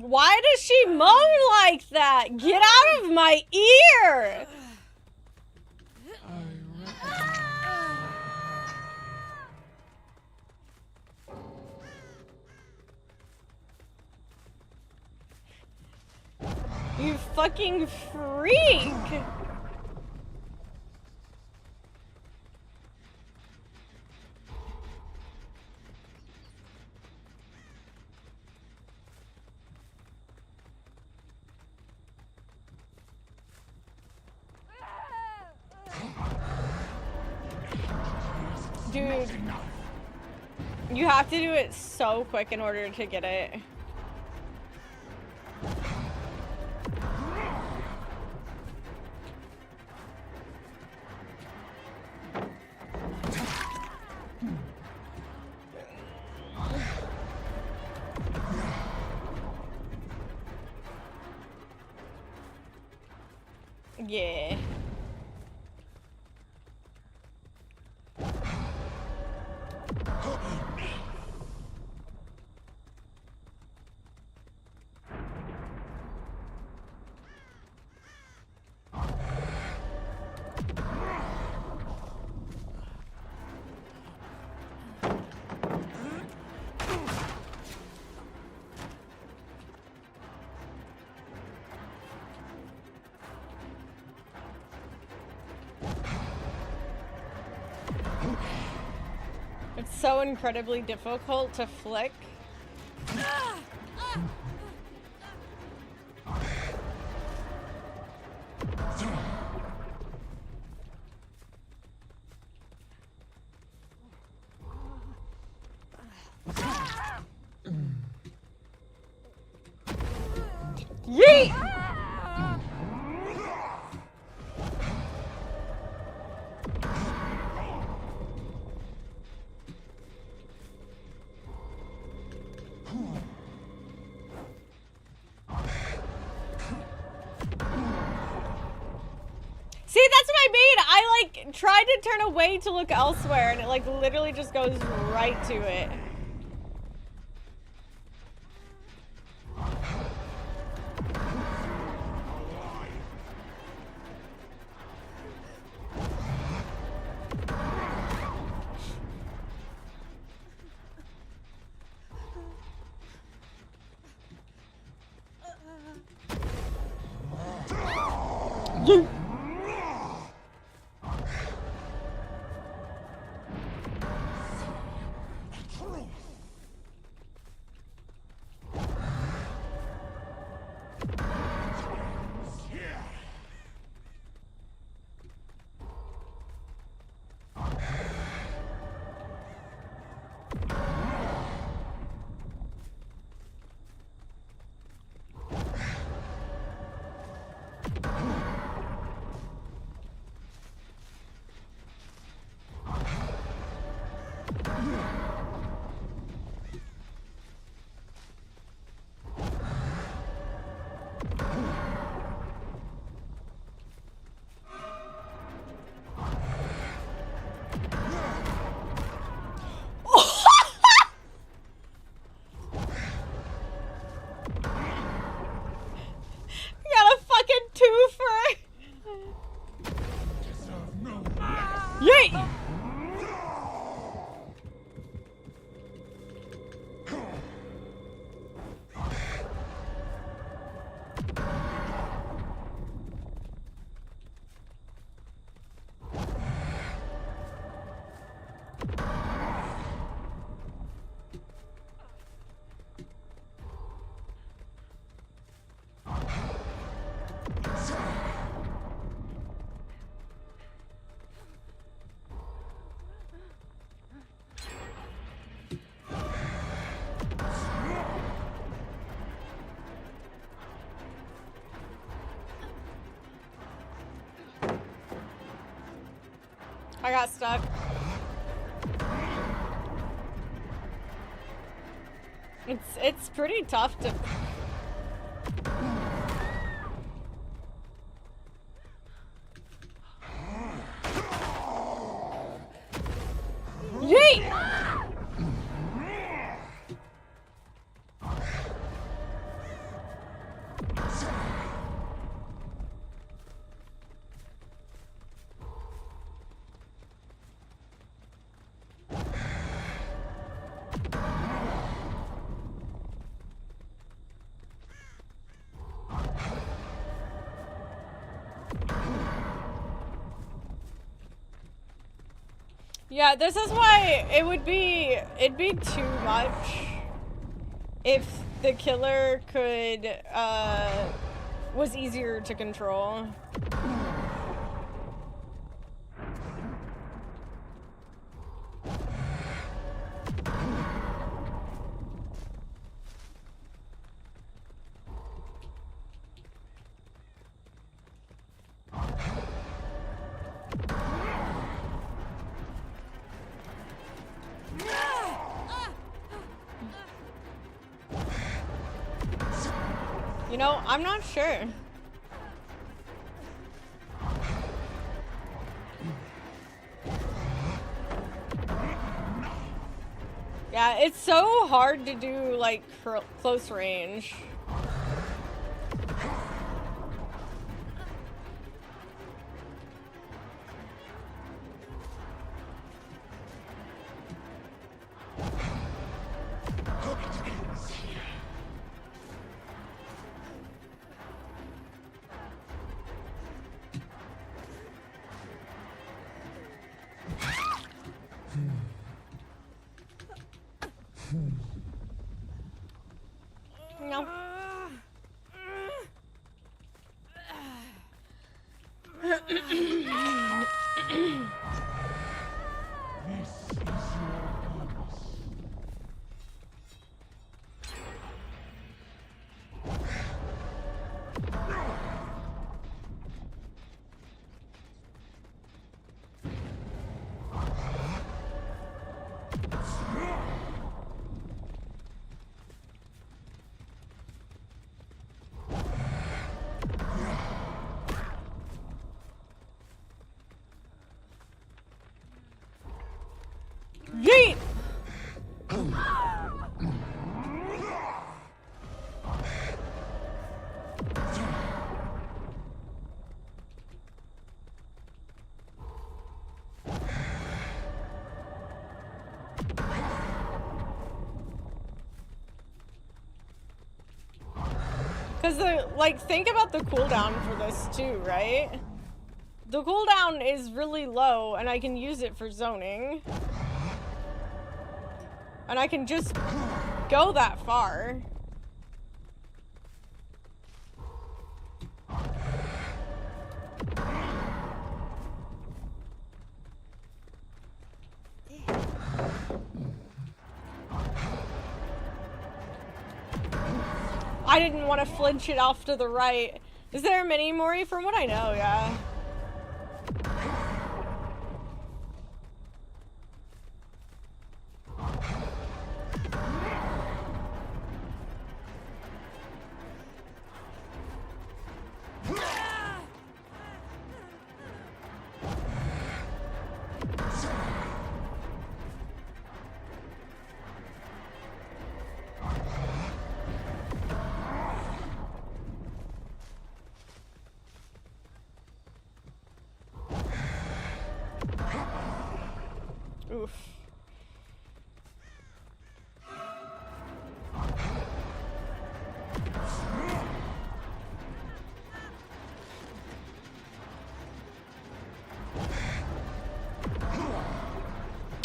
Why Why does she moan like that? Get out of my ear! You fucking freak! Dude, you have to do it so quick in order to get it. Yeah. It's so incredibly difficult to flick. Yeet! See, that's what I mean. I like tried to turn away to look elsewhere and it like literally just goes right to it. Got a fucking twofer. Yeet! I got stuck. It's pretty tough to... Yeet! Yeah, this is why it'd be too much if the killer was easier to control. You know, I'm not sure. Yeah, it's so hard to do, like, close range. No. Yeet! Because think about the cooldown for this too, right? The cooldown is really low, and I can use it for zoning. And I can just go that far. I didn't want to flinch it off to the right. Is there a mini Mori? From what I know, yeah. Oof.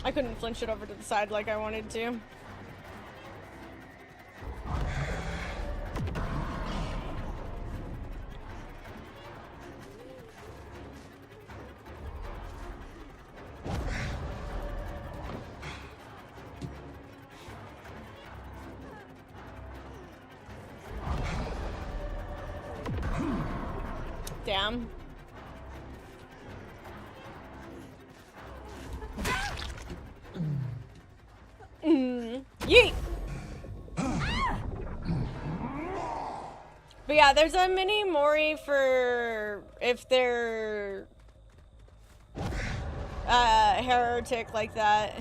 I couldn't flinch it over to the side like I wanted to. Damn. Yeet! But yeah, there's a mini Mori for if they're heretic like that.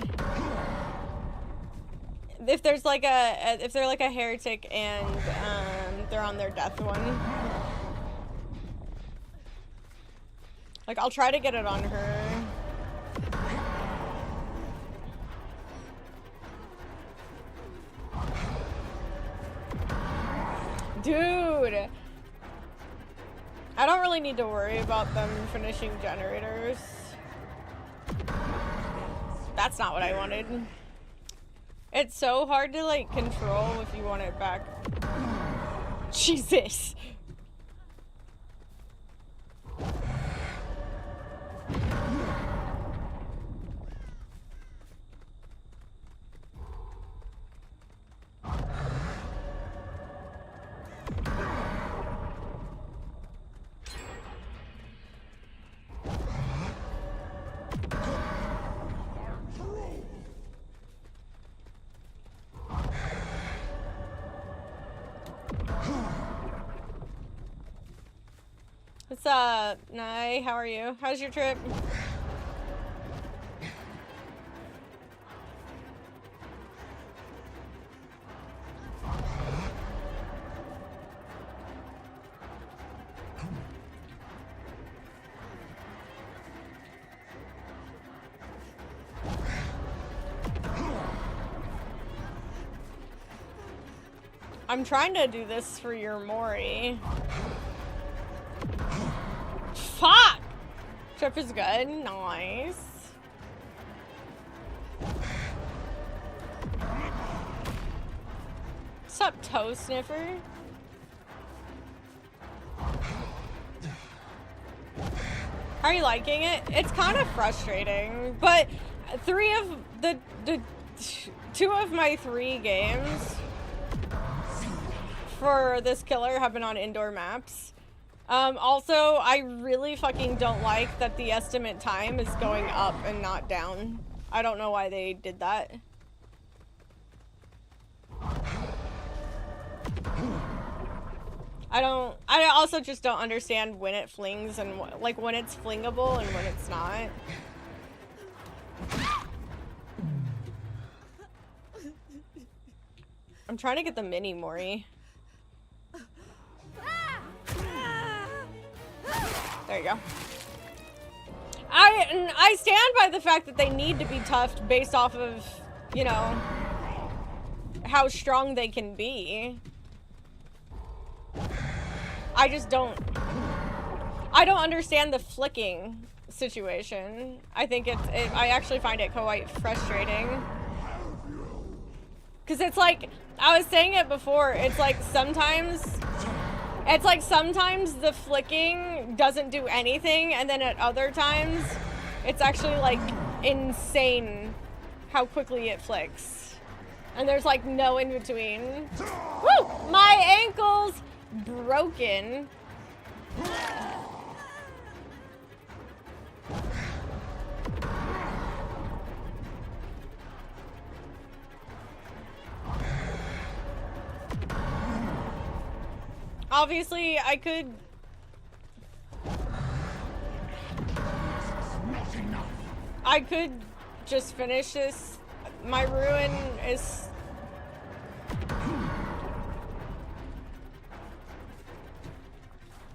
If there's like if they're like a heretic and if they're on their death one. Like, I'll try to get it on her. Dude! I don't really need to worry about them finishing generators. That's not what I wanted. It's so hard to, like, control if you want it back. Jesus! What's up, Nye? How are you? How's your trip? I'm trying to do this for your Mori. Fuck! Trip is good. Nice. What's up, toe sniffer? Are you liking it? It's kind of frustrating, but two of my 3 games for this killer have been on indoor maps. Also, I really fucking don't like that the estimate time is going up and not down. I don't know why they did that. I also just don't understand when it flings and like when it's flingable and when it's not. I'm trying to get the mini Mori. There you go. I stand by the fact that they need to be toughed based off of, you know, how strong they can be. I just don't understand the flicking situation. I think I actually find it quite frustrating. Cause it's like, I was saying it before, it's like sometimes the flicking doesn't do anything, and then at other times, it's actually like insane how quickly it flicks. And there's like no in between. Woo! My ankle's broken. Obviously, I could just finish this. My ruin is...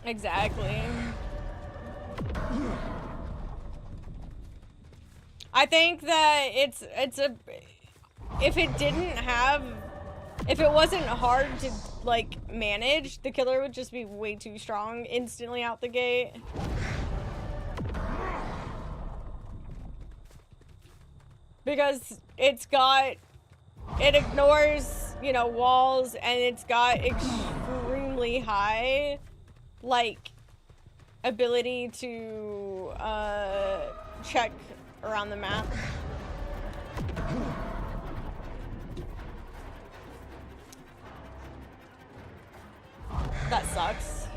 Exactly. I think that it's a... If it wasn't hard to, like, manage, the killer would just be way too strong instantly out the gate. Because it ignores, you know, walls, and it's got extremely high, like, ability to, check around the map. That sucks.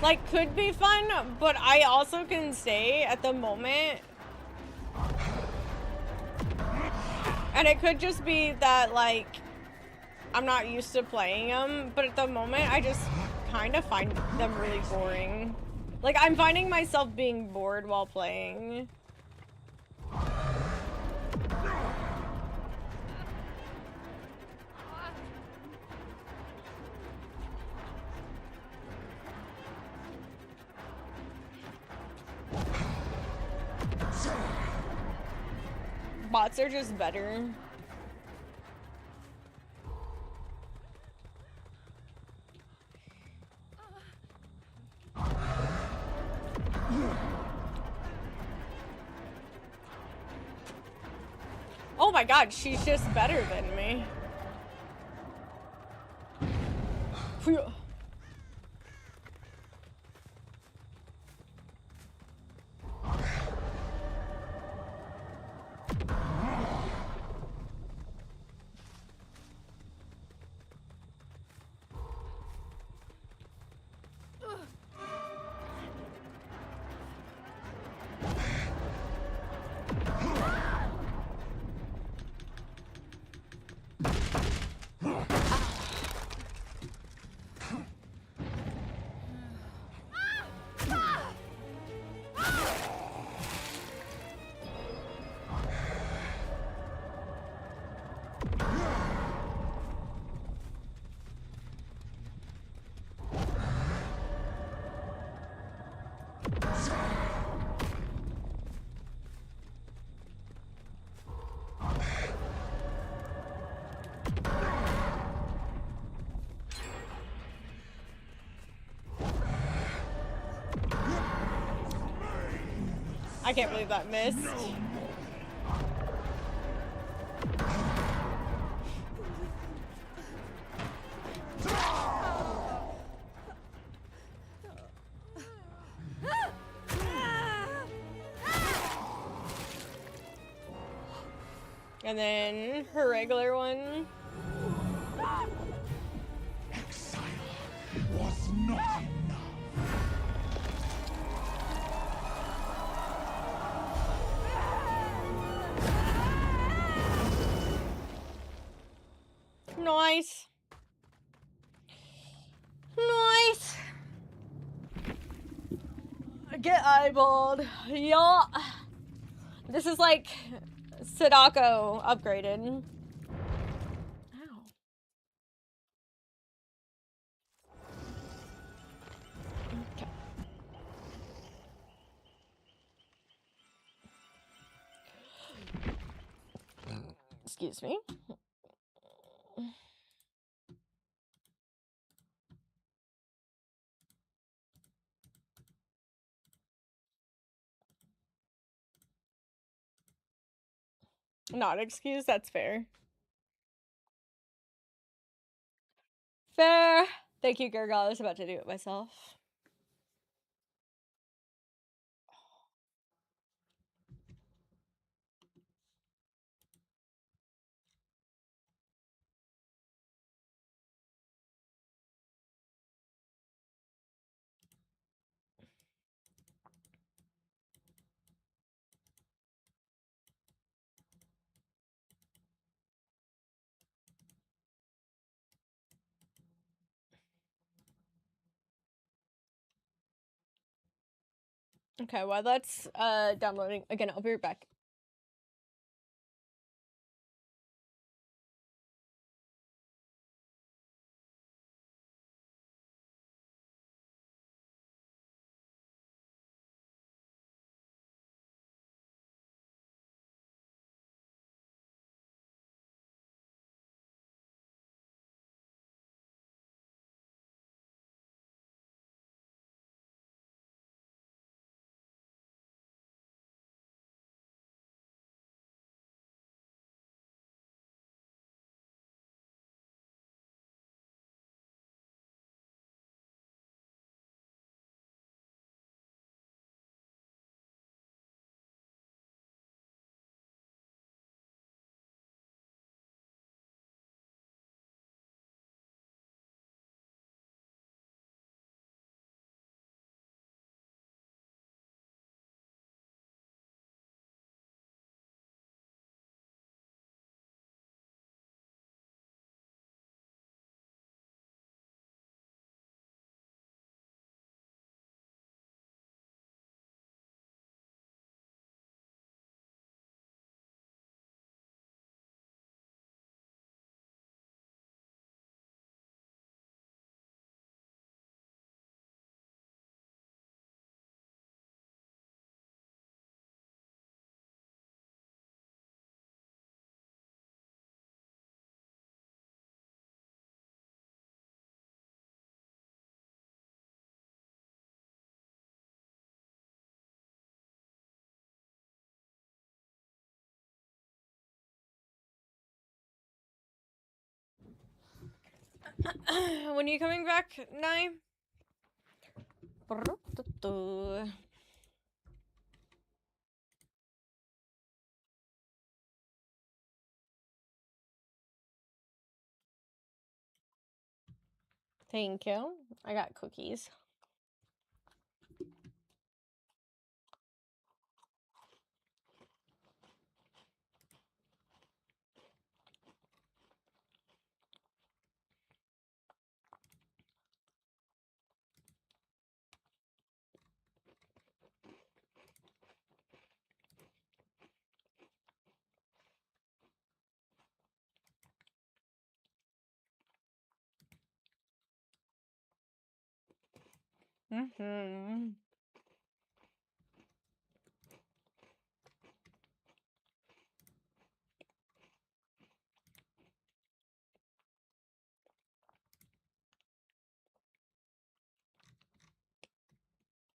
Like, could be fun, but I also can say at the moment, and it could just be that, like, I'm not used to playing them, but at the moment I just kind of find them really boring. Like, I'm finding myself being bored while playing. Bots are just better. Oh my god, she's just better than me. Phew. I can't believe that missed. And then her regular one. Exile was not enough. Nice. Nice. Get eyeballed. Yeah. This is like Sadako upgraded. Ow. Okay. Excuse me. Not excuse, that's fair. Fair. Thank you, Gurgle. I was about to do it myself. Okay, well, that's downloading. Again, I'll be right back. When are you coming back, Nye? Thank you. I got cookies. Mm-hmm.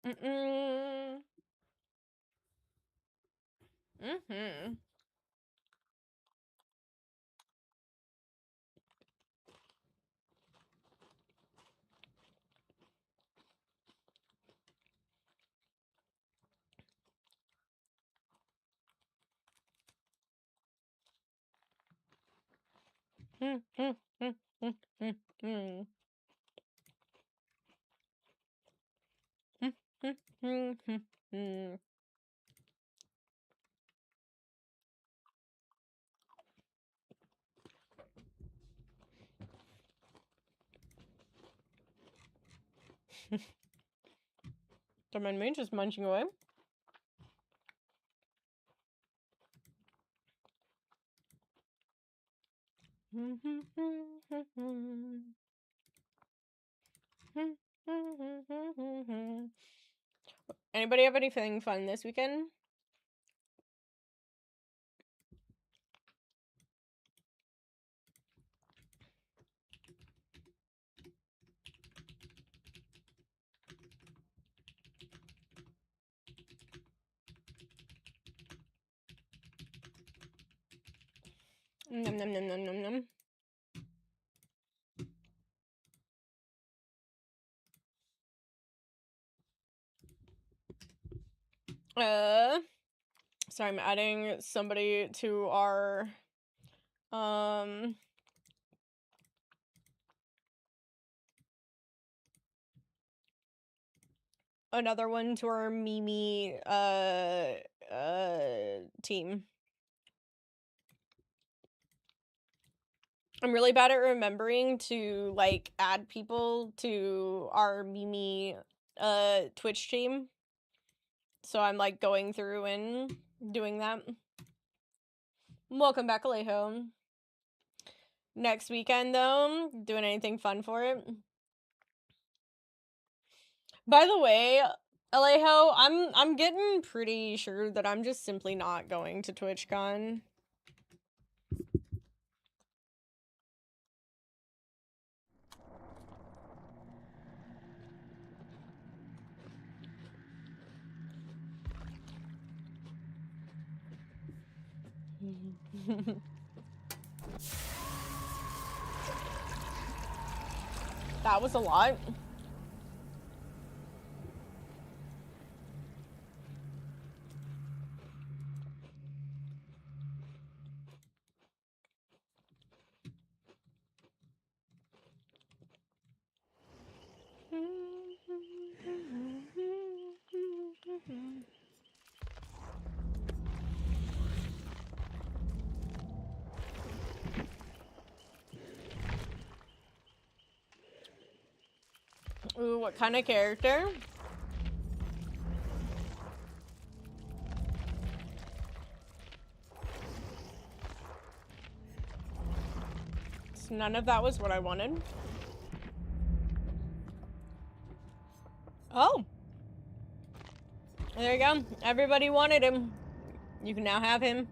Mm-mm. Mm-hmm. Don't mind me, just munching away. Anybody have anything fun this weekend? Nom nom nom nom nom nom. Sorry, I'm adding somebody to our another one to our Mimi team. I'm really bad at remembering to like add people to our Mimi Twitch team. So I'm like going through and doing that. Welcome back, Alejo. Next weekend though, doing anything fun for it? By the way, Alejo, I'm getting pretty sure that I'm just simply not going to TwitchCon. That was a lot. Ooh, what kind of character? So none of that was what I wanted. Oh. There you go. Everybody wanted him. You can now have him.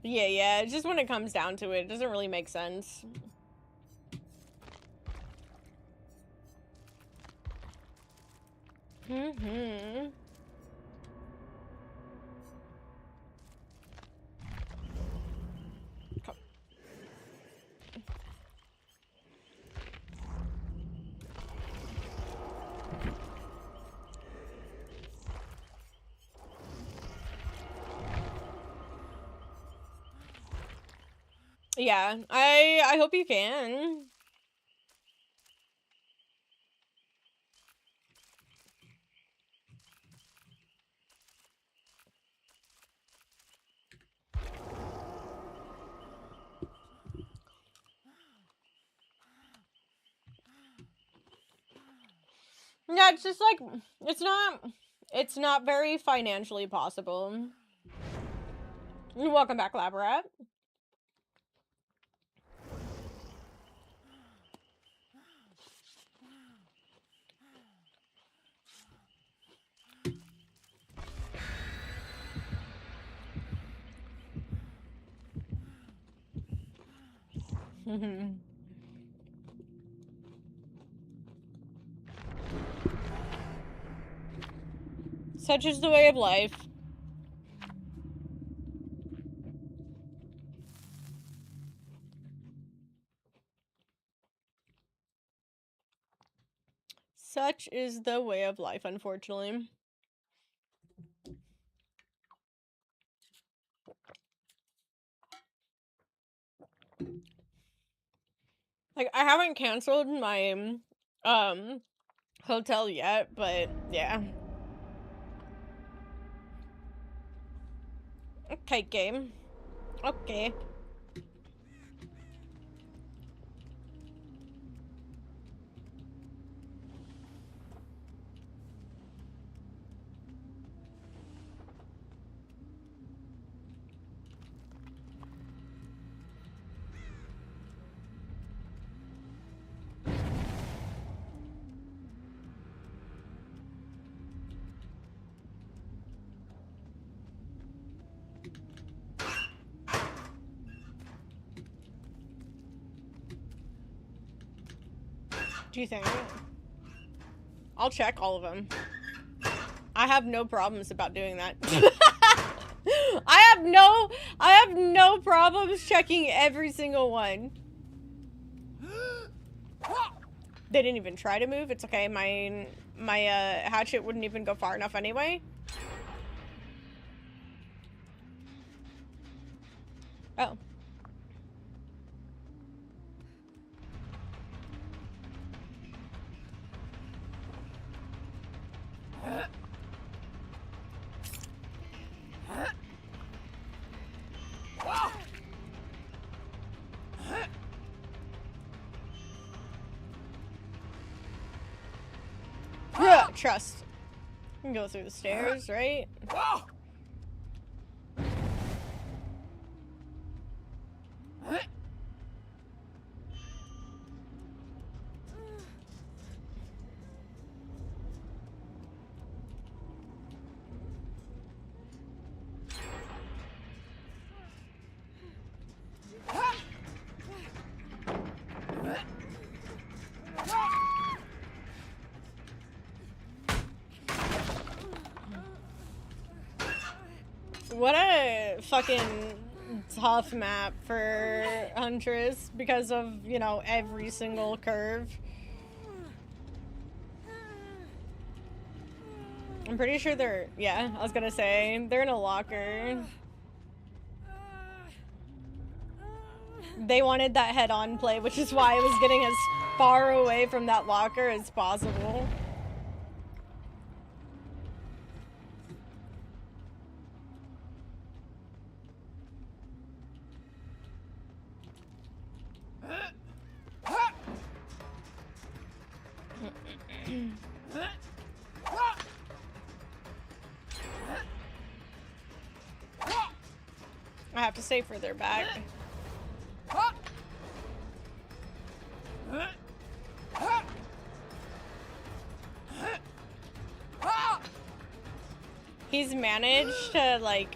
Yeah, just when it comes down to it, it doesn't really make sense. Mm-hmm. Yeah, I hope you can. Yeah, it's just like it's not very financially possible. Welcome back, Lab Rat. Such is the way of life. Such is the way of life, unfortunately. Like, I haven't canceled my hotel yet, but yeah. Okay, game. Okay. Do you think? I'll check all of them. I have no problems about doing that. I have no problems checking every single one. They didn't even try to move. It's okay. My hatchet wouldn't even go far enough anyway. Oh. Trust. You can go through the stairs, right? What a fucking tough map for Huntress because of, you know, every single curve. I'm pretty sure they're, yeah, I was gonna say, they're in a locker. They wanted that head-on play, which is why I was getting as far away from that locker as possible. I have to stay further back. He's managed to, like,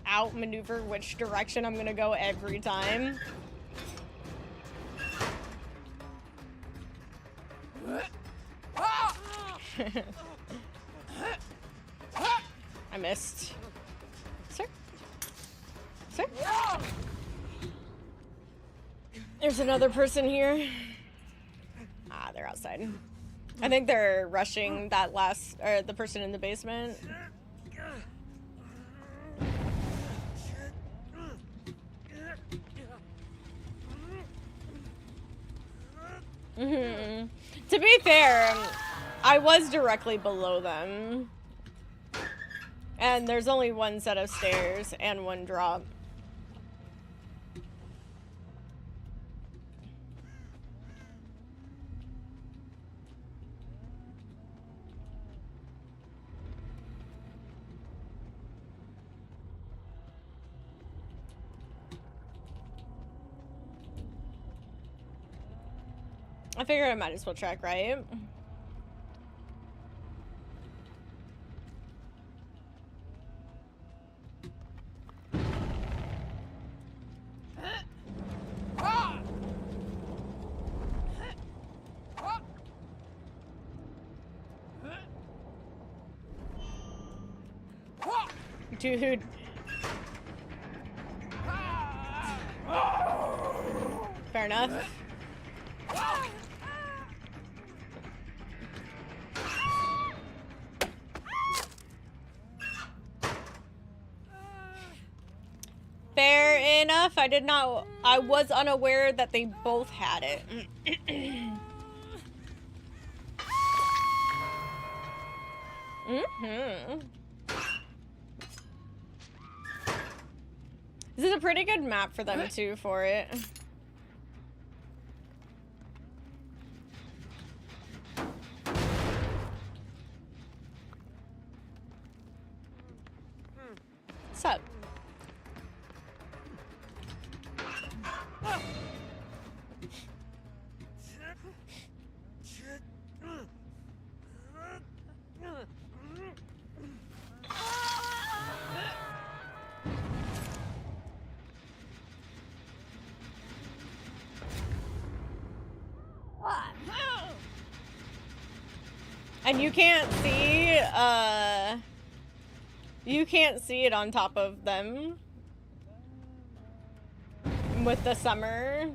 outmaneuver which direction I'm gonna go every time. I missed. Sir? Sir? There's another person here. Ah, they're outside. I think they're rushing that last, or the person in the basement. To be fair, I was directly below them. And there's only one set of stairs and one drop. I figured I might as well check, right? Dude. Fair enough. Fair enough. I was unaware that they both had it. This is a pretty good map for them too for it. What's up? And you can't see it on top of them with the summer.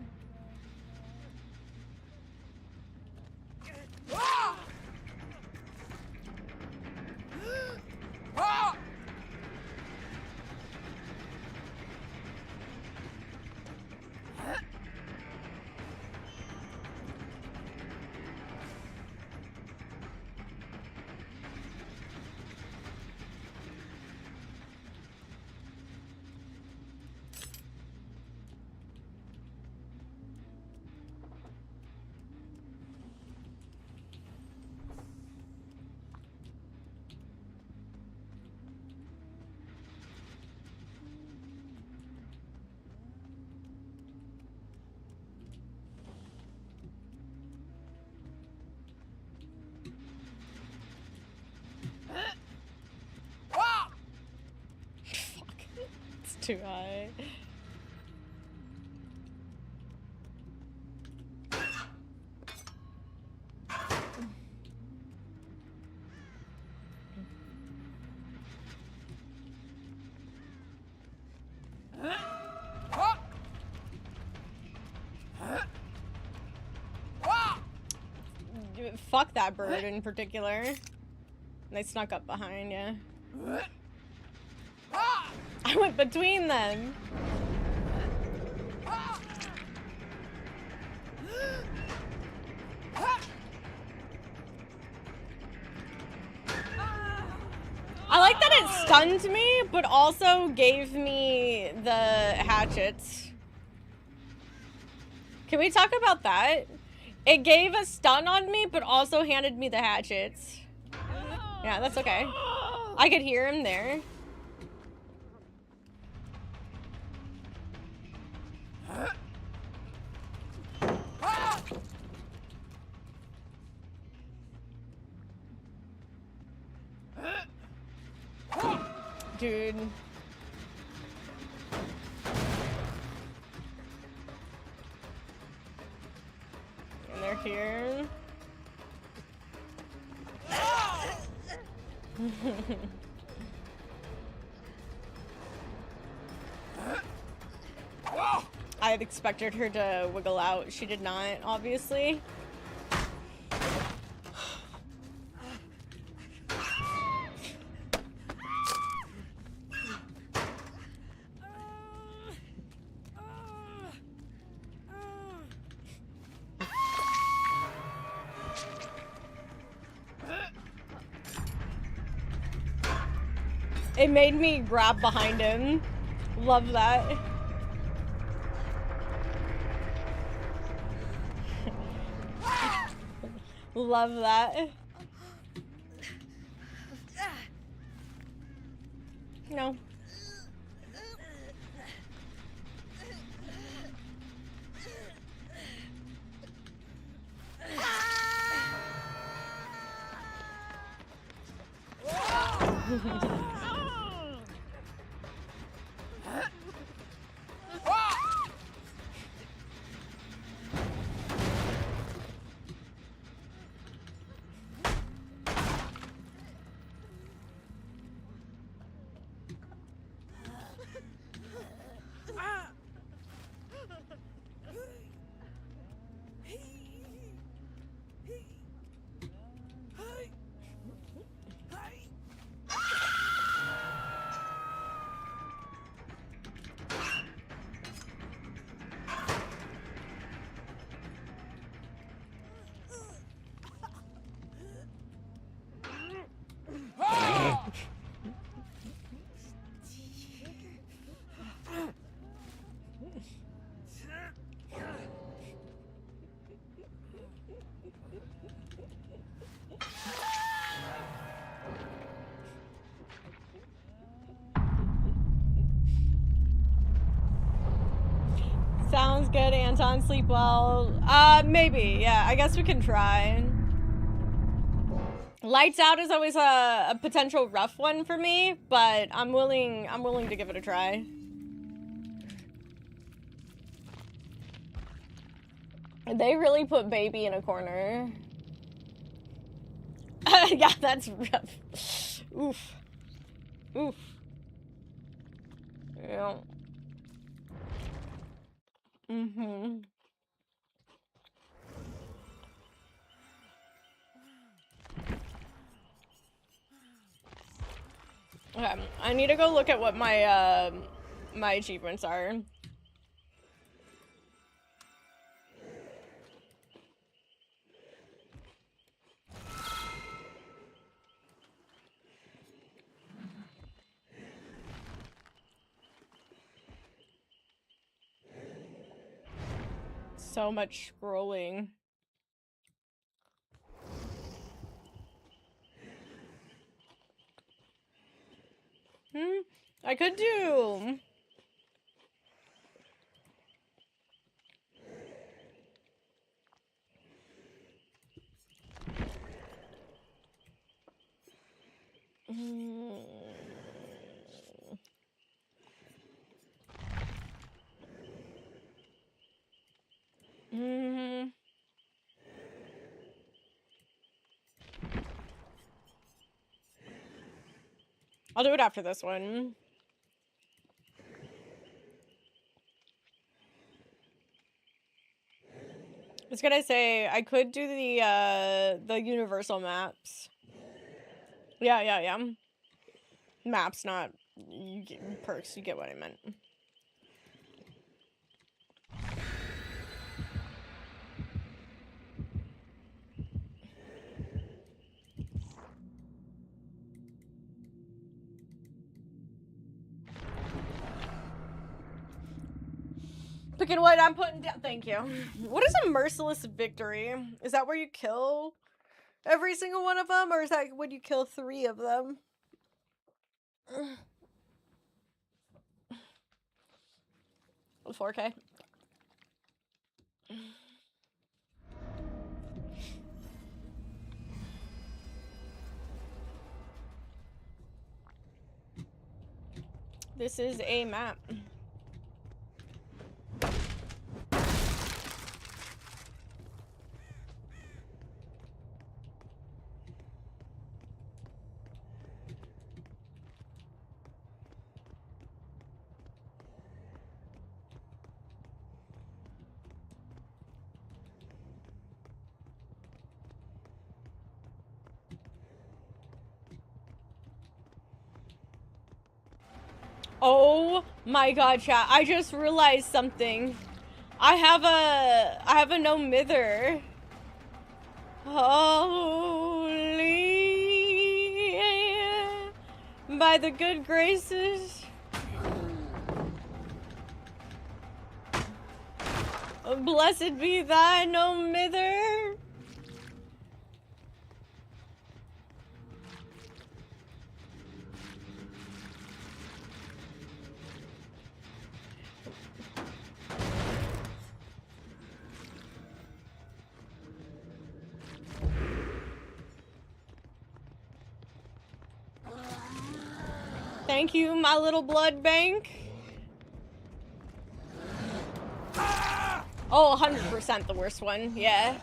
Too high. Fuck that bird in particular. They snuck up behind, yeah. I went between them. I like that it stunned me, but also gave me the hatchets. Can we talk about that? It gave a stun on me, but also handed me the hatchets. Yeah, that's okay. I could hear him there. Dude. And they're here. I had expected her to wiggle out. She did not, obviously. It made me grab behind him. Love that. Love that. No. Sounds good, Anton. Sleep well. Maybe. Yeah, I guess we can try. Lights out is always a potential rough one for me, but I'm willing to give it a try. They really put baby in a corner. Yeah, that's rough. Oof. Oof. Yeah. Mm-hmm. Okay, I need to go look at what my my achievements are. So much scrolling. I could do. I'll do it after this one. I was gonna say I could do the universal maps. Yeah. Maps, not you get perks. You get what I meant. Picking what I'm putting down. Thank you. What is a merciless victory? Is that where you kill every single one of them, or is that when you kill 3 of them? 4K. This is a map. Oh my god, chat. I just realized something. I have a no mither. Holy. By by the good graces. Blessed be thine, O mither. Thank you, my little blood bank. Oh, 100% the worst one, yeah.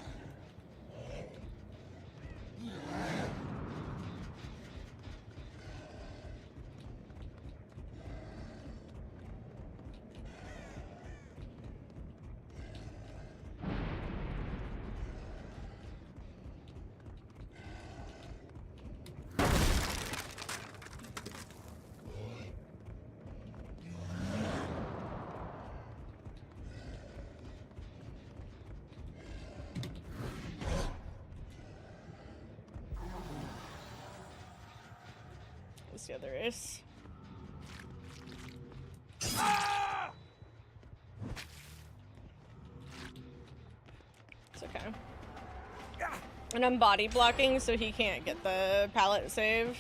What's the other is? It's okay. And I'm body blocking so he can't get the pallet save.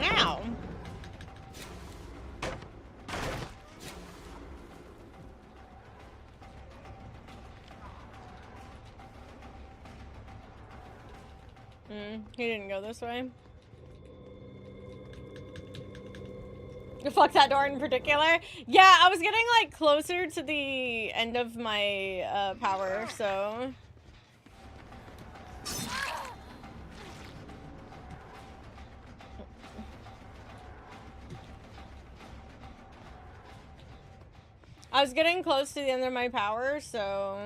Ow. He didn't go this way. Fuck that door in particular. Yeah, I was getting like closer to the end of my power, so. I was getting close to the end of my power, so.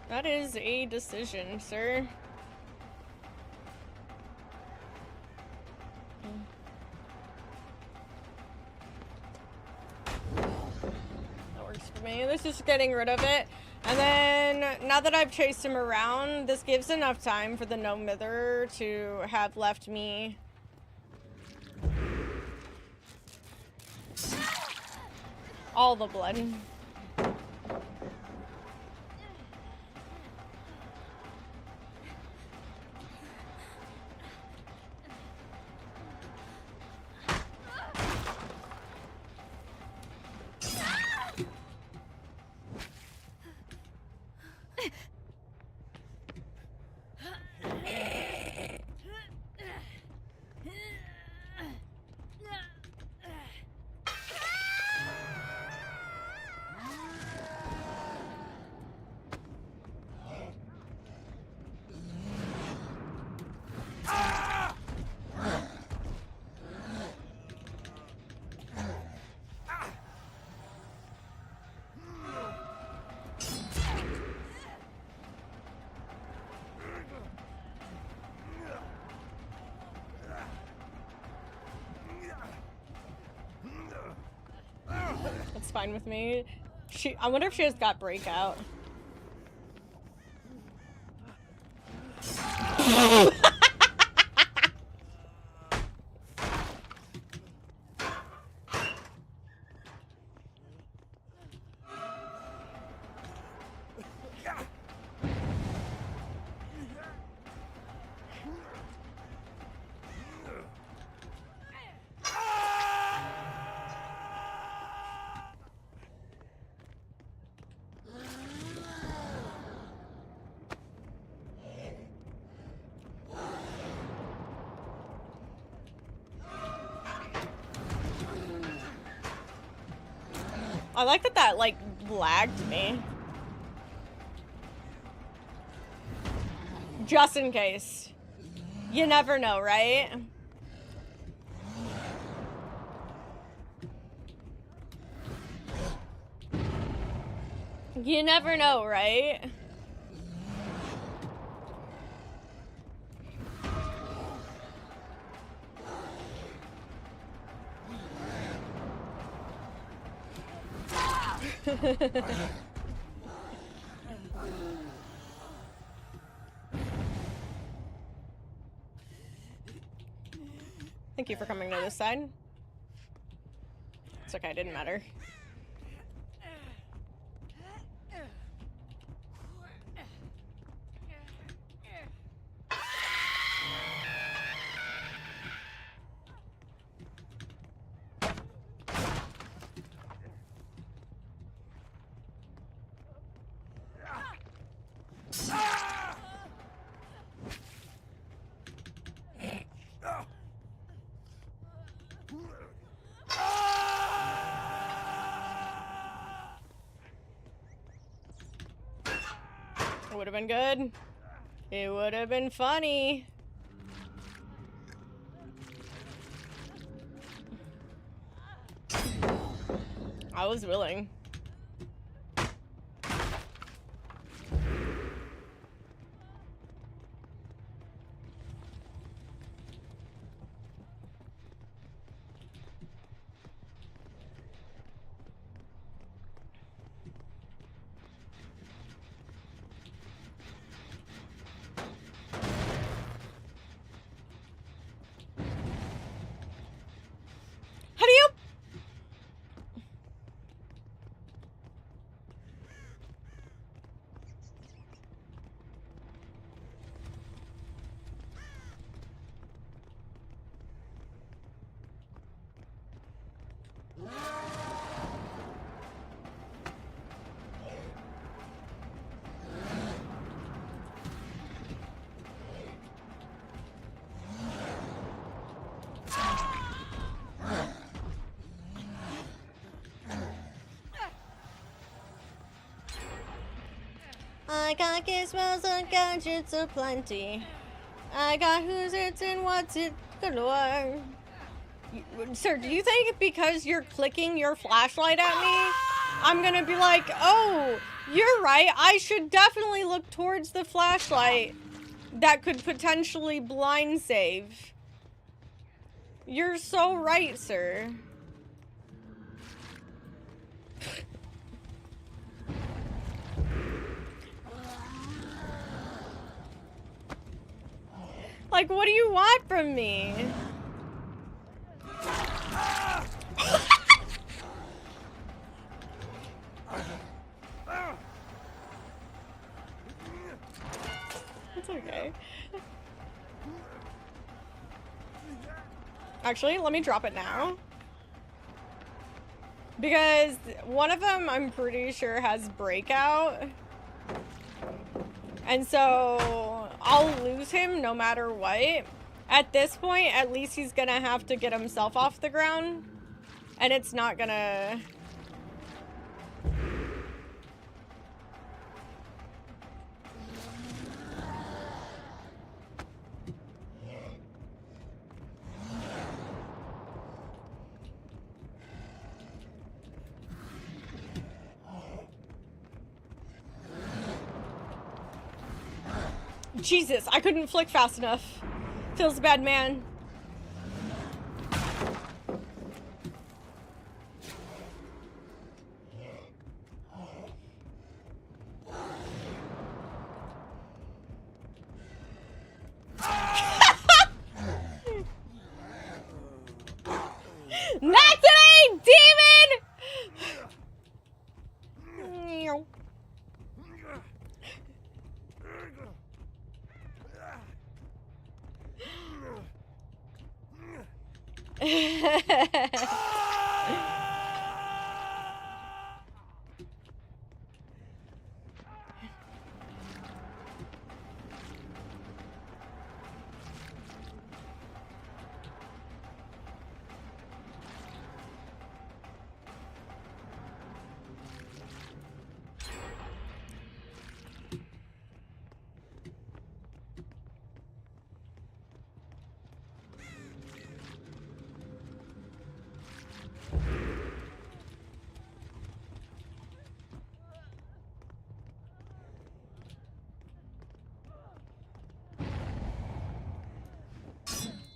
That is a decision, sir. That works for me. This is getting rid of it. And then, now that I've chased him around, this gives enough time for the no mither to have left me. All the blood. That's fine with me. I wonder if she has got breakout. I like that like lagged me. Just in case. You never know, right? You never know, right? Thank you for coming to this side. It's okay, it didn't matter. It would have been good. It would have been funny. I was willing. How do you? I got gizmos and gadgets aplenty. I got who's it and what's it galore. Sir, do you think because you're clicking your flashlight at me, I'm gonna be like, oh, you're right, I should definitely look towards the flashlight that could potentially blind save? You're so right, sir. Like, what do you want from me? It's okay. Actually, let me drop it now. Because one of them, I'm pretty sure, has breakout. And so I'll lose him no matter what. At this point, at least he's gonna have to get himself off the ground. And it's not gonna... Jesus, I couldn't flick fast enough. Feels bad, man. Not today, demon!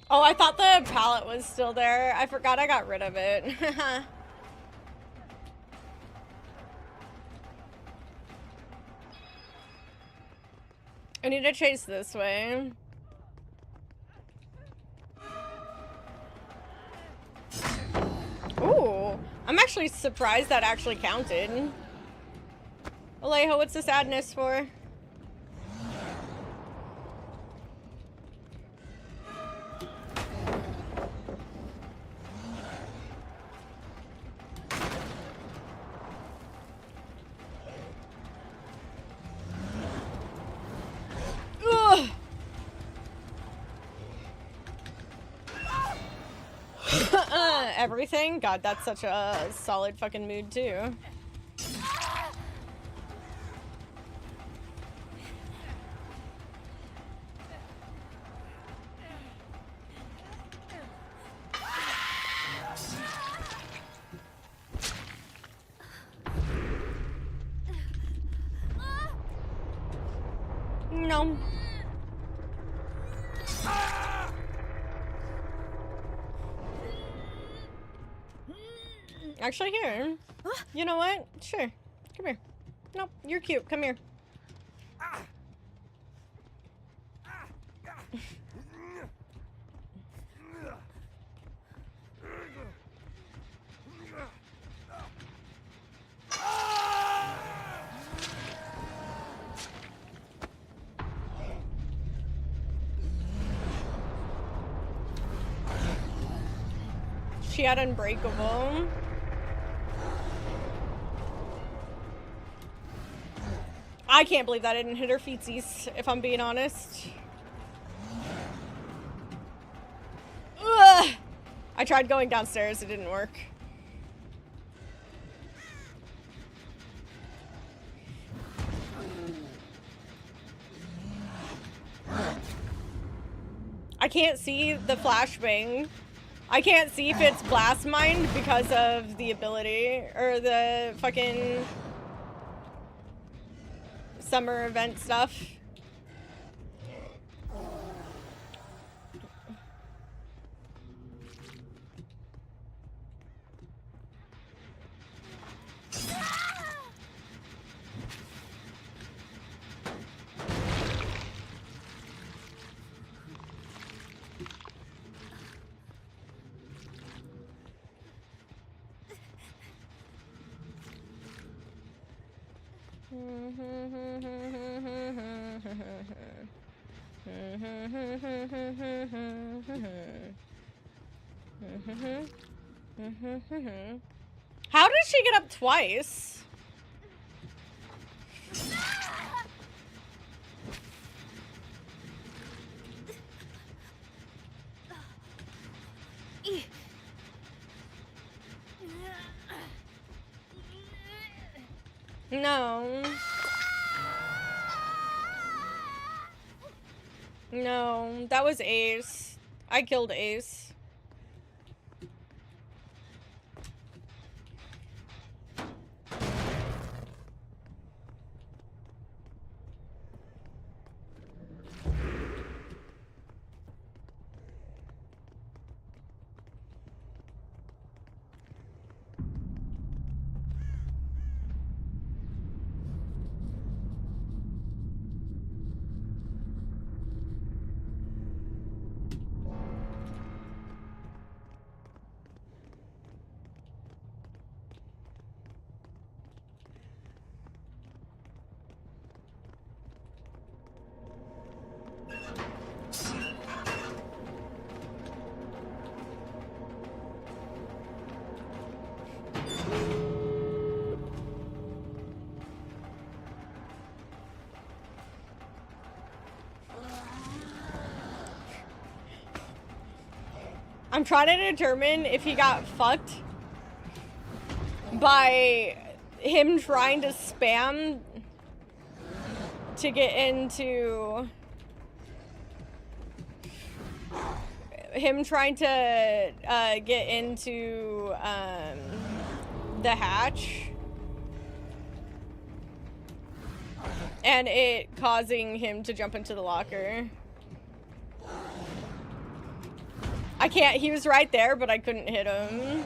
Oh, I thought the pallet was still there. I forgot I got rid of it. I need to chase this way. Ooh, I'm actually surprised that actually counted. Alejo, what's the sadness for? Ugh. Everything? God, that's such a solid fucking mood too. No. Actually, here. You know what? Sure. Come here. Nope, you're cute. Come here. She had Unbreakable. I can't believe that didn't hit her feetsies, if I'm being honest. Ugh. I tried going downstairs, it didn't work. I can't see the flashbang. I can't see if it's Blast Mind because of the ability, or the fucking summer event stuff. How did she get up twice? No. No, that was Ace. I killed Ace. I'm trying to determine if he got fucked by him trying to spam to get into... him trying to get into the hatch. And it causing him to jump into the locker. I can't. He was right there, but I couldn't hit him.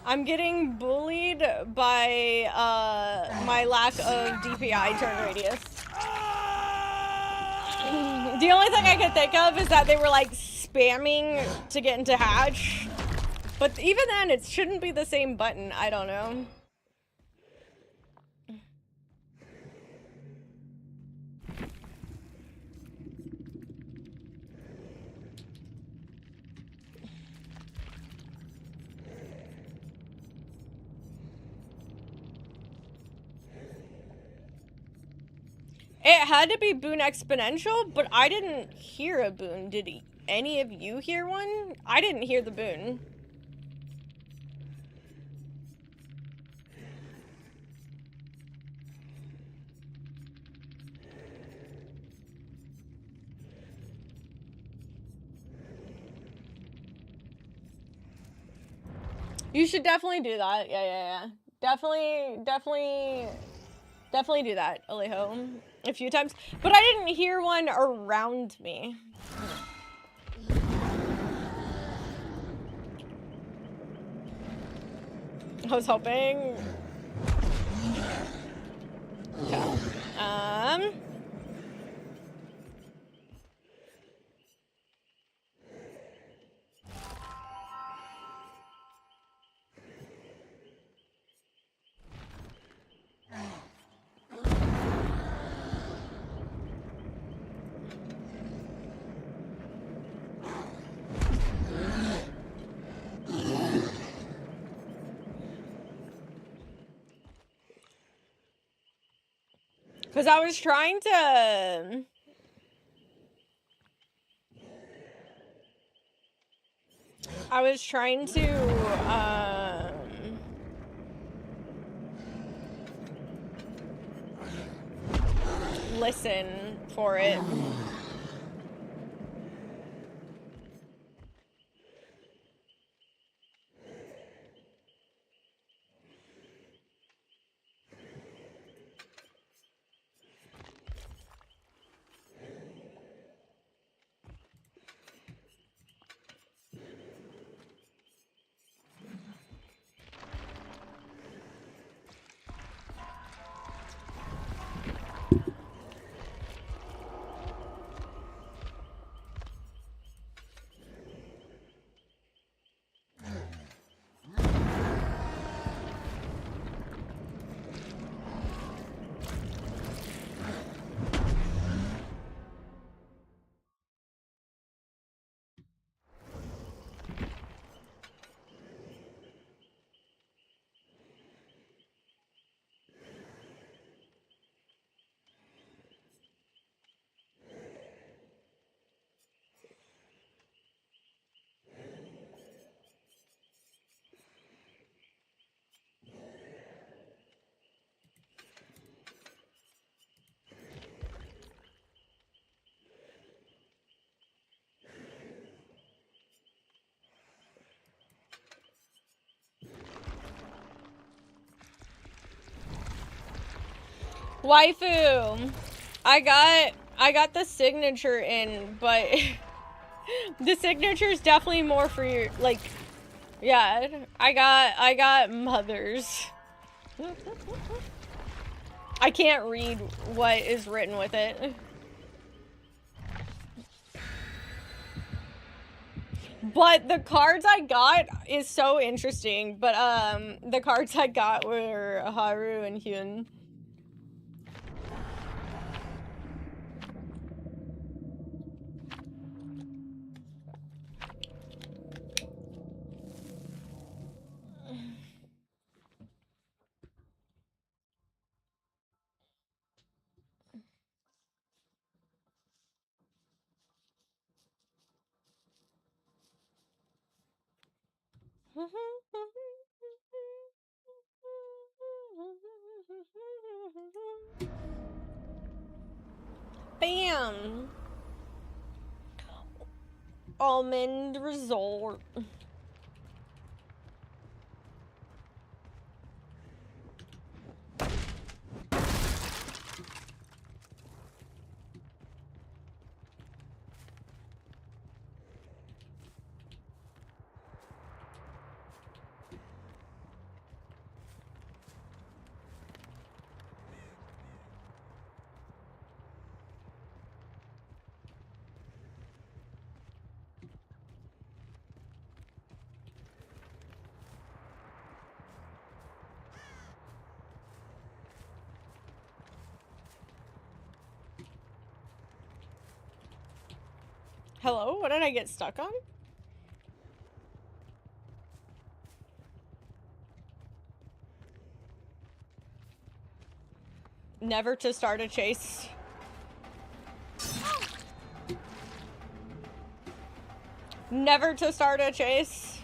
I'm getting bullied by my lack of DPI turn radius. The only thing I could think of is that they were like spamming to get into hatch. But even then, it shouldn't be the same button. I don't know. It had to be boon exponential, but I didn't hear a boon. Did any of you hear one? I didn't hear the boon. You should definitely do that. Yeah. Definitely do that, Alejo. A few times. But I didn't hear one around me. I was hoping. Okay. Because I was trying to... listen for it. Waifu, I got the signature in, but the signature is definitely more for your, like, yeah, I got mothers. I can't read what is written with it. But the cards I got is so interesting, but the cards I got were Haru and Hyun. Bam! Almond Resort. Hello? What did I get stuck on? Never to start a chase. Never to start a chase.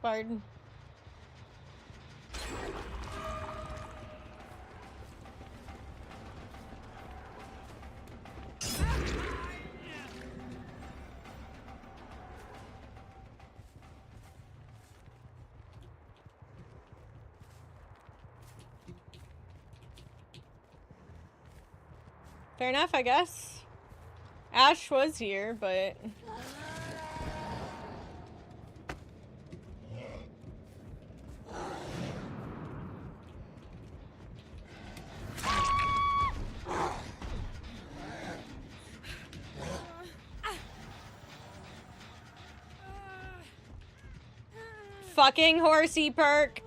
Pardon. Fair enough, I guess. Ash was here, but... Fucking horsey perk.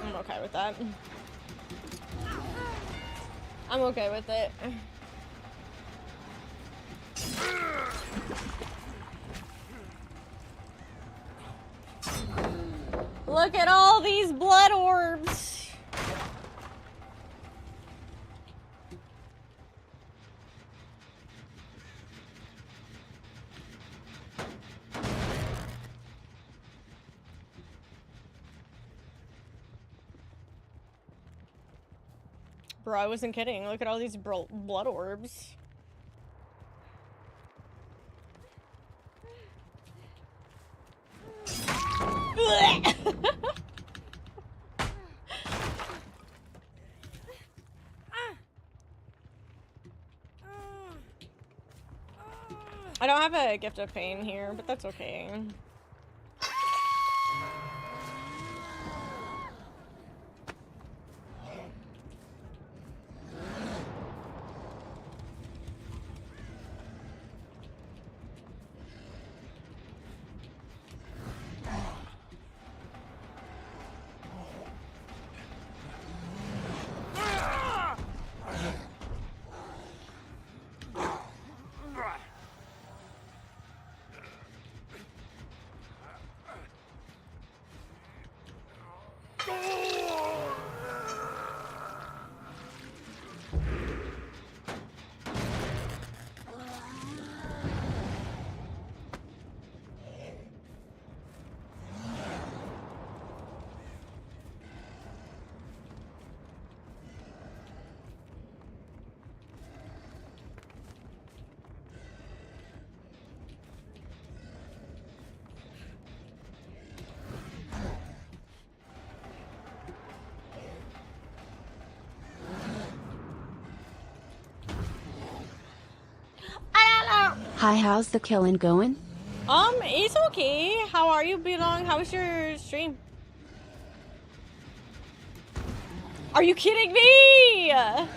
I'm okay with that. I'm okay with it. Look at all these blood orbs. Bro, I wasn't kidding. Look at all these blood orbs. I don't have a gift of pain here, but that's okay. Hi, how's the killing going? It's okay. How are you, Belong? How was your stream? Are you kidding me? I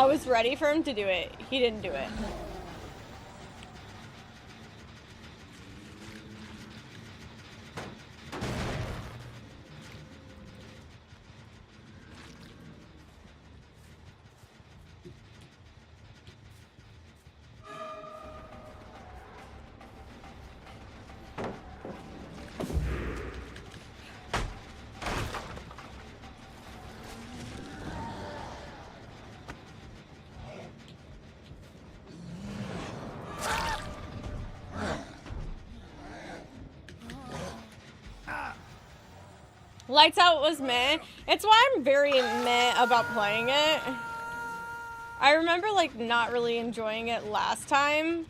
was ready for him to do it. He didn't do it. Lights Out was meh. It's why I'm very meh about playing it. I remember, like, not really enjoying it last time.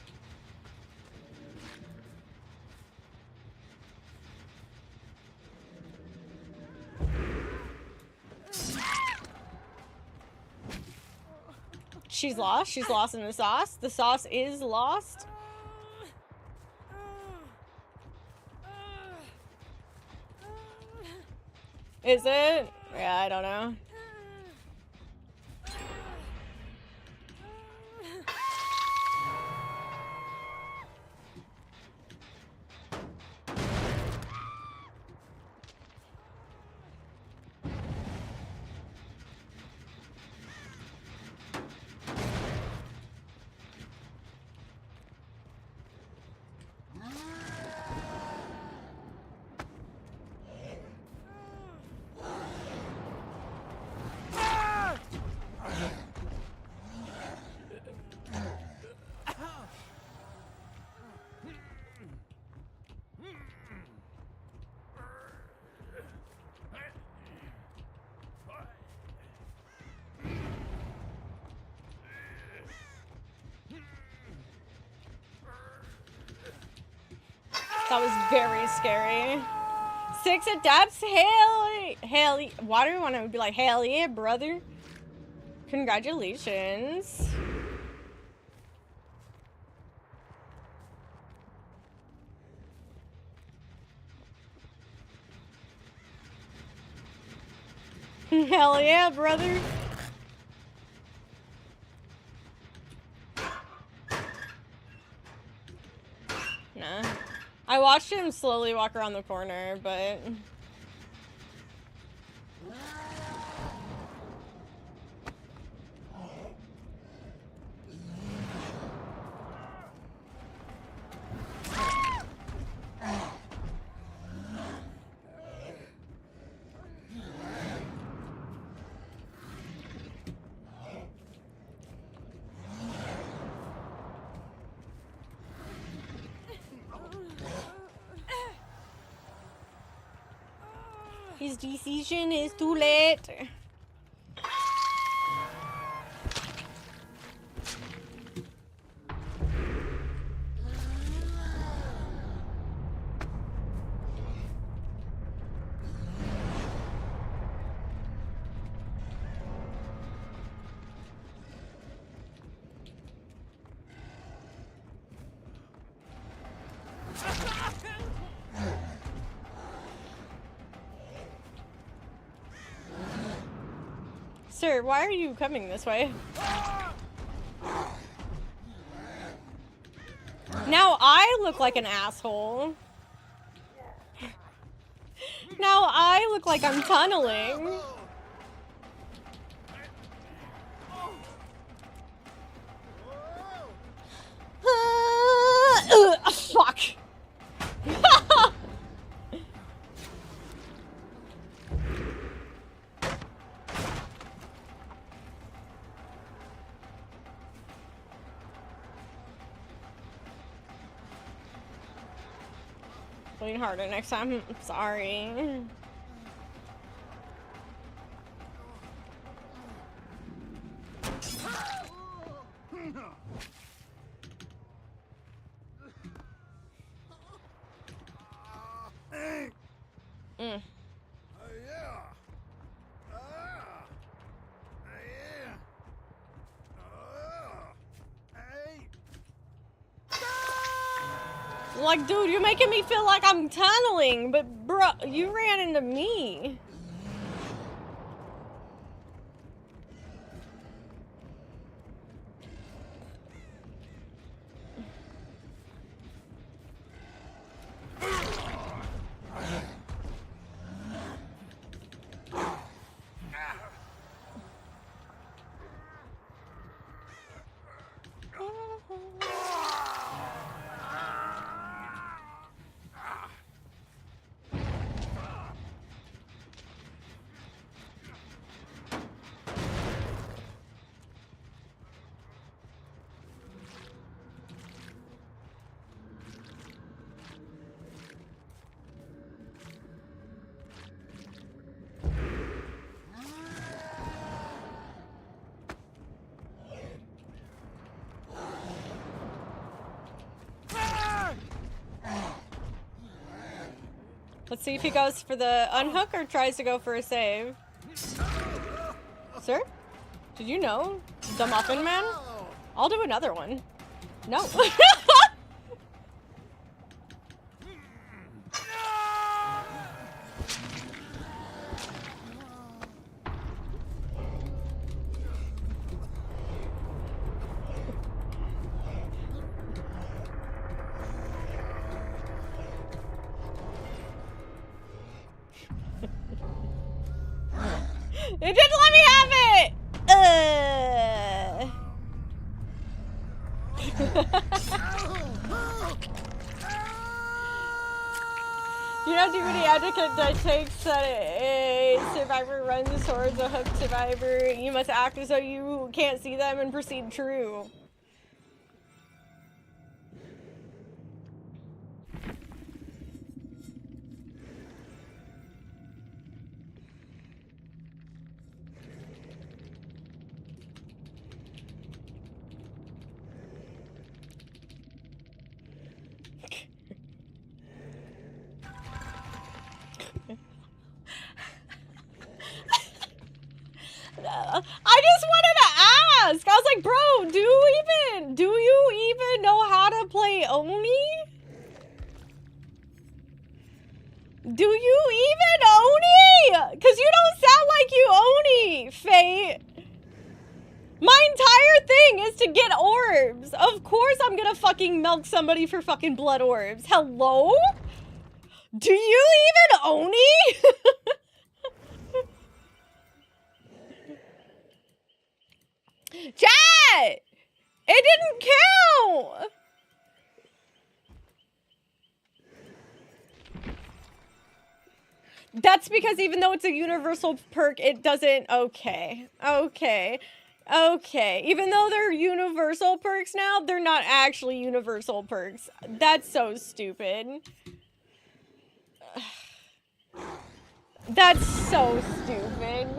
She's lost. She's lost in the sauce. The sauce is lost. Is it? Yeah, I don't know. That was very scary. 6 adepts, hell, why do we want to be like, hell yeah, brother? Congratulations. Hell yeah, brother. Nah. I watched him slowly walk around the corner, but... His decision is too late. Sir, why are you coming this way? Now I look like an asshole. Now I look like I'm tunneling. Fuck. Lean harder next time. I'm sorry. Like, dude, you're making me feel like I'm tunneling, but bro, you ran into me. Let's see if he goes for the unhook or tries to go for a save. Sir? Did you know? The Muffin Man? I'll do another one. No. It didn't let me have it! You know, DVD advocate that takes that a survivor runs towards a hooked survivor. You must act as though you can't see them and proceed true. I just wanted to ask. I was like, bro, do you even know how to play Oni? Do you even Oni? Cause you don't sound like you Oni, Fate. My entire thing is to get orbs. Of course I'm gonna fucking milk somebody for fucking blood orbs. Hello? Do you even Oni? Chat! It didn't count! That's because even though it's a universal perk, it doesn't... Okay. Okay. Okay. Even though they're universal perks now, they're not actually universal perks. That's so stupid. That's so stupid.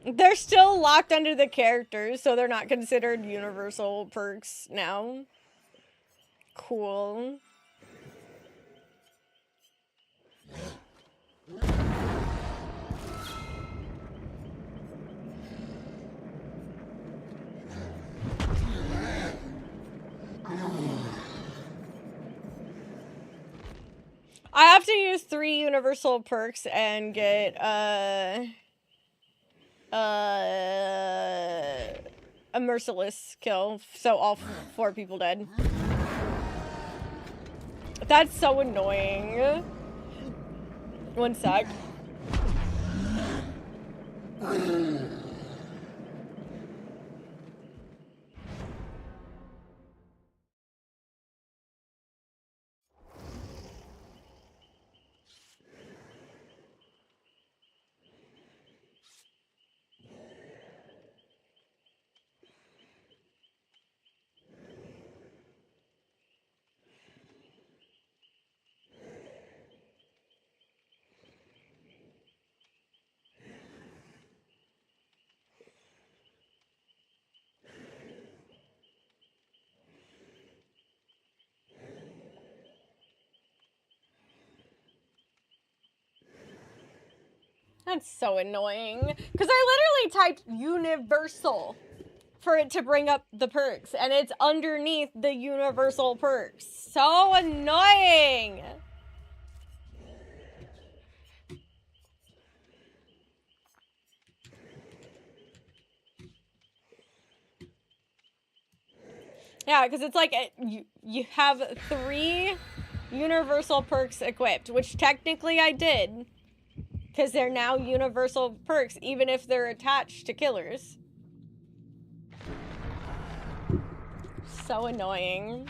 They're still locked under the characters, so they're not considered universal perks now. Cool. I have to use 3 universal perks and get, a merciless kill, so all 4 people dead. That's so annoying. One sec. That's so annoying. Because I literally typed universal for it to bring up the perks, and it's underneath the universal perks. So annoying! Yeah, because it's like, you have 3 universal perks equipped, which technically I did. Because they're now universal perks, even if they're attached to killers. So annoying.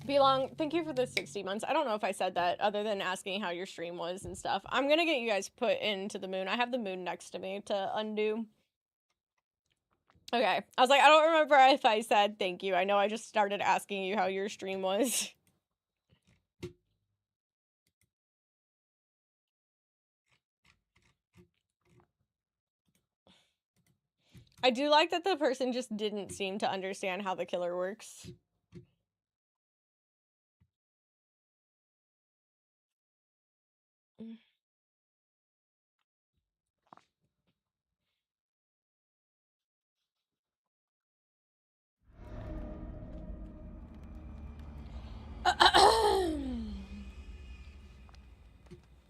Belong, thank you for the 60 months. I don't know if I said that other than asking how your stream was and stuff. I'm gonna get you guys put into the moon. I have the moon next to me to undo. Okay. I was like, I don't remember if I said thank you. I know I just started asking you how your stream was. I do like that the person just didn't seem to understand how the killer works.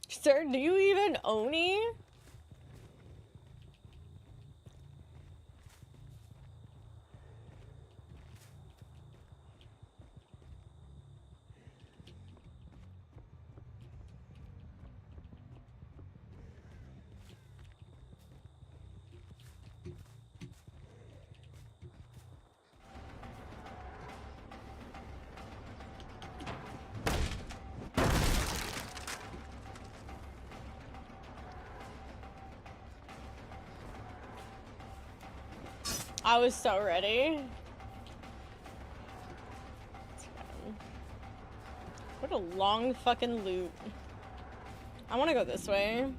Sir, do you even Oni? I was so ready. What a long fucking loot. I want to go this way.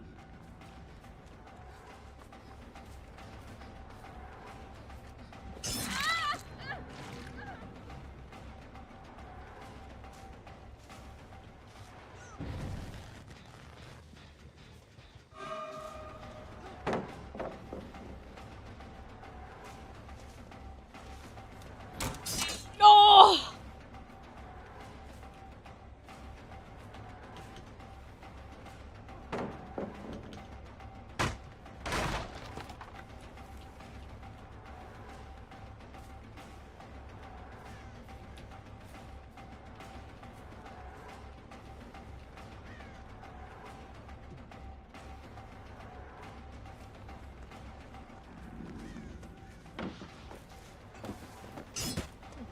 Oh!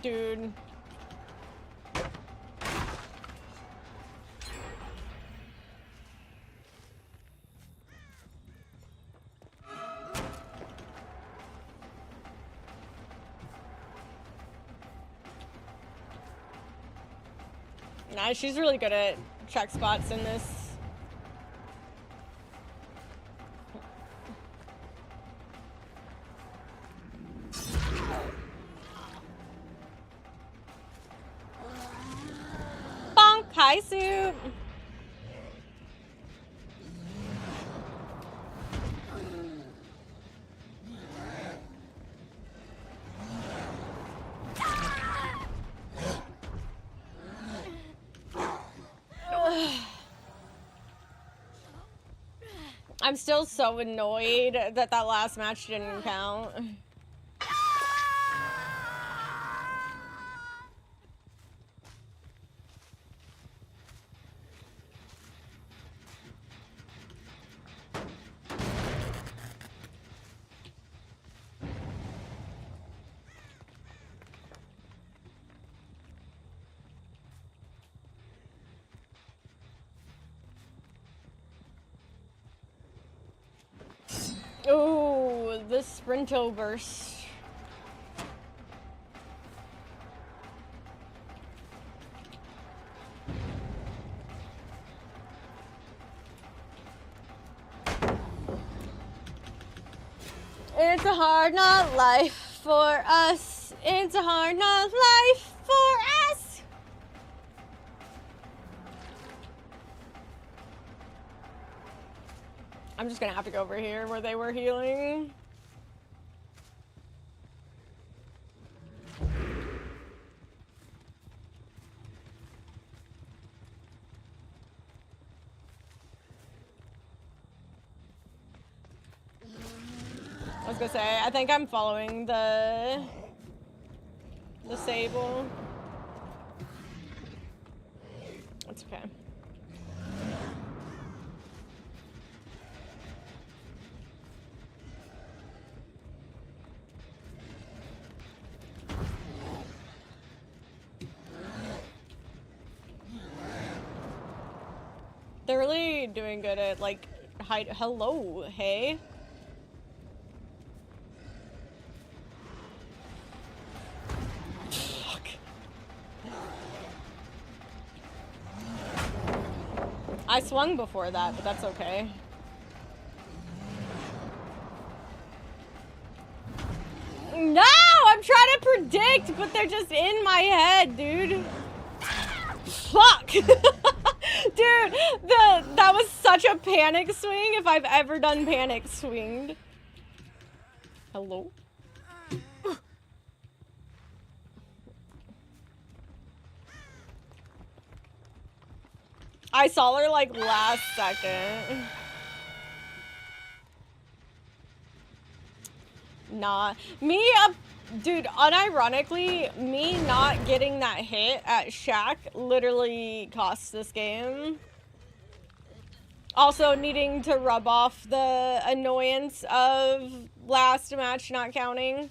Dude. Nah, she's really good at check spots in this. Bonk! Hi, suit! I'm still so annoyed that that last match didn't count. Ooh, the Sprinto burst. It's a hard not life for us. It's a hard not life for us. I'm just gonna have to go over here where they were healing. I was gonna say, I think I'm following the Sable. It's okay. They're really doing good at like hide. Hello, hey. Fuck. I swung before that, but that's okay. predict, but they're just in my head, dude. Fuck! Dude, that was such a panic swing if I've ever done panic swinged. Hello? I saw her like last second. Nah. Dude, unironically, me not getting that hit at Shack literally costs this game. Also needing to rub off the annoyance of last match not counting.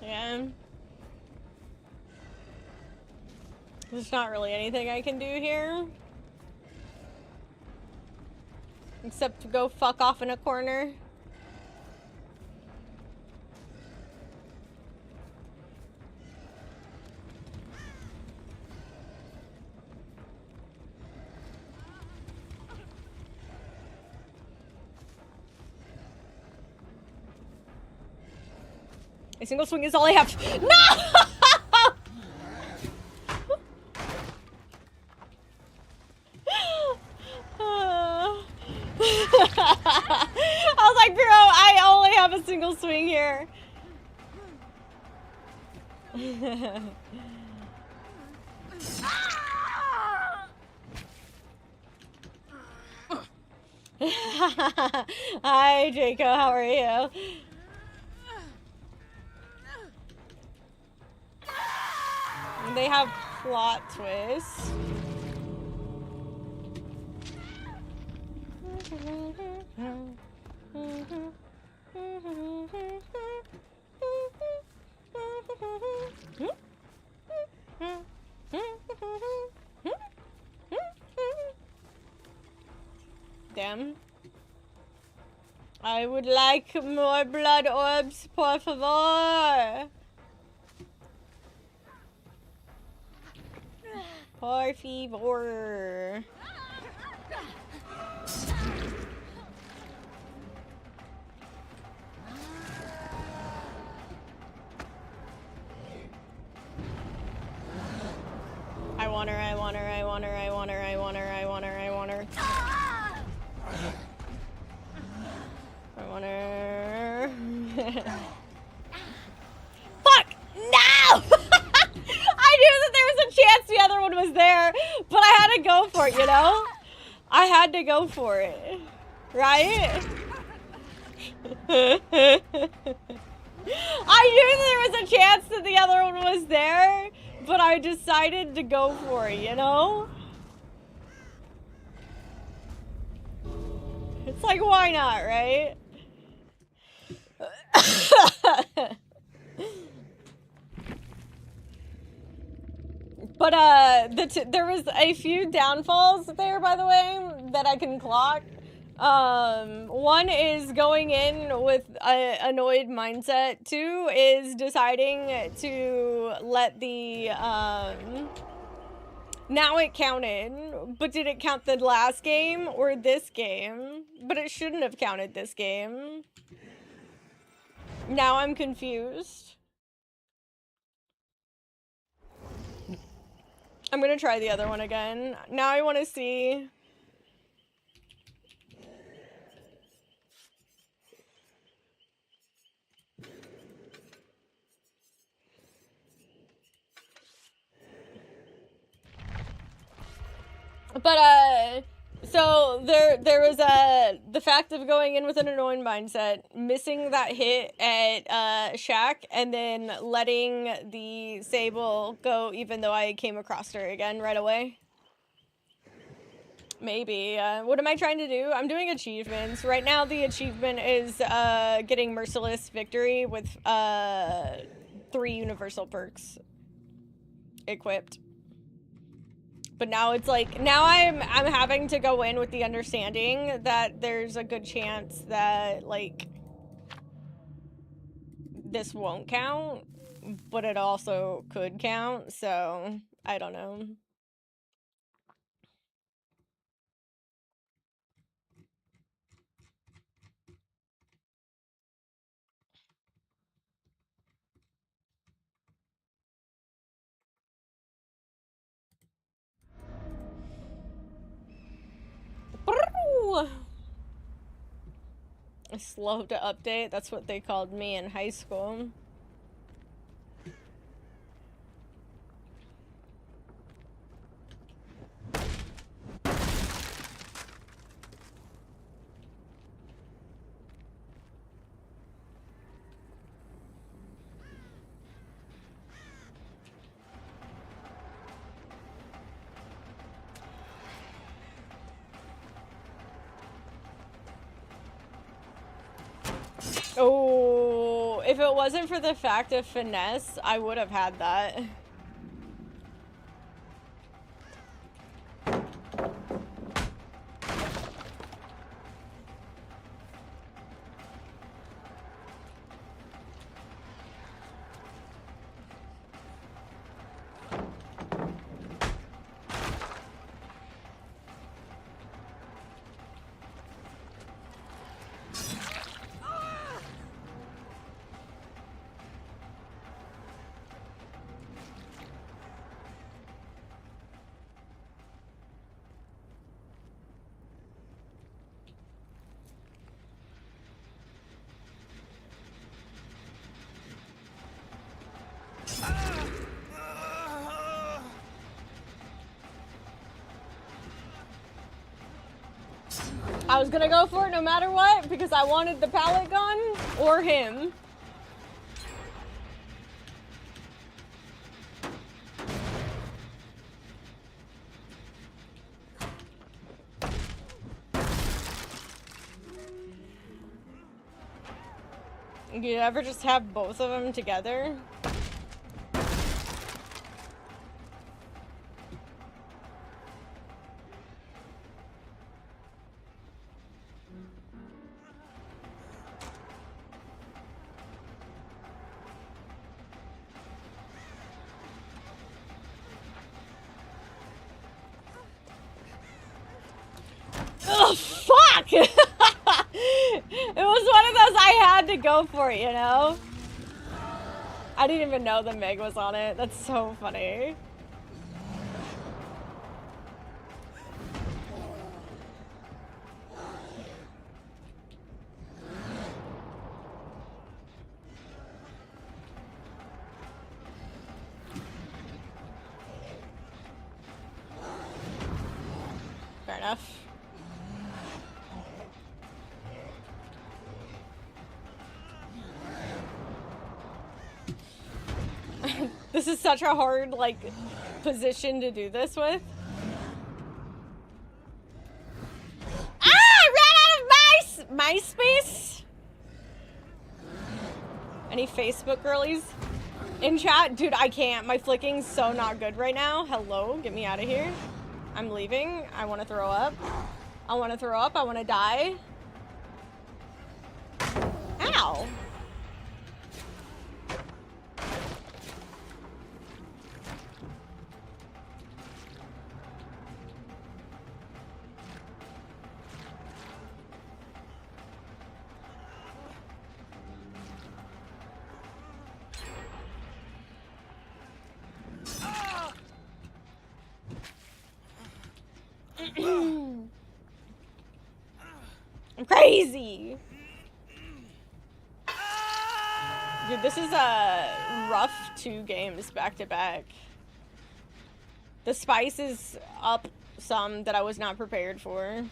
Yeah. There's not really anything I can do here. Except to go fuck off in a corner. A single swing is all I have. No! I was like, bro, I only have a single swing here. Hi, Draco, how are you? They have plot twists. Damn. I would like more blood orbs, por favor. Por favor. I want her, I want her, I want her, I want her, I want her, I want her, I want her. I want her. Fuck! No! I knew that there was a chance the other one was there, but I had to go for it, you know? I had to go for it. Right? I knew there was a chance that the other one was there, but I decided to go for it, you know? It's like, why not, right? But there was a few downfalls there, by the way, that I can clock. One is going in with an annoyed mindset. Two is deciding to let the now it counted, but did it count the last game or this game? But it shouldn't have counted this game. Now I'm confused. I'm gonna try the other one again. Now I want to see. But so there was the fact of going in with an annoying mindset, missing that hit at Shack, and then letting the Sable go even though I came across her again right away. Maybe. What am I trying to do? I'm doing achievements. Right now the achievement is getting Merciless Victory with 3 universal perks equipped. But now it's like, now I'm having to go in with the understanding that there's a good chance that, like, this won't count, but it also could count, so I don't know. Slow to update, that's what they called me in high school. Oh, if it wasn't for the fact of finesse, I would have had that. I was gonna go for it no matter what because I wanted the pallet gun or him. You ever just have both of them together? Oh, fuck! It was one of those I had to go for it, you know? I didn't even know the Meg was on it. That's so funny. Fair enough. This is such a hard, like, position to do this with. Ah! I ran out of MySpace! Any Facebook girlies in chat? Dude, I can't. My flicking's so not good right now. Hello? Get me out of here. I'm leaving. I want to throw up. I want to throw up. I want to die. Ow. I'm crazy. Dude, this is a rough 2 games back to back. The spice is up some that I was not prepared for.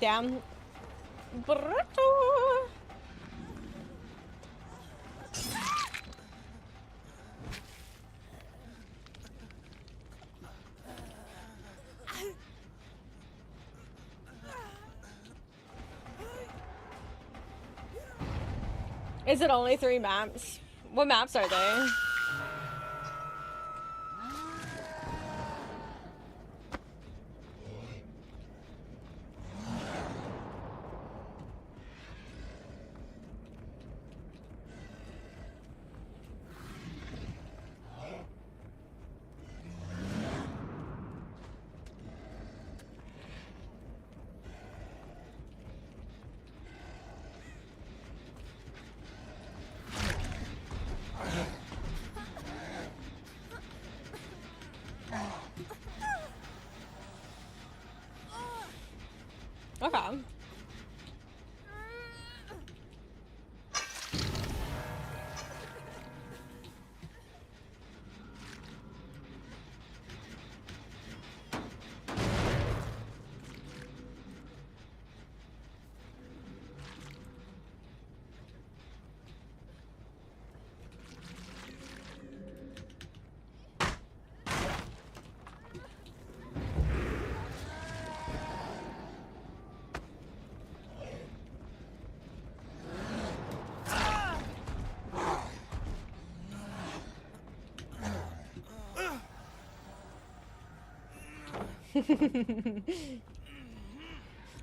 Damn. Brutto. Is it only 3 maps? What maps are they?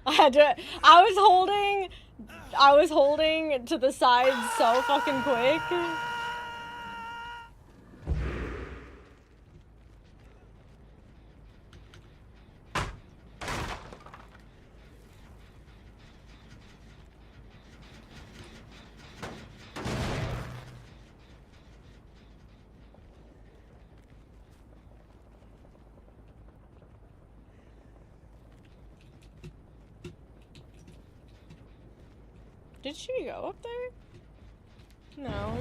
Okay. I was holding to the side so fucking quick. Did she go up there? No.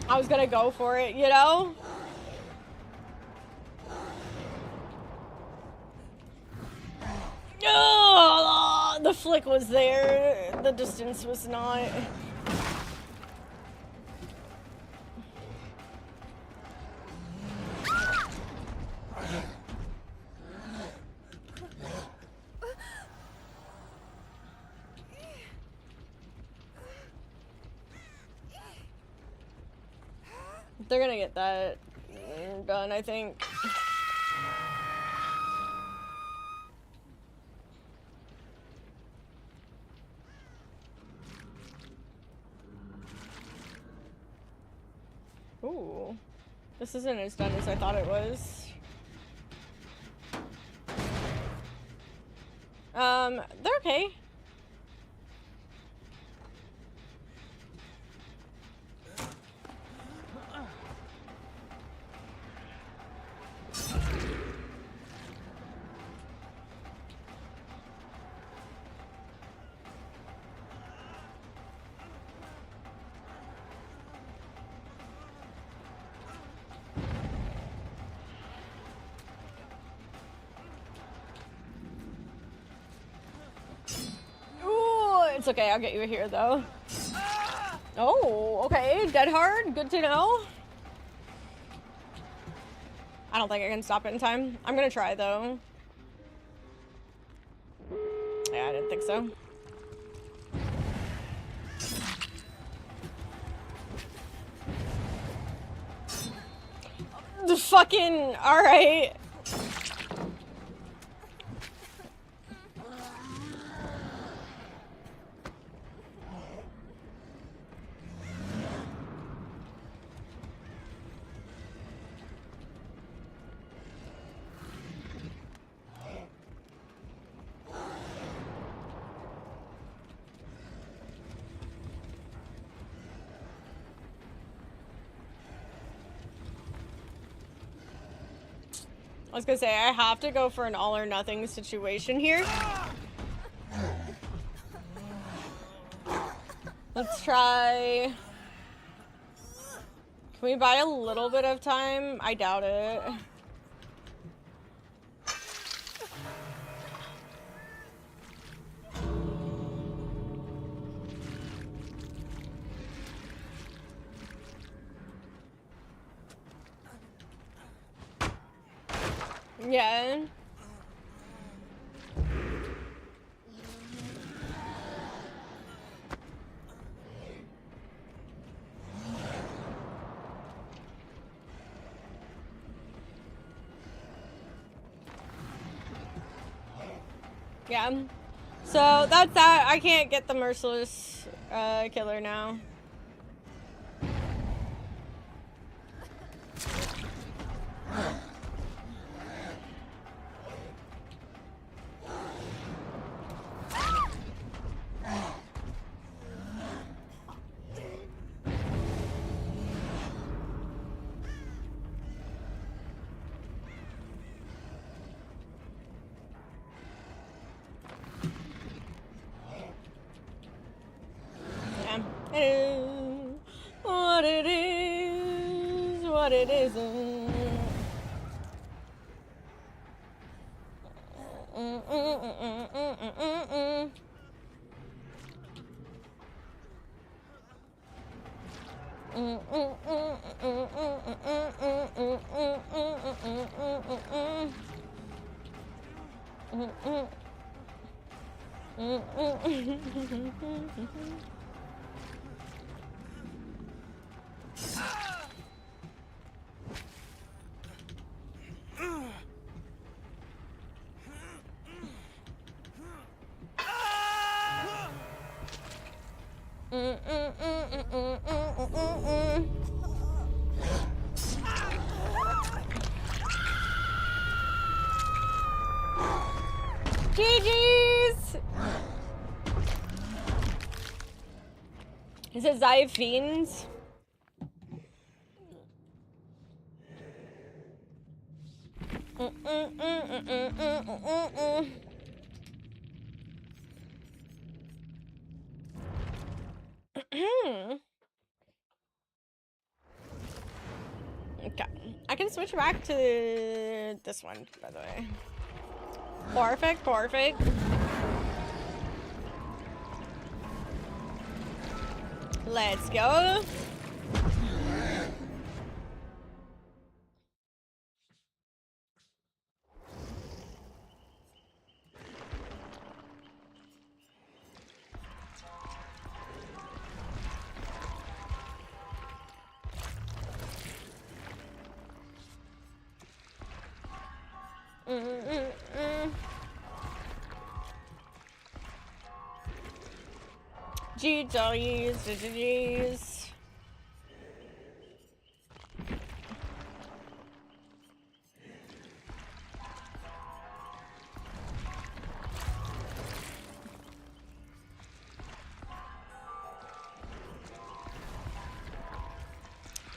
I was gonna go for it, you know? Oh, the flick was there. The distance was not. They're gonna get that done, I think. Ooh. This isn't as done as I thought it was. They're okay. It's okay, I'll get you here though. Oh, okay, dead hard, good to know. I don't think I can stop it in time. I'm gonna try though. Yeah, I didn't think so. The fucking, alright. I was gonna say, I have to go for an all or nothing situation here. Let's try... Can we buy a little bit of time? I doubt it. Yeah. Yeah. So that's that. I can't get the merciless killer now. It is what it is, what it isn't. GG's! Is it Zive Fiends? Okay. I can switch back to this one, by the way. Perfect, perfect. Let's go. GG's.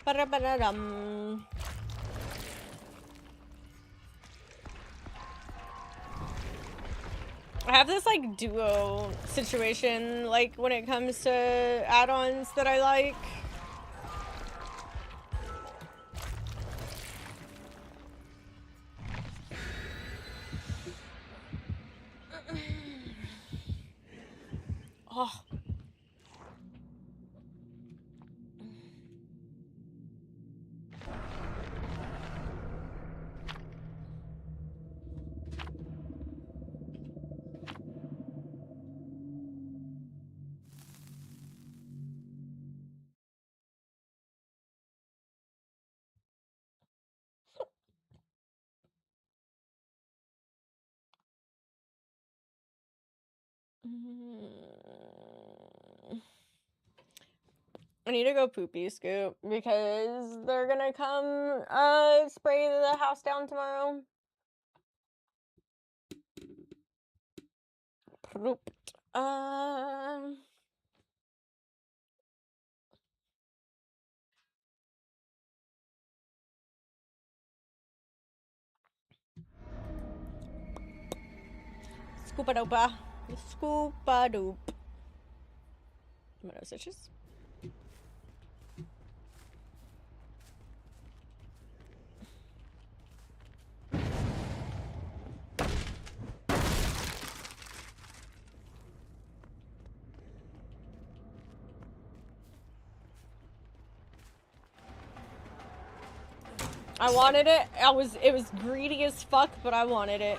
Ba-da-ba-da-dum. I have this like duo situation, like when it comes to add-ons that I like. Oh. I need to go poopy scoop because they're gonna come spray the house down tomorrow. Pooped. Scoopa-doopa. Scoopa-doop. Tomato stitches. I wanted it. It was greedy as fuck, but I wanted it.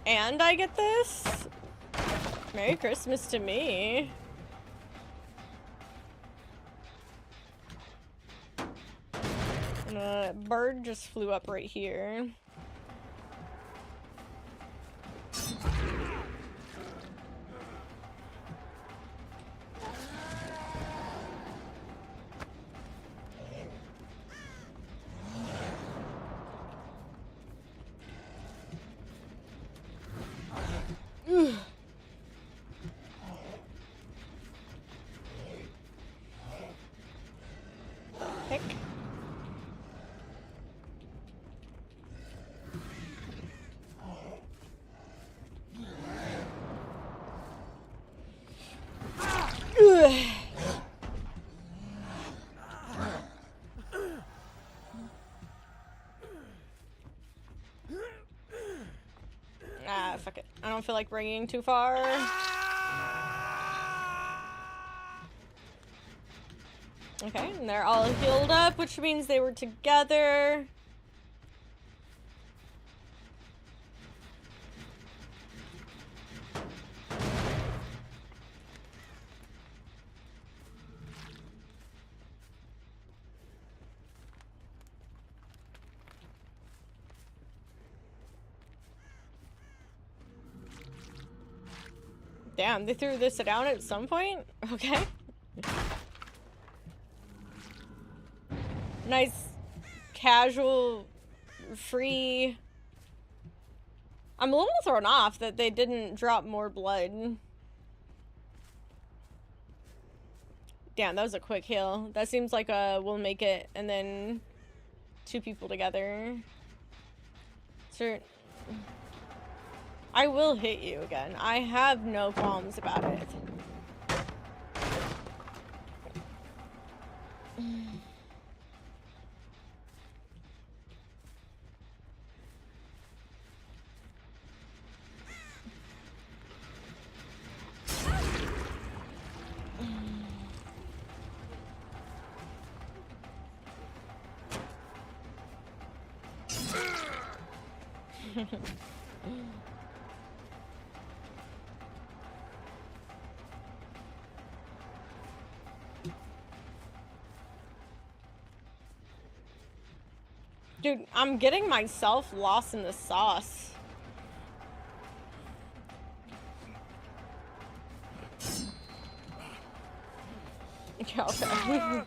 And I get this? Merry Christmas to me. Bird just flew up right here. Pick. Ah, fuck it. I don't feel like bringing too far. Okay, and they're all healed up, which means they were together. Damn, they threw this down at some point? Okay. Nice, casual, free. I'm a little thrown off that they didn't drop more blood. Damn, that was a quick heal. That seems like we'll make it, and then 2 people together. Sure. I will hit you again. I have no qualms about it. Dude, I'm getting myself lost in the sauce. Okay.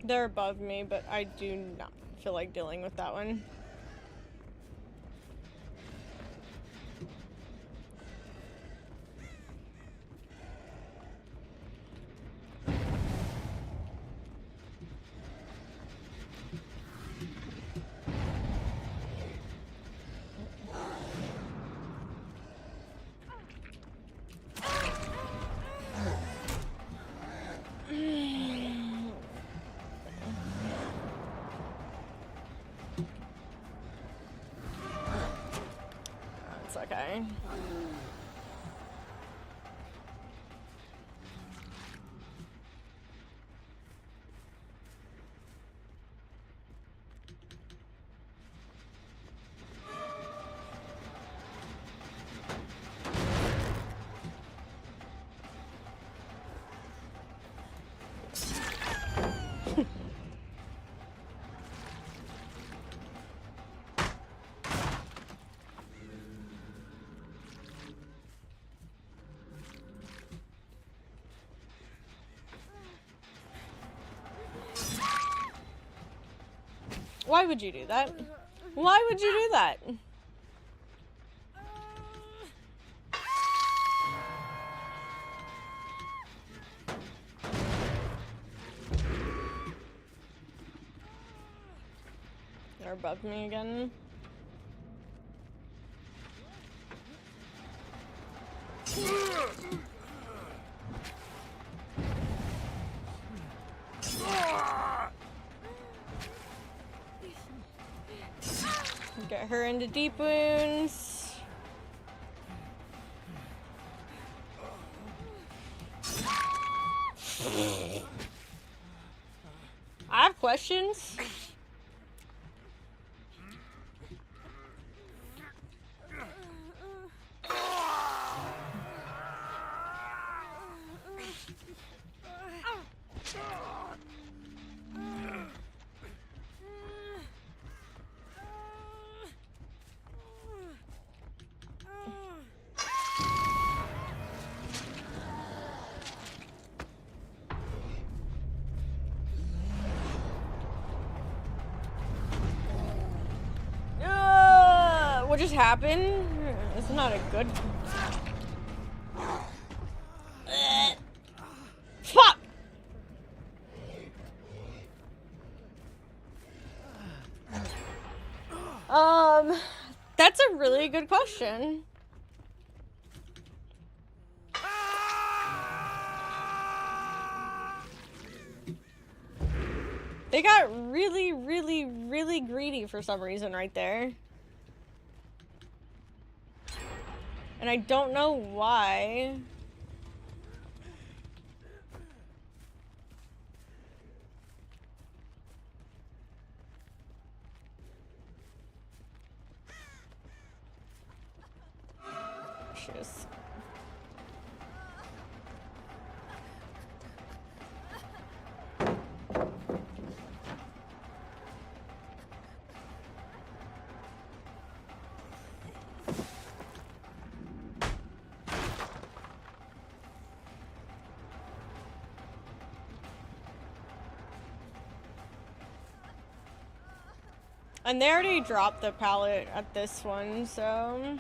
They're above me, but I do not feel like dealing with that one. It's okay. Why would you do that? Why would you do that? They're above me again. Get her into deep wounds. I have questions. What just happened? It's not a good. Fuck! That's a really good question. They got really, really, really greedy for some reason right there. And I don't know why. Shit. And they already dropped the pallet at this one, so...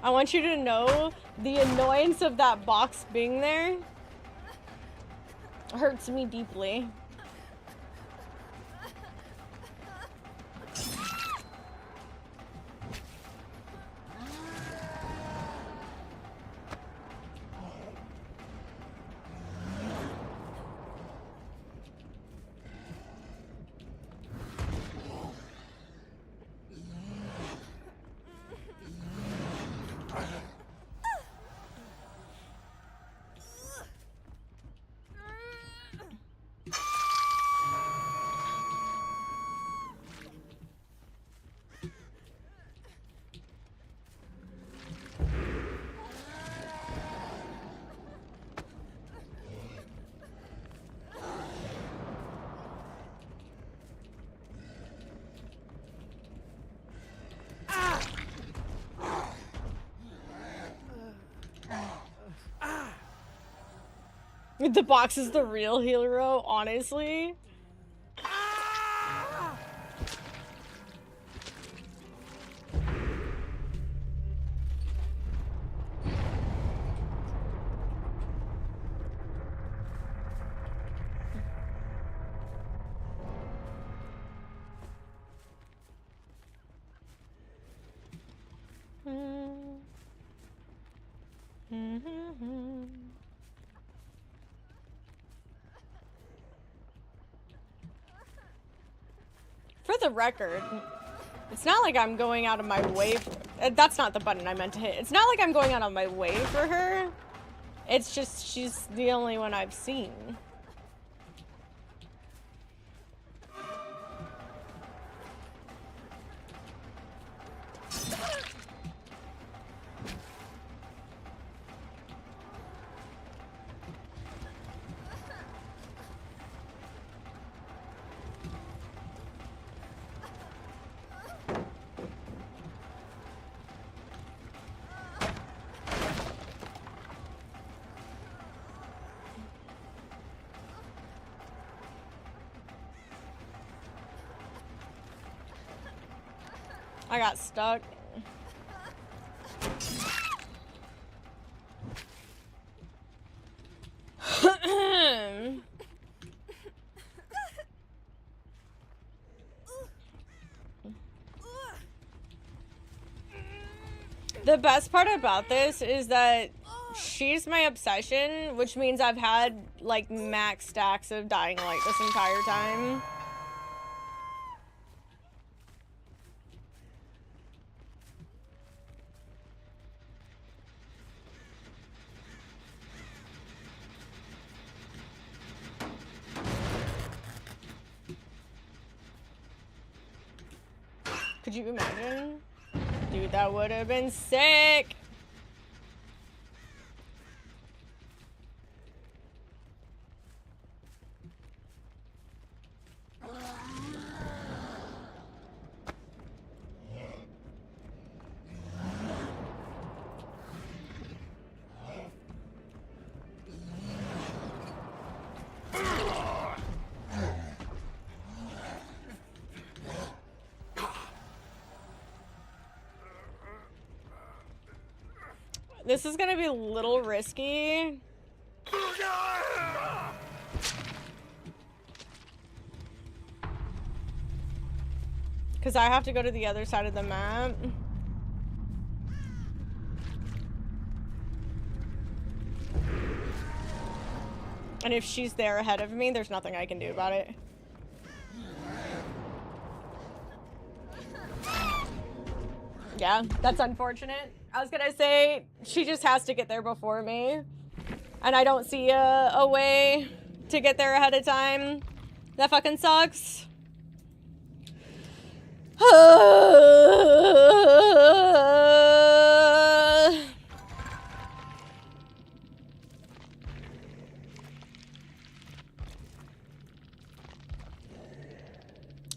I want you to know the annoyance of that box being there hurts me deeply. The box is the real hero, honestly. For the record, it's not like I'm going out of my way for, that's not the button I meant to hit. It's not like I'm going out of my way for her. It's just she's the only one I've seen. I got stuck. The best part about this is that she's my obsession, which means I've had like max stacks of dying light this entire time. Could you imagine? Dude, that would have been sick. This is gonna be a little risky. Because I have to go to the other side of the map. And if she's there ahead of me, there's nothing I can do about it. Yeah, that's unfortunate. I was gonna say, she just has to get there before me. And I don't see a way to get there ahead of time. That fucking sucks.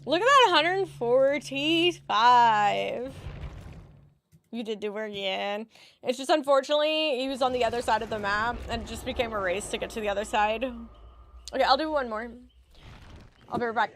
Look at that, 145. You did do her, yeah. It's just unfortunately he was on the other side of the map and it just became a race to get to the other side. Okay, I'll do one more. I'll be right back.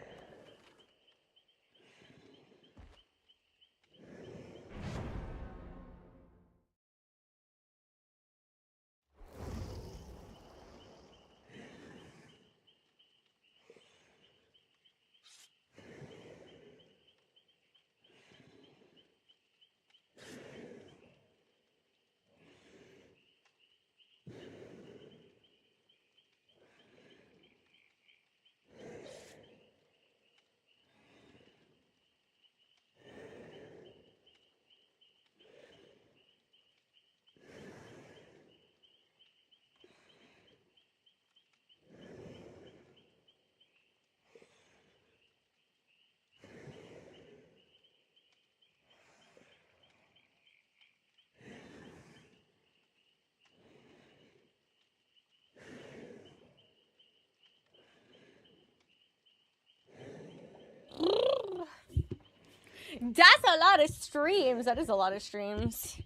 That's a lot of streams. That is a lot of streams.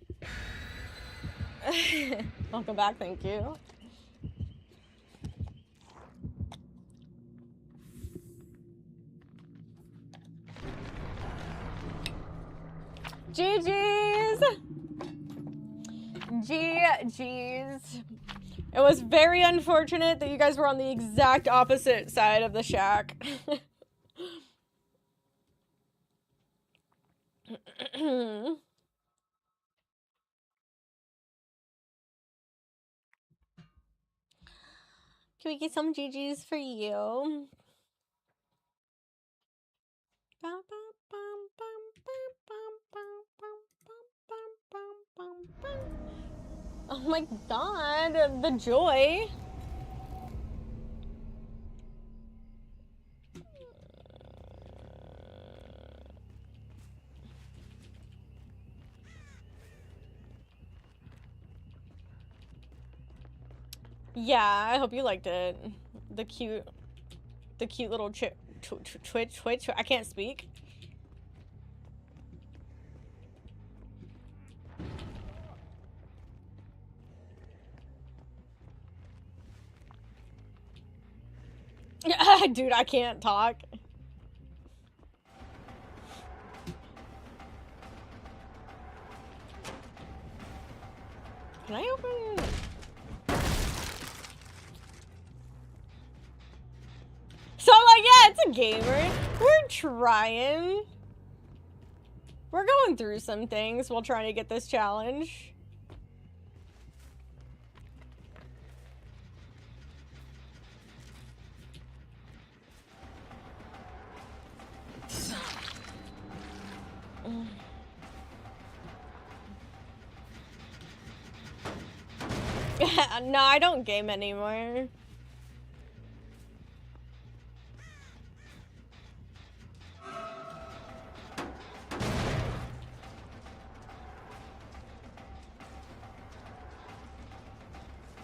Welcome back, thank you. GG's. GG's. It was very unfortunate that you guys were on the exact opposite side of the shack. Can we get some GG's for you? Oh my god, the joy. Yeah, I hope you liked it. The cute little twitch. I can't speak. Dude, I can't talk. Can I open? So I'm like, yeah, it's a gamer. We're trying. We're going through some things while trying to get this challenge. No, I don't game anymore.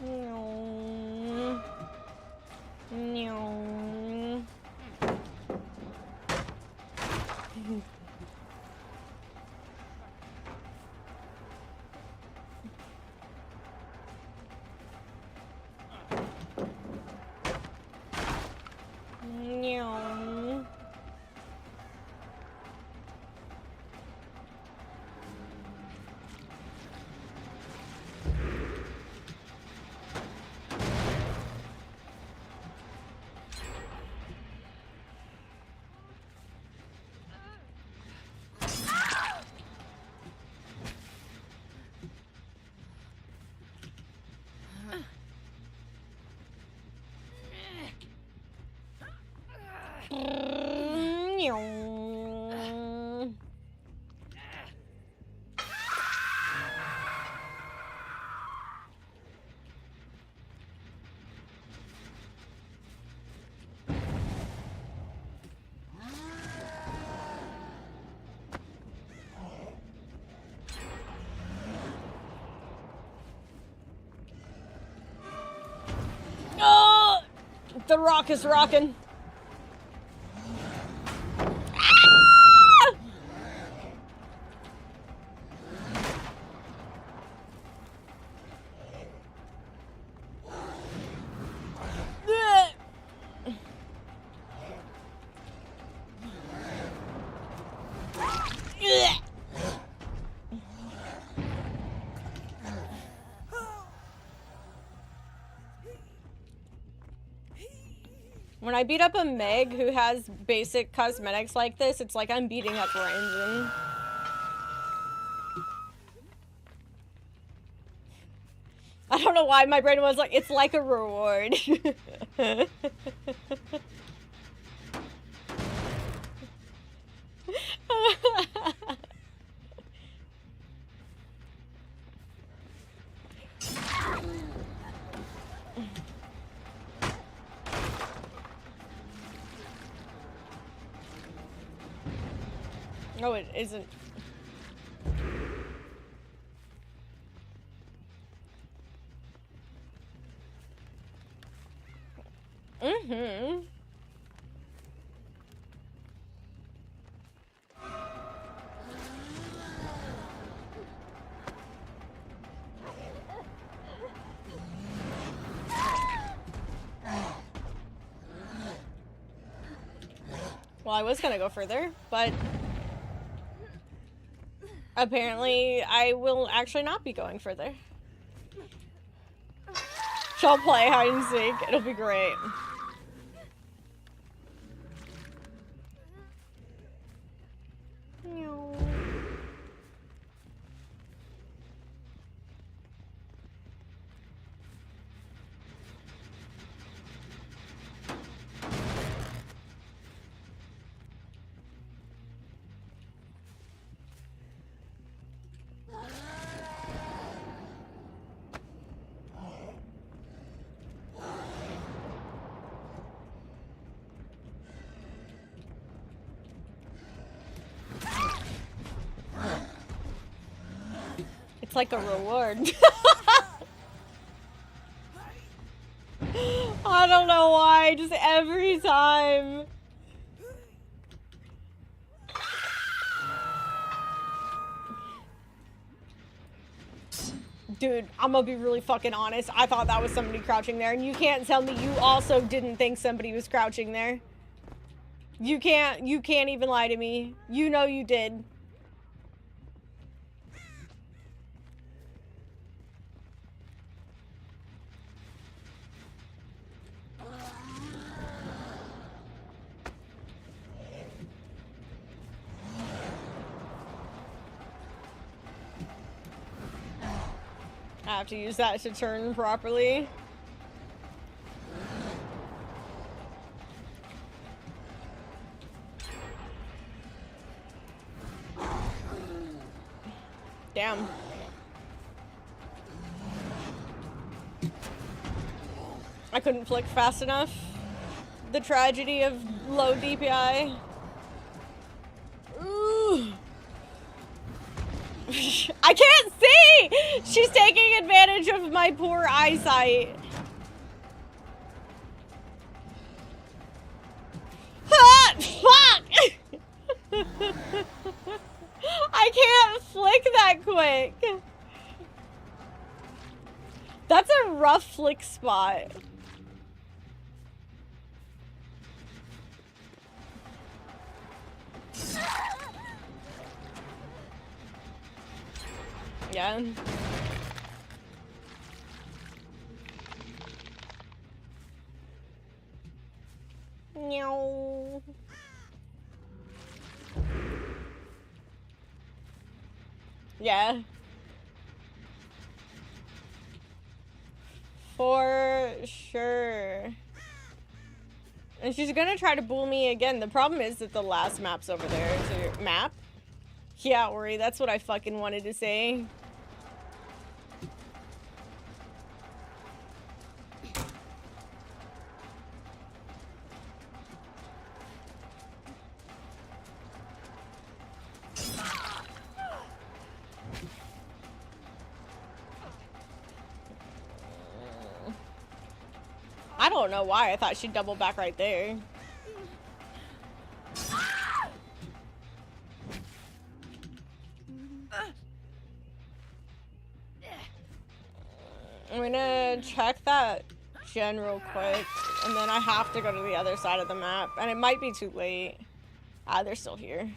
No. No. No. Oh, the rock is rocking. When I beat up a Meg who has basic cosmetics like this, it's like I'm beating up Brandon. I don't know why my brain was like, it's like a reward. No, it isn't. Mm-hmm. Well, I was gonna go further, but Apparently, I will actually not be going further. She'll play hide and seek. It'll be great. It's like a reward. I don't know why, just every time. Dude, I'm gonna be really fucking honest. I thought that was somebody crouching there, and you can't tell me you also didn't think somebody was crouching there. You can't even lie to me. You know you did. I have to use that to turn properly. Damn. I couldn't flick fast enough. The tragedy of low DPI. Ooh. I can't see! She's taking advantage of my poor eyesight. Ah, fuck! I can't flick that quick. That's a rough flick spot. Yeah. Meow. Yeah. For sure. And she's gonna try to bull me again. The problem is that the last map's over there. So map? Yeah, Ori, that's what I fucking wanted to say. I don't know why I thought she'd double back right there. I'm gonna check that general quick, and then I have to go to the other side of the map, and it might be too late. Ah, they're still here.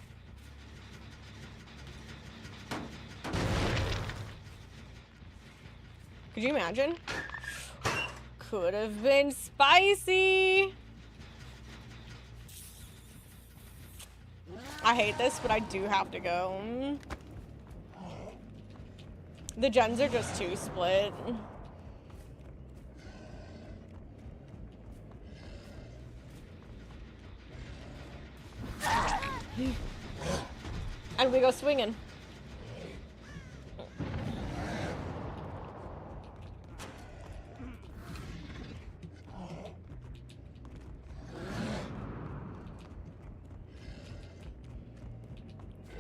Could you imagine? Could have been spicy. I hate this, but I do have to go. The gens are just too split. And we go swinging.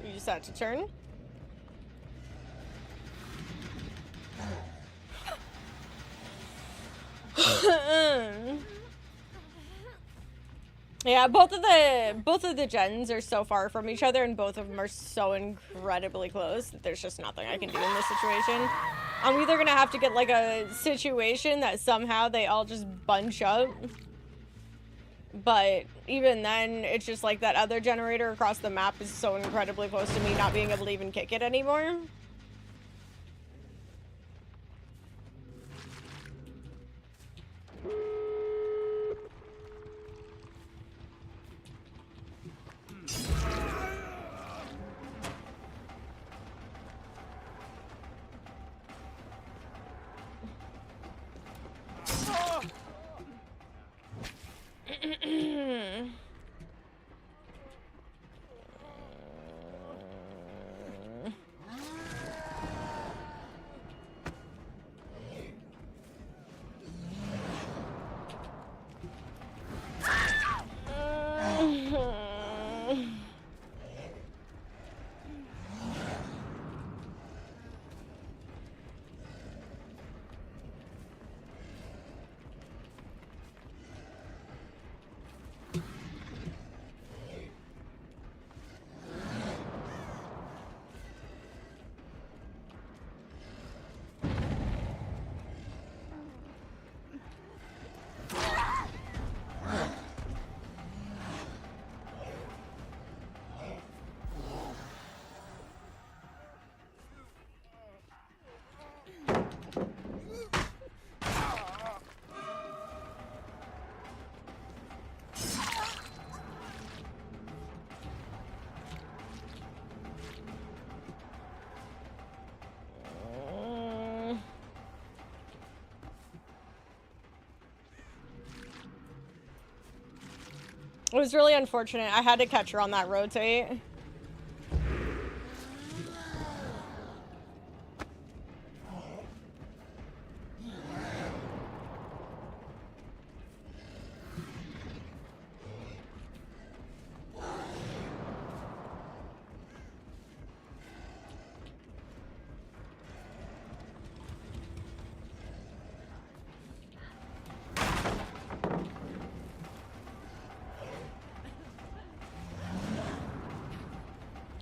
You just had to turn. Yeah, both of the gens are so far from each other, and both of them are so incredibly close that there's just nothing I can do in this situation. I'm either gonna have to get like a situation that somehow they all just bunch up, But even then, it's just like that other generator across the map is so incredibly close to me not being able to even kick it anymore. It was really unfortunate. I had to catch her on that rotate.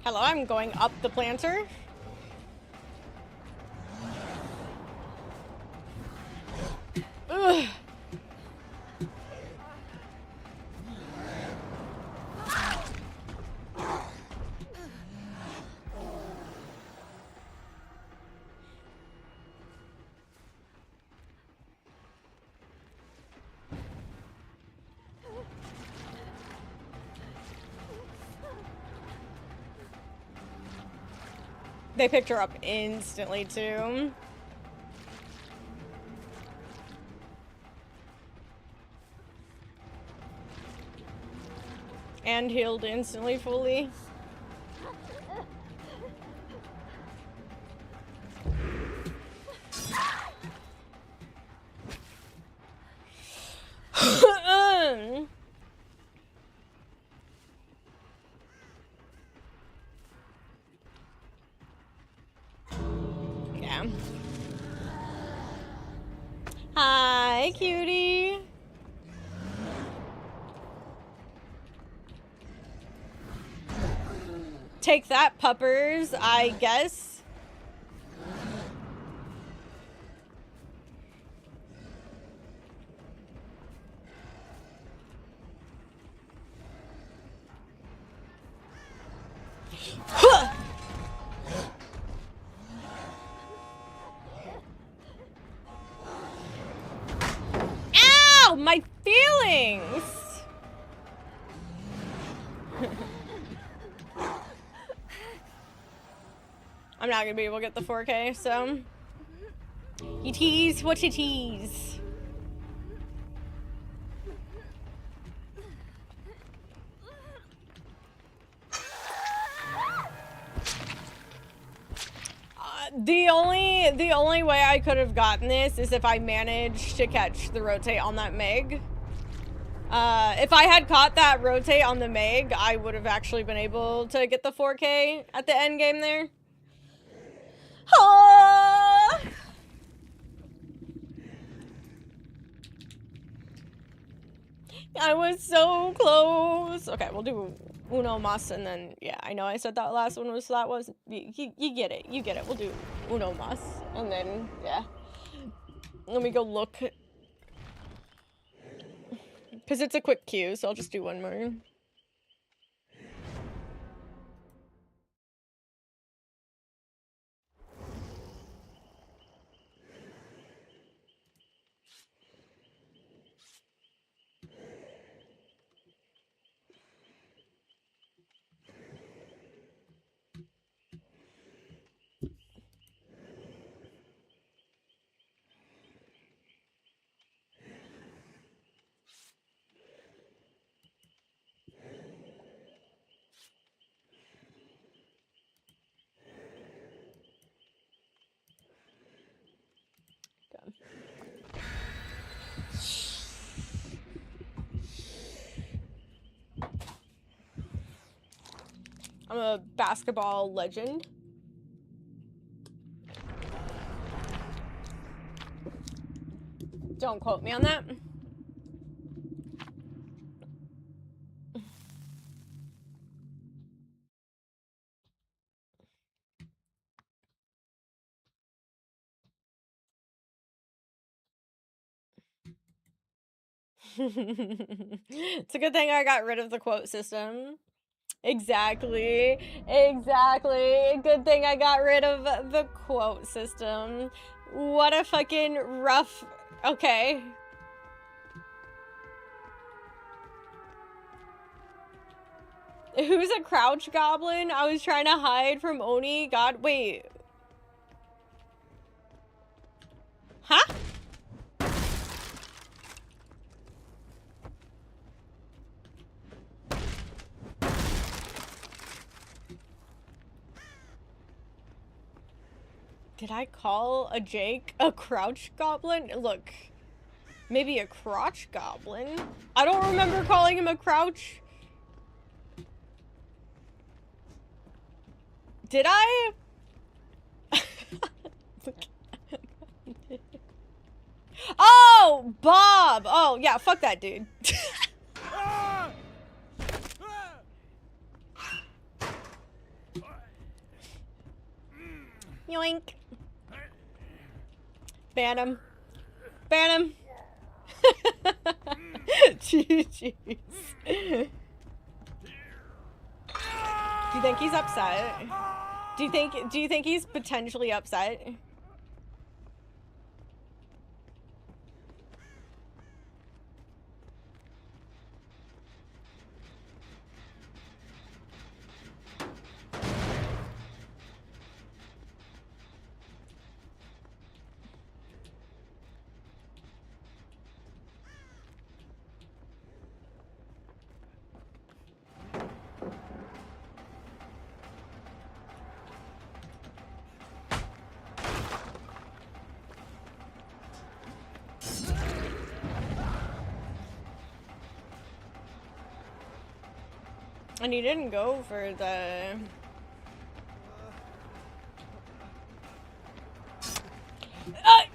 Hello, I'm going up the planter. Ugh. They picked her up instantly, too. And healed instantly, fully. Yeah. Hi, cutie. Take that, puppers, I guess. Huh! Ow! My feelings! I'm not gonna be able to get the 4K, so. You tease what you tease. The only way I could have gotten this is if I managed to catch the rotate on that Meg. If I had caught that rotate on the Meg, I would have actually been able to get the 4K at the end game there. Oh! I was so close. Okay, we'll do Uno Mas, and then, yeah, I know I said that last one was, that was, you get it, you get it. We'll do Uno Mas, and then, yeah. Let me go look. Because it's a quick queue, so I'll just do one more. I'm a basketball legend. Don't quote me on that. It's a good thing I got rid of the quote system. Exactly. Exactly. Good thing I got rid of the quote system. What a fucking rough... Okay. Who's a crouch goblin? I was trying to hide from Oni. God, wait. Huh? Did I call a Jake a crouch goblin? Look, maybe a crotch goblin? I don't remember calling him a crouch. Did I? Oh, Bob! Oh, yeah, fuck that dude. Yoink. Ban him. Ban him. GG's. Do you think he's upset? Do you think he's potentially upset? And he didn't go for the...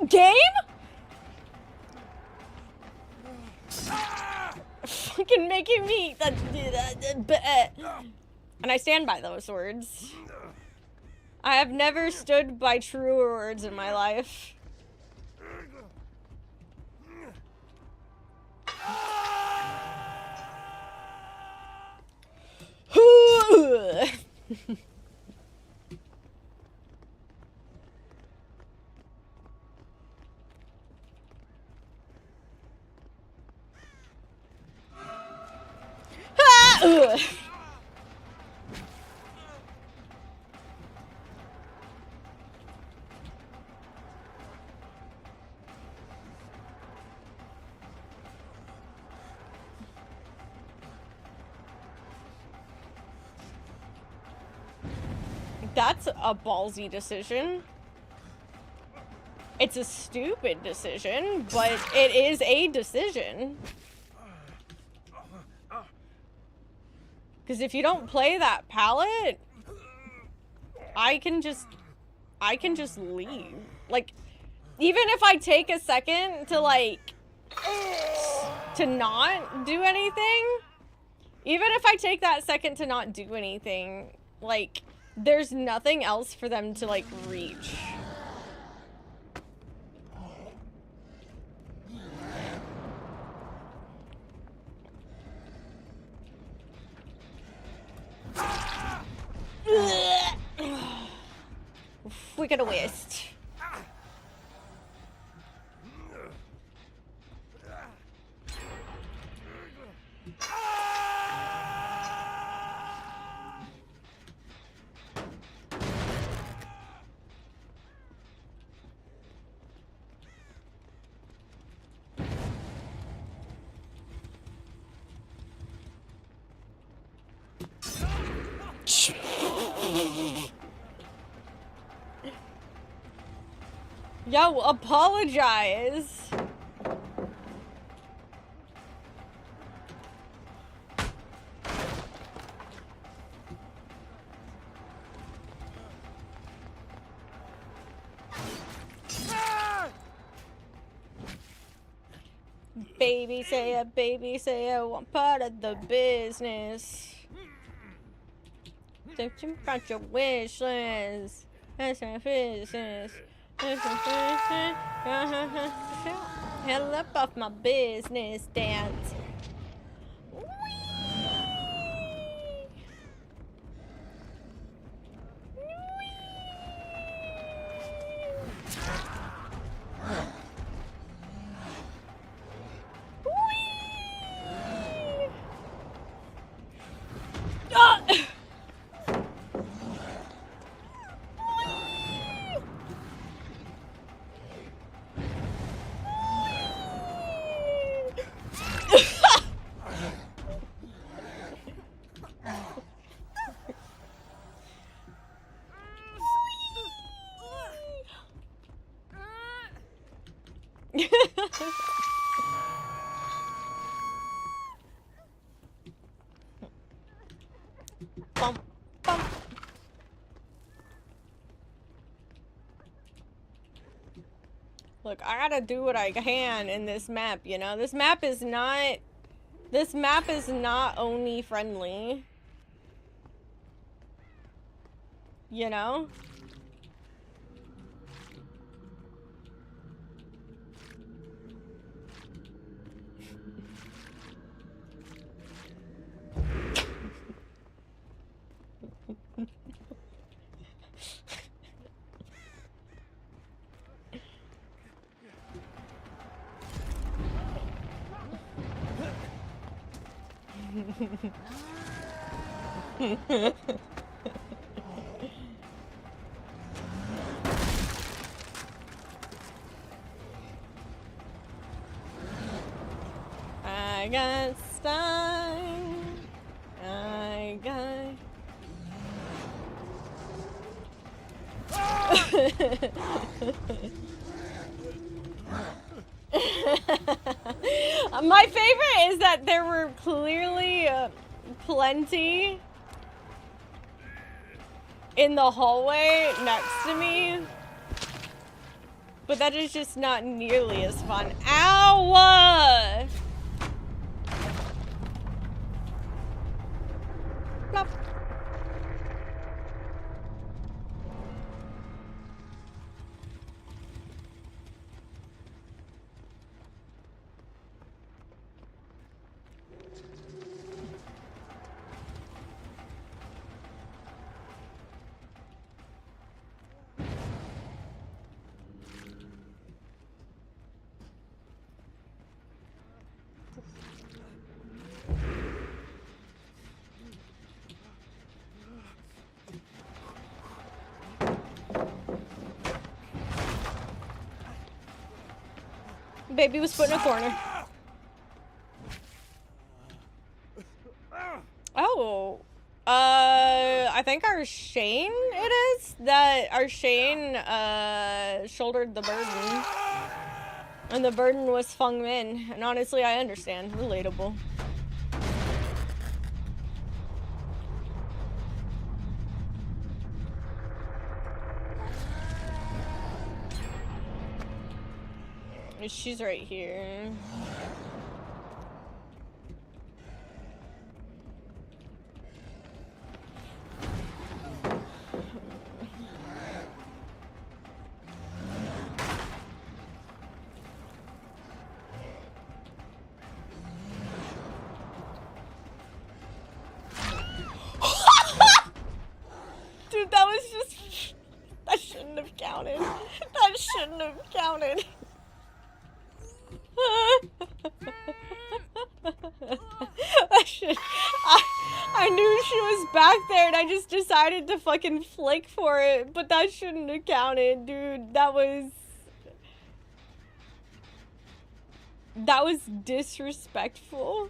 Game? Fucking making me... And I stand by those words. I have never stood by truer words in my life. That's a ballsy decision. It's a stupid decision, but it is a decision. Because if you don't play that palette, I can just leave. Like, even if I take a second to, like, to not do anything, even if I take that second to not do anything, like, there's nothing else for them to, like, reach. We got a waste. Yo, apologize. Baby say I want part of the business. Don't you about your wish list. That's my business. Hell up off my business dance. Bump, bump. Look, I gotta do what I can in this map, you know? This map is not Oni friendly. You know? I got stung. I got. My favorite is that there were clearly plenty in the hallway next to me, but that is just not nearly as fun. Ow! Plop. Baby was put in a corner. Oh. I think our Shane it is? That our Shane, shouldered the burden. And the burden was Feng Min. And honestly, I understand. Relatable. She's right here. Dude, that was just... I shouldn't shouldn't have counted. That shouldn't have counted. I knew she was back there and I just decided to fucking flick for it, but that shouldn't have counted, dude. That was disrespectful.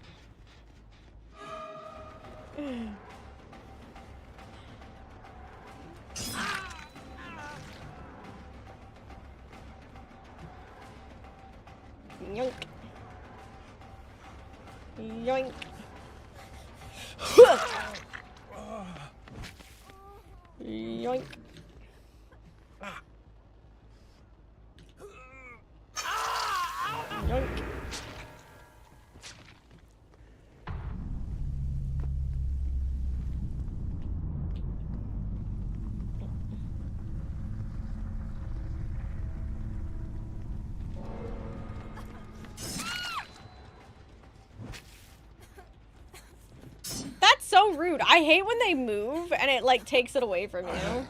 Yoink. Yoink. Yoink. Yoink. That's so rude. I hate when they move and it like takes it away from you.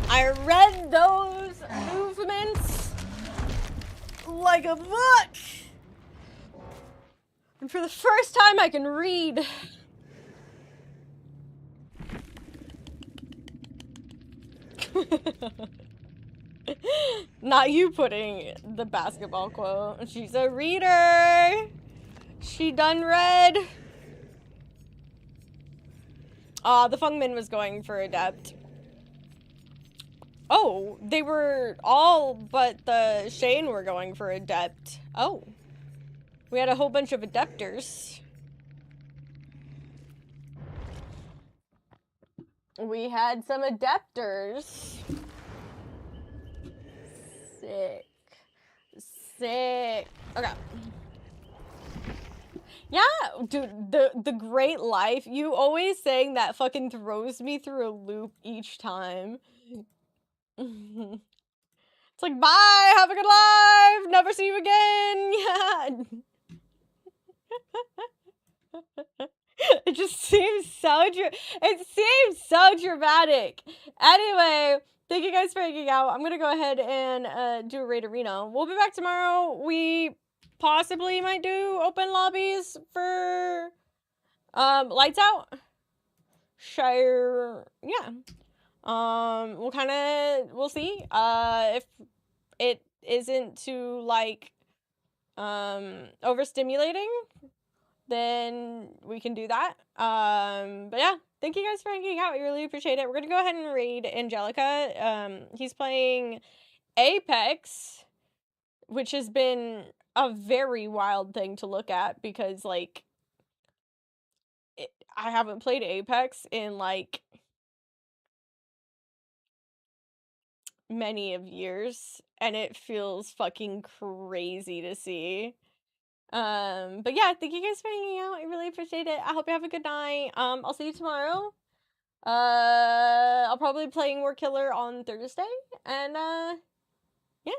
I read those movements like a book. And for the first time I can read. Not you putting the basketball quote. She's a reader. She done read. The Fungmin was going for Adept. Oh, they were all but the Shane were going for Adept. Oh. We had a whole bunch of Adepters. We had some Adepters. Sick. Sick. Okay. Yeah, dude, the great life. You always saying that fucking throws me through a loop each time. It's like, bye, have a good life, never see you again. Yeah. It just seems so dramatic. Anyway, thank you guys for hanging out. I'm gonna go ahead and do a raid arena. We'll be back tomorrow. We possibly might do open lobbies for lights out. Sure, yeah. We'll see. If it isn't too like overstimulating, then we can do that. But yeah, thank you guys for hanging out. I really appreciate it. We're gonna go ahead and raid Angelica. He's playing Apex, which has been a very wild thing to look at because like I haven't played Apex in like many of years and it feels fucking crazy to see. But yeah, thank you guys for hanging out. I really appreciate it. I hope you have a good night. I'll see you tomorrow. I'll probably be playing War Killer on Thursday. And yeah.